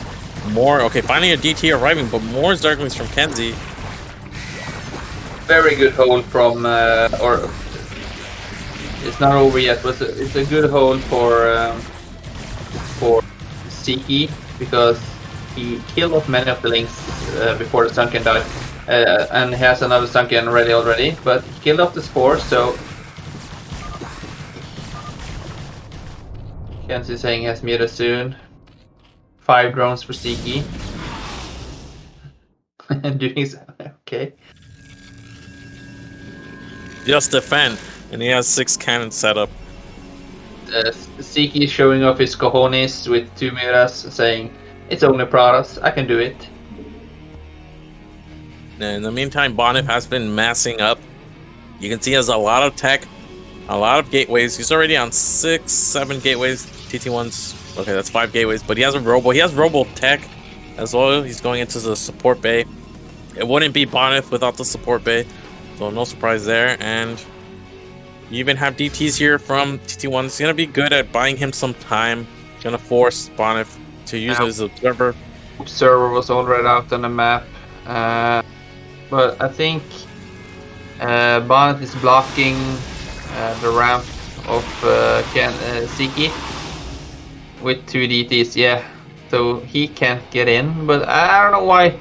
More, okay, finally a DT arriving, but more Zerglings from Kenzie. Very good hold from, or it's not over yet, but it's a good hold for Siki because he killed off many of the links before the Sunken died. And he has another Sunken ready already, but he killed off the Spore, so Kenzie saying he has Mira soon. 5 drones for Siki. Doing so, okay. Just defend, and he has 6 cannons set up. Siki showing off his cojones with 2 Miras, saying, "It's only Pradas, I can do it." In the meantime, Bonif has been massing up. You can see he has a lot of tech, a lot of gateways. He's already on 6, 7 gateways. TT1's, okay, that's 5 gateways, but he has a robo. He has robo tech as well. He's going into the support bay. It wouldn't be Bonif without the support bay, so no surprise there. And you even have DTs here from TT1. It's going to be good at buying him some time. Going to force Bonif to use his observer. Observer was already out on the map. But I think Bonnet is blocking the ramp of Siki with 2 DTs, yeah. So he can't get in, but I don't know why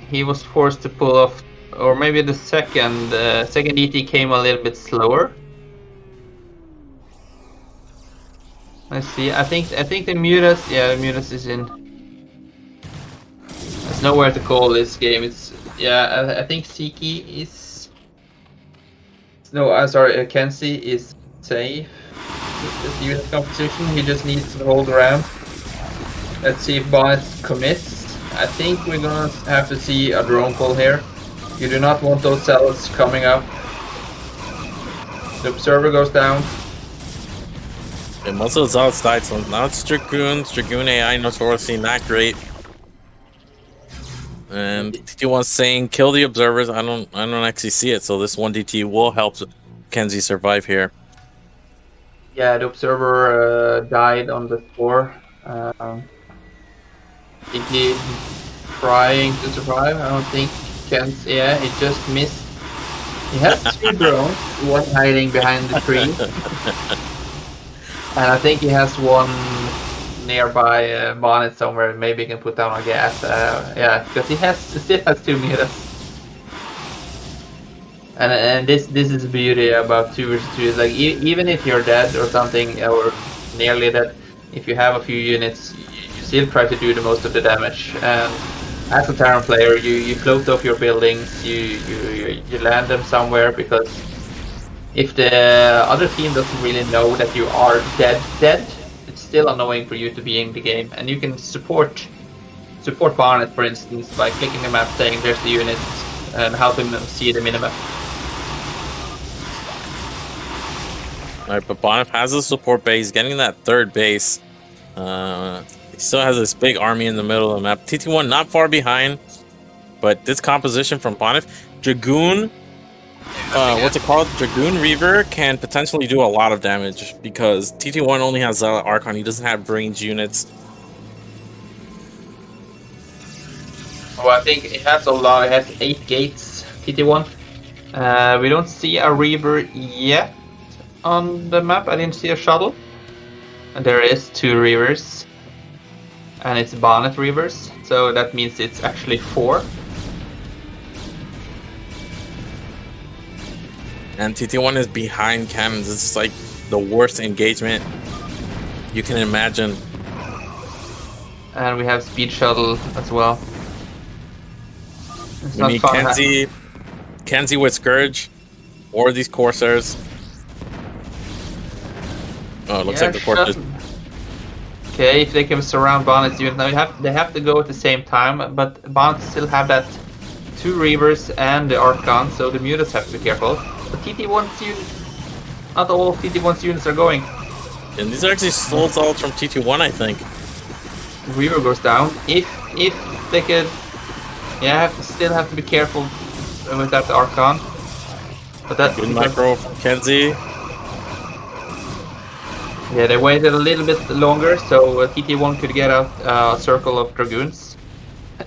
he was forced to pull off, or maybe the second DT came a little bit slower. Let's see. I think the Mutas, yeah, the Mutas is in. There's nowhere to call this game. It's, yeah, I think Siki is. No, sorry, Kenzie is safe. The unit composition, he just needs to hold the ramp. Let's see if Bonnet commits. I think we're gonna have to see a drone pull here. You do not want those cells coming up. The observer goes down. And most of the zealots died, so now it's Dragoons. Dragoon AI notoriously not great. And TT1's saying kill the observers. I don't actually see it, so this 1 DT will help Kenzie survive here. Yeah, the observer died on the floor. He trying to survive. I don't think Ken's. Yeah, he just missed. He has 2 drones, one hiding behind the tree, and I think he has one nearby Bonnet somewhere. Maybe he can put down a gas. Yeah, because he still has 2 meters. And this is the beauty about 2 versus 2. Like even if you're dead or something, or nearly dead, if you have a few units, you still try to do the most of the damage. And as a Terran player, you float off your buildings, you land them somewhere, because if the other team doesn't really know that you are dead, it's still annoying for you to be in the game. And you can support Barnet, for instance, by clicking the map, saying there's the unit, and help him see the minimap. Alright, but Bonif has a support base, getting that 3rd base. He still has this big army in the middle of the map. TT1 not far behind, but this composition from Bonif. Dragoon, what's it called? Dragoon Reaver can potentially do a lot of damage because TT1 only has Archon. He doesn't have range units. Oh, I think it has a lot. It has 8 gates, TT1. We don't see a Reaver yet on the map. I didn't see a shuttle. And there is 2 Reavers. and it's Bonnet Reavers, so that means it's actually 4. And TT1 is behind cannons. This is like the worst engagement you can imagine. And we have Speed Shuttle as well. It's We not need fun. Kenzie with Scourge, or these Corsairs. Oh, it looks like the Corsairs. Okay, if they can surround Bonnet's unit now, they have to go at the same time, but Bonnet still have that 2 Reavers and the Archon, so the mutas have to be careful. But TT1's unit, not all of TT1's units are going. And these are actually soul salts from TT1, I think. Reaver goes down. If they could, yeah, still have to be careful with that Archon. But that good micro from Kenzie. Yeah, they waited a little bit longer, so TT1 could get out a circle of Dragoons.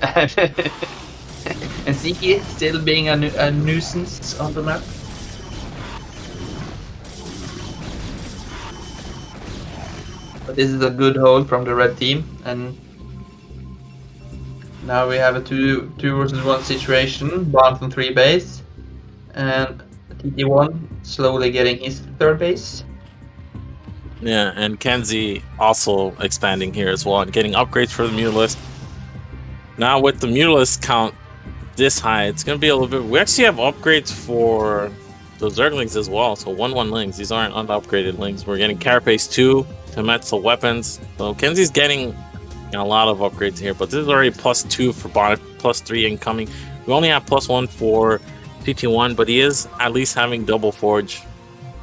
And Ziki still being a nuisance on the map. But this is a good hold from the red team, and now we have a 2 versus 1 situation, Bond on 3 base, and TT1 slowly getting his 3rd base. Yeah, and Kenzie also expanding here as well and getting upgrades for the Mutalist. Now with the Mutalist count this high, it's going to be a little bit... We actually have upgrades for the Zerglings as well, so 1/1 Lings. These aren't unupgraded Lings. We're getting Carapace 2 to Metal Weapons. So Kenzie's getting a lot of upgrades here, but this is already +2 for Bonnet, +3 incoming. We only have +1 for TT1, but he is at least having double Forge.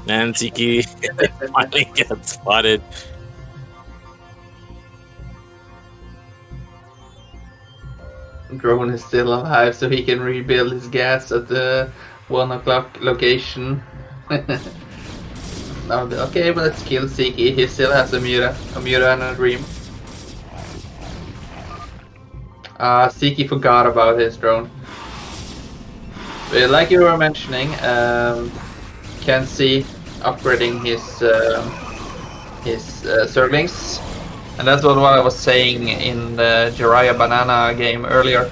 And Ziki finally gets spotted. Drone is still alive, so he can rebuild his gas at the 1 o'clock location. Okay, but let's kill Ziki. He still has a Muta and a Dream. Ziki forgot about his drone. But like you were mentioning, Kenzie upgrading his Zerglings, and that's what I was saying in the Jiraiya Banana game earlier,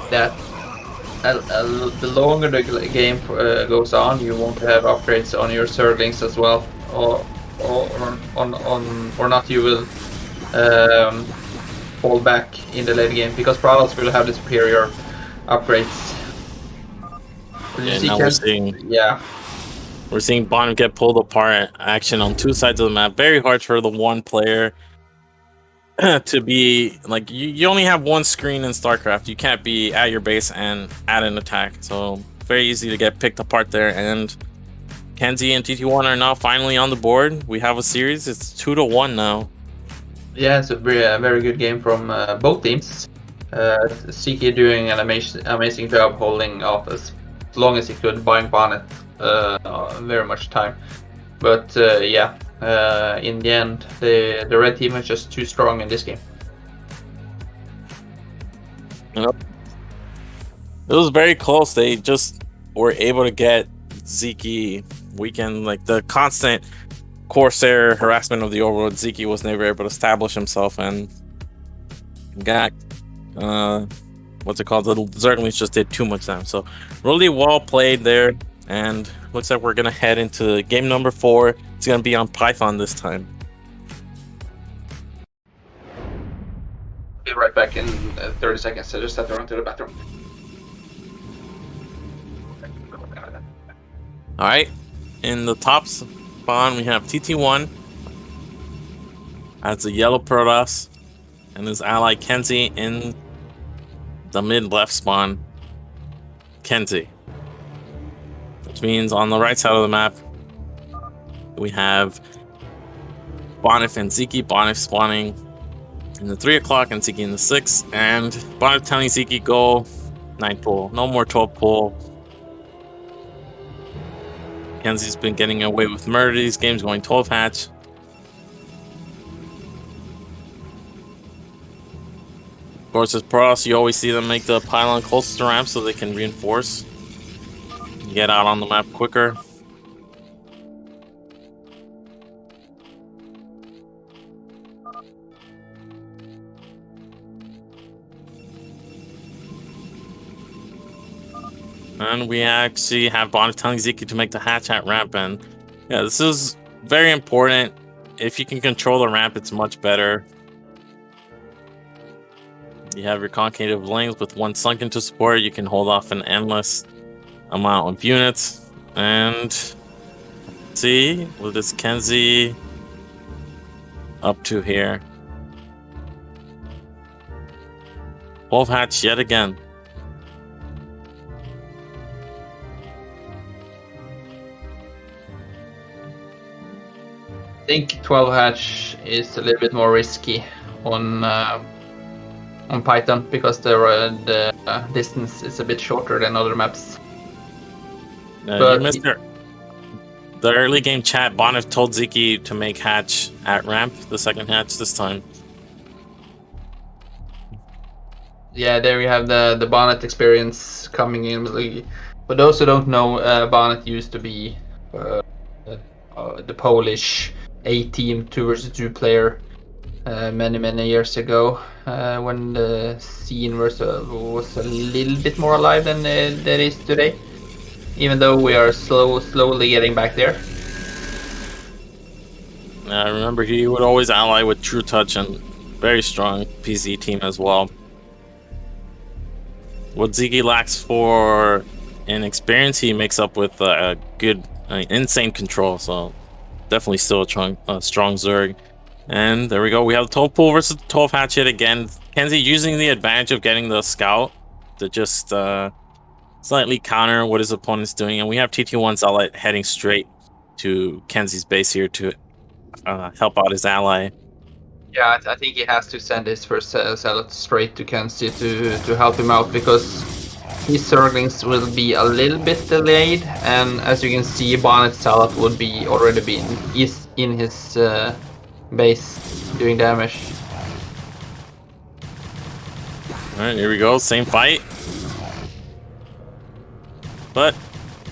that the longer the game goes on, you won't have upgrades on your Zerglings as well, or not. You will fall back in the late game because Prados will have the superior upgrades. And now we're seeing, we're seeing Bonnet get pulled apart. Action on 2 sides of the map. Very hard for the one player to be like, you only have 1 screen in StarCraft. You can't be at your base and at an attack. So very easy to get picked apart there. And Kenzie and TT1 are now finally on the board. We have a series. It's 2-1 now. Yeah, it's a very good game from both teams. Ziki doing an amazing job holding off as long as he could, buying Bonnet very much time. But in the end, the red team is just too strong in this game. Yep. It was very close. They just were able to get Ziki weekend, like the constant Corsair harassment of the overworld. Ziki was never able to establish himself and got what's it called? The Zerglings just did too much damage. So really well played there, and looks like we're gonna head into game number 4. It's gonna be on Python this time. Be right back in 30 seconds. So just have to run to the bathroom. All right, in the top spawn we have TT1. That's a yellow Protoss, and his ally Kenzie in the mid left spawn. Kenzie, which means on the right side of the map we have Bonnet and Ziki. Bonnet spawning in the 3 o'clock and Ziki in the 6, and Bonnet telling Ziki go 9 pull, no more 12 pull. Kenzie's been getting away with murder these games, going 12 hatch. Of course, as Protoss, you always see them make the pylon closest to ramp so they can reinforce, get out on the map quicker. And we actually have Bonnet telling Ziki to make the hatch at ramp, and yeah, this is very important. If you can control the ramp, it's much better. You have your concave lanes with one sunken to support. You can hold off an endless amount of units. And see what is Kenzie up to here. 12 hatch yet again. I think 12 hatch is a little bit more risky on Python because the distance is a bit shorter than other maps. You missed the early game chat. Bonnet told Ziki to make hatch at ramp, the second hatch this time. Yeah, there we have the Bonnet experience coming in. For those who don't know, Bonnet used to be the Polish A-team 2 vs 2 player many years ago, when the scene was a little bit more alive than it is today. Even though we are slowly getting back there. I remember he would always ally with True Touch and very strong PZ team as well. What Ziggy lacks for in experience, he makes up with a good, insane control. So definitely still a strong Zerg. And there we go. We have the 12 pool versus the 12 hatch yet again. Kenzie using the advantage of getting the scout to just slightly counter what his opponent's doing. And we have TT1 Zealot heading straight to Kenzie's base here to help out his ally. Yeah, I think he has to send his first Zealot straight to Kenzie to help him out, because his Zerglings will be a little bit delayed, and as you can see, Bonnet Zealot would be already in his base doing damage. Alright, here we go, same fight. But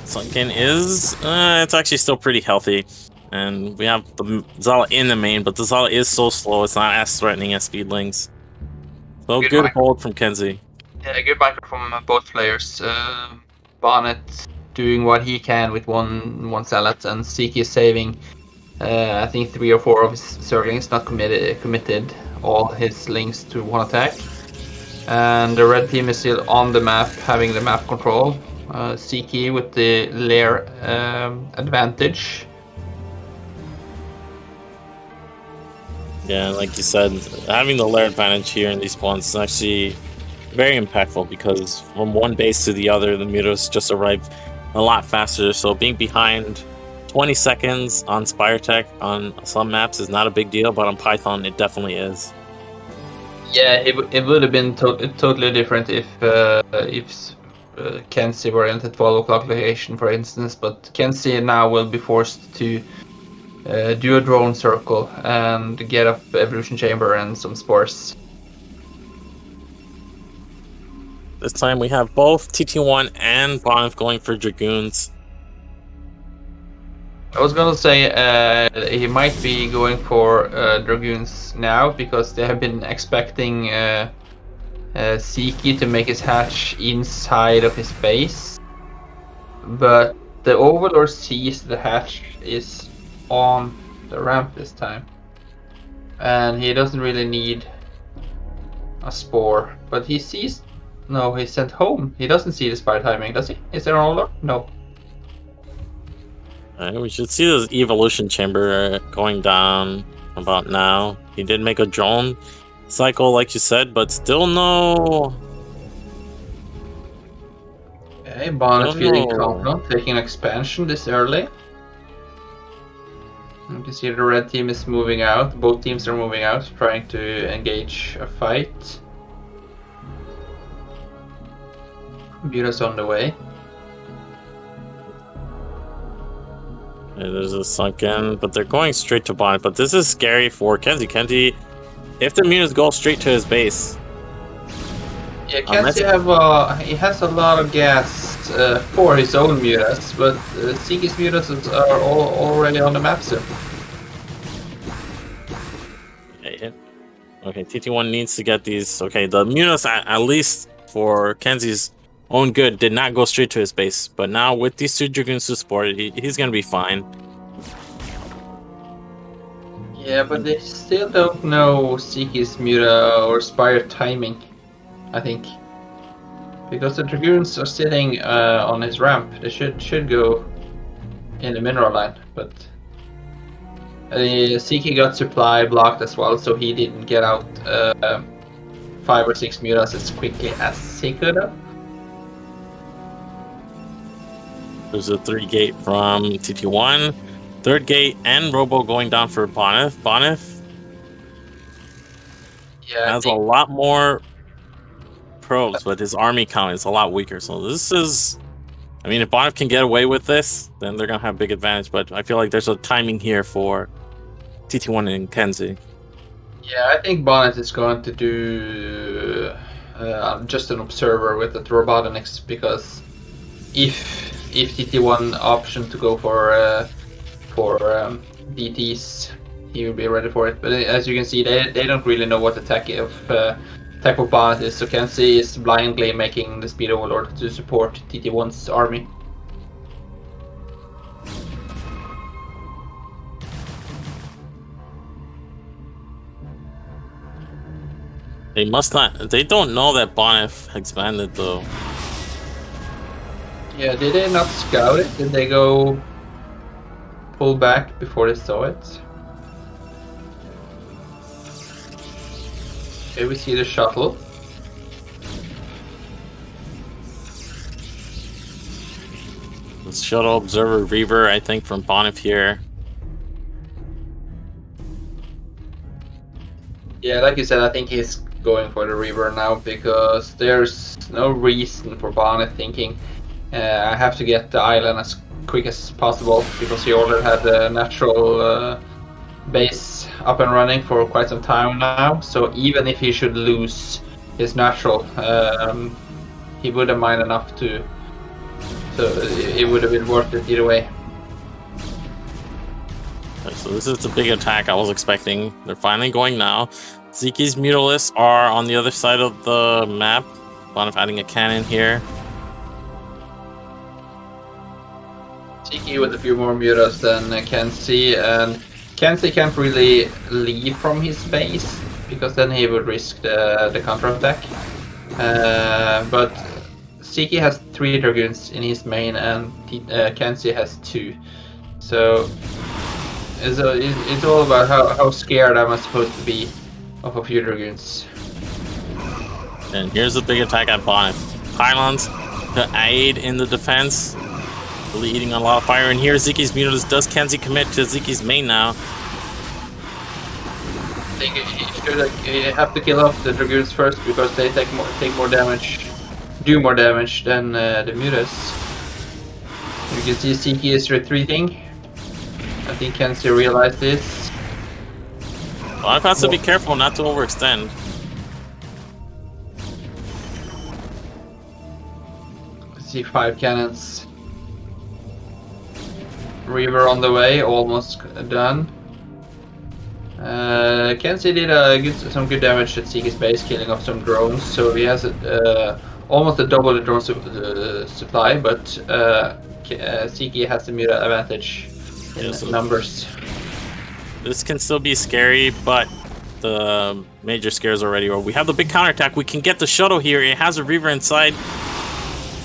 Sunken is it's actually still pretty healthy. And we have the Zealot in the main, but the Zealot is so slow, it's not as threatening as Speedlings. So good hold from Kenzie. Yeah, good micro from both players. Bonnet doing what he can with one Zealot, and Siki saving I think 3 or 4 of his Zerglings, not committed all his links to one attack. And the red team is still on the map, having the map control. Siki with the lair advantage. Yeah, like you said, having the lair advantage here in these spawns is actually very impactful, because from one base to the other, the mutas just arrive a lot faster. So being behind 20 seconds on Spire Tech on some maps is not a big deal, but on Python it definitely is. Yeah, it would have been totally different if Kenzie were in the 12 o'clock location, for instance. But Kenzie now will be forced to do a drone circle and get up Evolution Chamber and some spores. This time we have both TT1 and Bonnet going for Dragoons. I was gonna say he might be going for Dragoons now, because they have been expecting Siki to make his hatch inside of his base. But the Overlord sees the hatch is on the ramp this time. And he doesn't really need a spore. But he sees... No, he's sent home. He doesn't see the spire timing, does he? Is there an Overlord? No. We should see this Evolution Chamber going down about now. He did make a drone cycle, like you said, but still no... Okay, Bonnet feeling confident, taking expansion this early. You can see the red team is moving out. Both teams are moving out, trying to engage a fight. Muta's on the way. Yeah, there's a sunken, but they're going straight to Bonnet. But this is scary for Kenzie. Kenzie, if the mutas go straight to his base... Yeah, Kenzie he has a lot of gas for his own mutas, but Siki's mutas are all already on the map soon. Yeah. Okay, TT1 needs to get these. Okay, the mutas, at least for Kenzie's own good did not go straight to his base. But now with these 2 Dragoons to support it, he's going to be fine. Yeah, but they still don't know Seeky's Muta or Spire timing, I think. Because the Dragoons are sitting on his ramp. They should go in the mineral line, but Seeky got supply blocked as well, so he didn't get out 5 or 6 mutas as quickly as he could have. There's a 3 gate from TT1. 3rd gate and Robo going down for Bonif. Bonif has a lot more probes, but his army count is a lot weaker. So this is... I mean, if Bonif can get away with this, then they're going to have a big advantage. But I feel like there's a timing here for TT1 and Kenzie. Yeah, I think Bonnet is going to do just an observer with the Robotonics, because if TT1 option to go for DTs, he will be ready for it. But as you can see, they don't really know what the type of Bonnet is. So Kenzie is blindly making the Speed Overlord to support TT1's army. They must not... They don't know that Bonif expanded, though. Yeah, did they not scout it? Did they go pull back before they saw it? Okay, we see the shuttle. The shuttle observer Reaver, I think, from Bonif here. Yeah, like you said, I think he's going for the Reaver now, because there's no reason for Bonnet thinking I have to get the island as quick as possible, because he already had the natural base up and running for quite some time now. So even if he should lose his natural, he wouldn't mind enough to... So it would have been worth it either way. Okay, so this is the big attack I was expecting. They're finally going now. Zeki's Mutalisks are on the other side of the map. Bonif adding a cannon here. Zeki with a few more mutas than Kenzie, and Kenzie can't really leave from his base, because then he would risk the counter-attack. But Zeki has 3 Dragoons in his main, and Kenzie has 2. So it's all about how scared am I supposed to be of a few Dragoons. And here's a big attack at Bonif. Pylons to aid in the defense. Really eating a lot of fire. And here Zeki's Mutalisks. Does Kenzie commit to Zeki's main now? I think you have to kill off the Dragoons first, because they take more damage, do more damage than the Mutas. You can see Zeki is retreating. I think Kenzie realized this. Bonif has to be careful not to overextend. See 5 cannons. Reaver on the way, almost done. Kenzie did some good damage at Zeke's base, killing off some drones, so he has almost a double the drone supply, but Zeke has the muta advantage in numbers. This can still be scary, but the major scares already over. We have the big counterattack. We can get the shuttle here. It has a Reaver inside.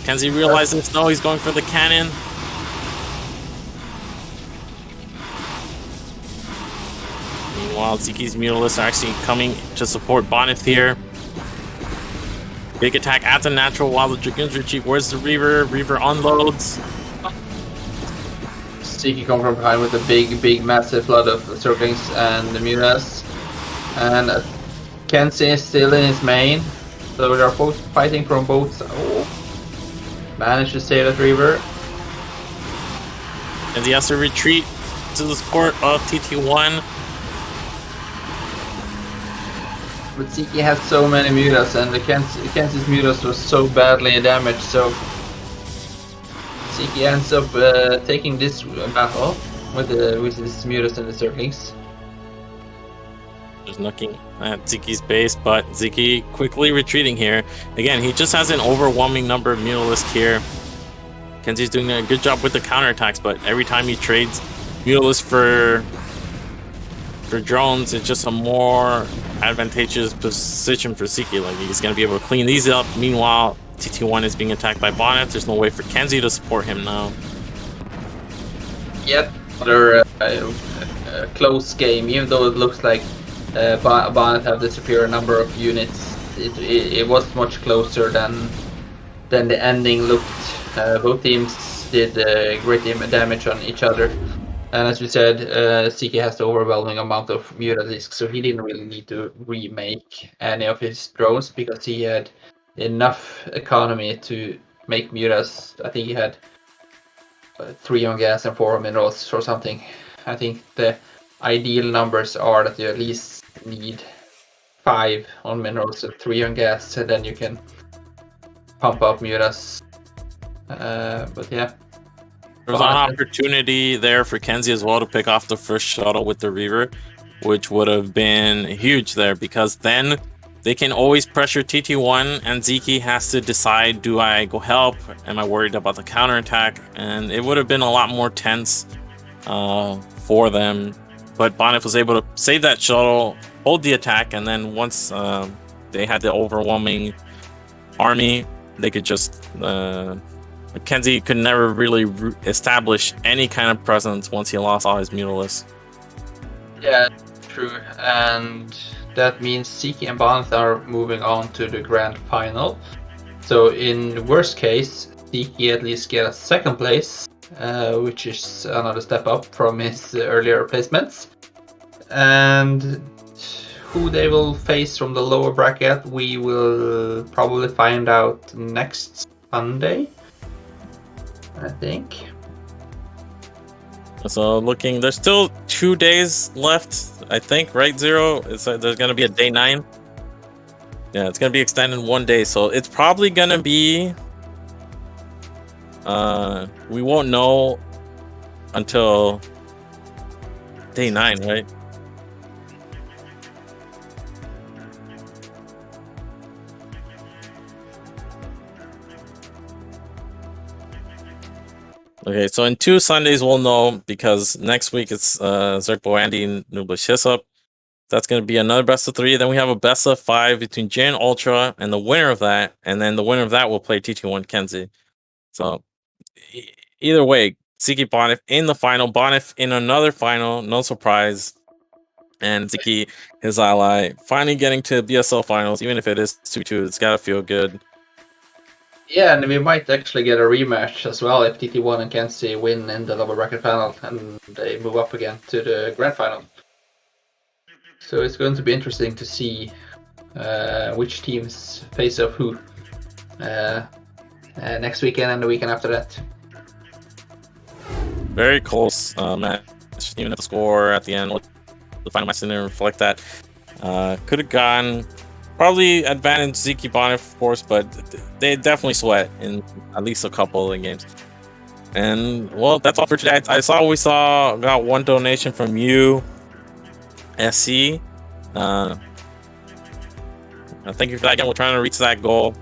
Kenzie realizes, no, he's going for the cannon. Meanwhile, Zeke's Mutalisks are actually coming to support Bonif here. Big attack at the natural while the Dragoons retreat. Where's the Reaver? Reaver unloads. Zeke comes from behind with a big, massive flood of circlings and the mutas. And Kenzie is still in his main. So they are both fighting from both sides. Oh. Managed to save that Reaver. And he has to retreat to the support of TT1. But Zeke has so many mutas, and the Kenzie's mutas was so badly damaged, so Zeke ends up taking this battle with his mutas and the circlings. Just looking at Ziki's base, but Ziki quickly retreating here. Again, he just has an overwhelming number of Mutalisk here. Kenzie's doing a good job with the counterattacks, but every time he trades Mutalisk for drones, it's just a more advantageous position for Ziki. Like, he's going to be able to clean these up. Meanwhile, TT1 is being attacked by Bonnet. There's no way for Kenzie to support him now. Yet another close game, even though it looks like Bonnet have the superior number of units. It was much closer than the ending looked. Both teams did great damage on each other, and as you said, Ziki has the overwhelming amount of Mutalisk, so he didn't really need to remake any of his drones because he had enough economy to make Mutas. I think he had 3 on gas and 4 on minerals or something. I think the ideal numbers are that you at least need 5 on minerals and 3 on gas, and then you can pump up Mutas. But yeah. There was an opportunity there for Kenzie as well to pick off the first shuttle with the Reaver, which would have been huge there, because then they can always pressure TT1 and Ziki has to decide, do I go help? Am I worried about the counterattack? And it would have been a lot more tense for them. But Bonnet was able to save that shuttle, hold the attack, and then once they had the overwhelming army, they could just... Kenzie could never really establish any kind of presence once he lost all his Mutalisks. Yeah, true. And that means Ziki and Bonnet are moving on to the grand final. So in worst case, Ziki at least get a second place, which is another step up from his earlier placements. And who they will face from the lower bracket, we will probably find out next Sunday, I think. So looking, there's still 2 days left, I think, right, Zero? There's going to be a day 9. Yeah, it's going to be extended 1 day, so it's probably going to be... we won't know until day 9, right? Okay, so in 2 Sundays we'll know, because next week it's Zerpo Andy and Nublish Hyssop. That's going to be another best of 3. Then we have a best of 5 between Jay and Ultra, and the winner of that, and then the winner of that will play TT1 Kenzie. So either way, Ziki Bonif in the final, Bonif in another final, no surprise. And Ziki, his ally, finally getting to BSL finals, even if it is 2-2, it's got to feel good. Yeah, and we might actually get a rematch as well if TT1 and Kenzie win in the lower bracket final and they move up again to the grand final. So it's going to be interesting to see which teams face off who next weekend and the weekend after that. Very close match, even if the score at the end, the final match didn't reflect that. Could have gone... Probably advantage Ziki Bonnet, of course, but they definitely sweat in at least a couple of the games. And, well, that's all for today. We got 1 donation from you, SC. Thank you for that. Again, we're trying to reach that goal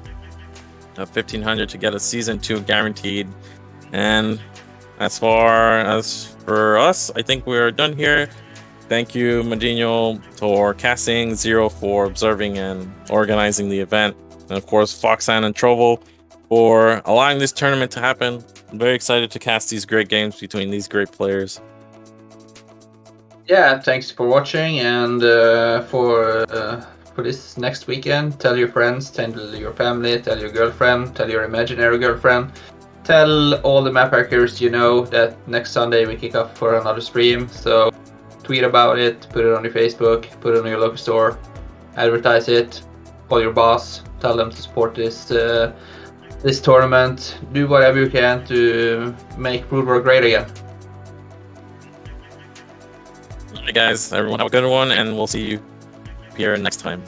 of 1,500 to get a Season 2 guaranteed. And as far as for us, I think we're done here. Thank you, Madino, for casting, Zero for observing and organizing the event, and of course, Foxan and Trovo for allowing this tournament to happen. I'm very excited to cast these great games between these great players. Yeah, thanks for watching, and for this next weekend, tell your friends, tell your family, tell your girlfriend, tell your imaginary girlfriend, tell all the map hackers you know that next Sunday we kick off for another stream. So tweet about it, put it on your Facebook, put it on your local store, advertise it, call your boss, tell them to support this tournament, do whatever you can to make BroodWar great again. Alright guys, everyone have a good one, and we'll see you here next time.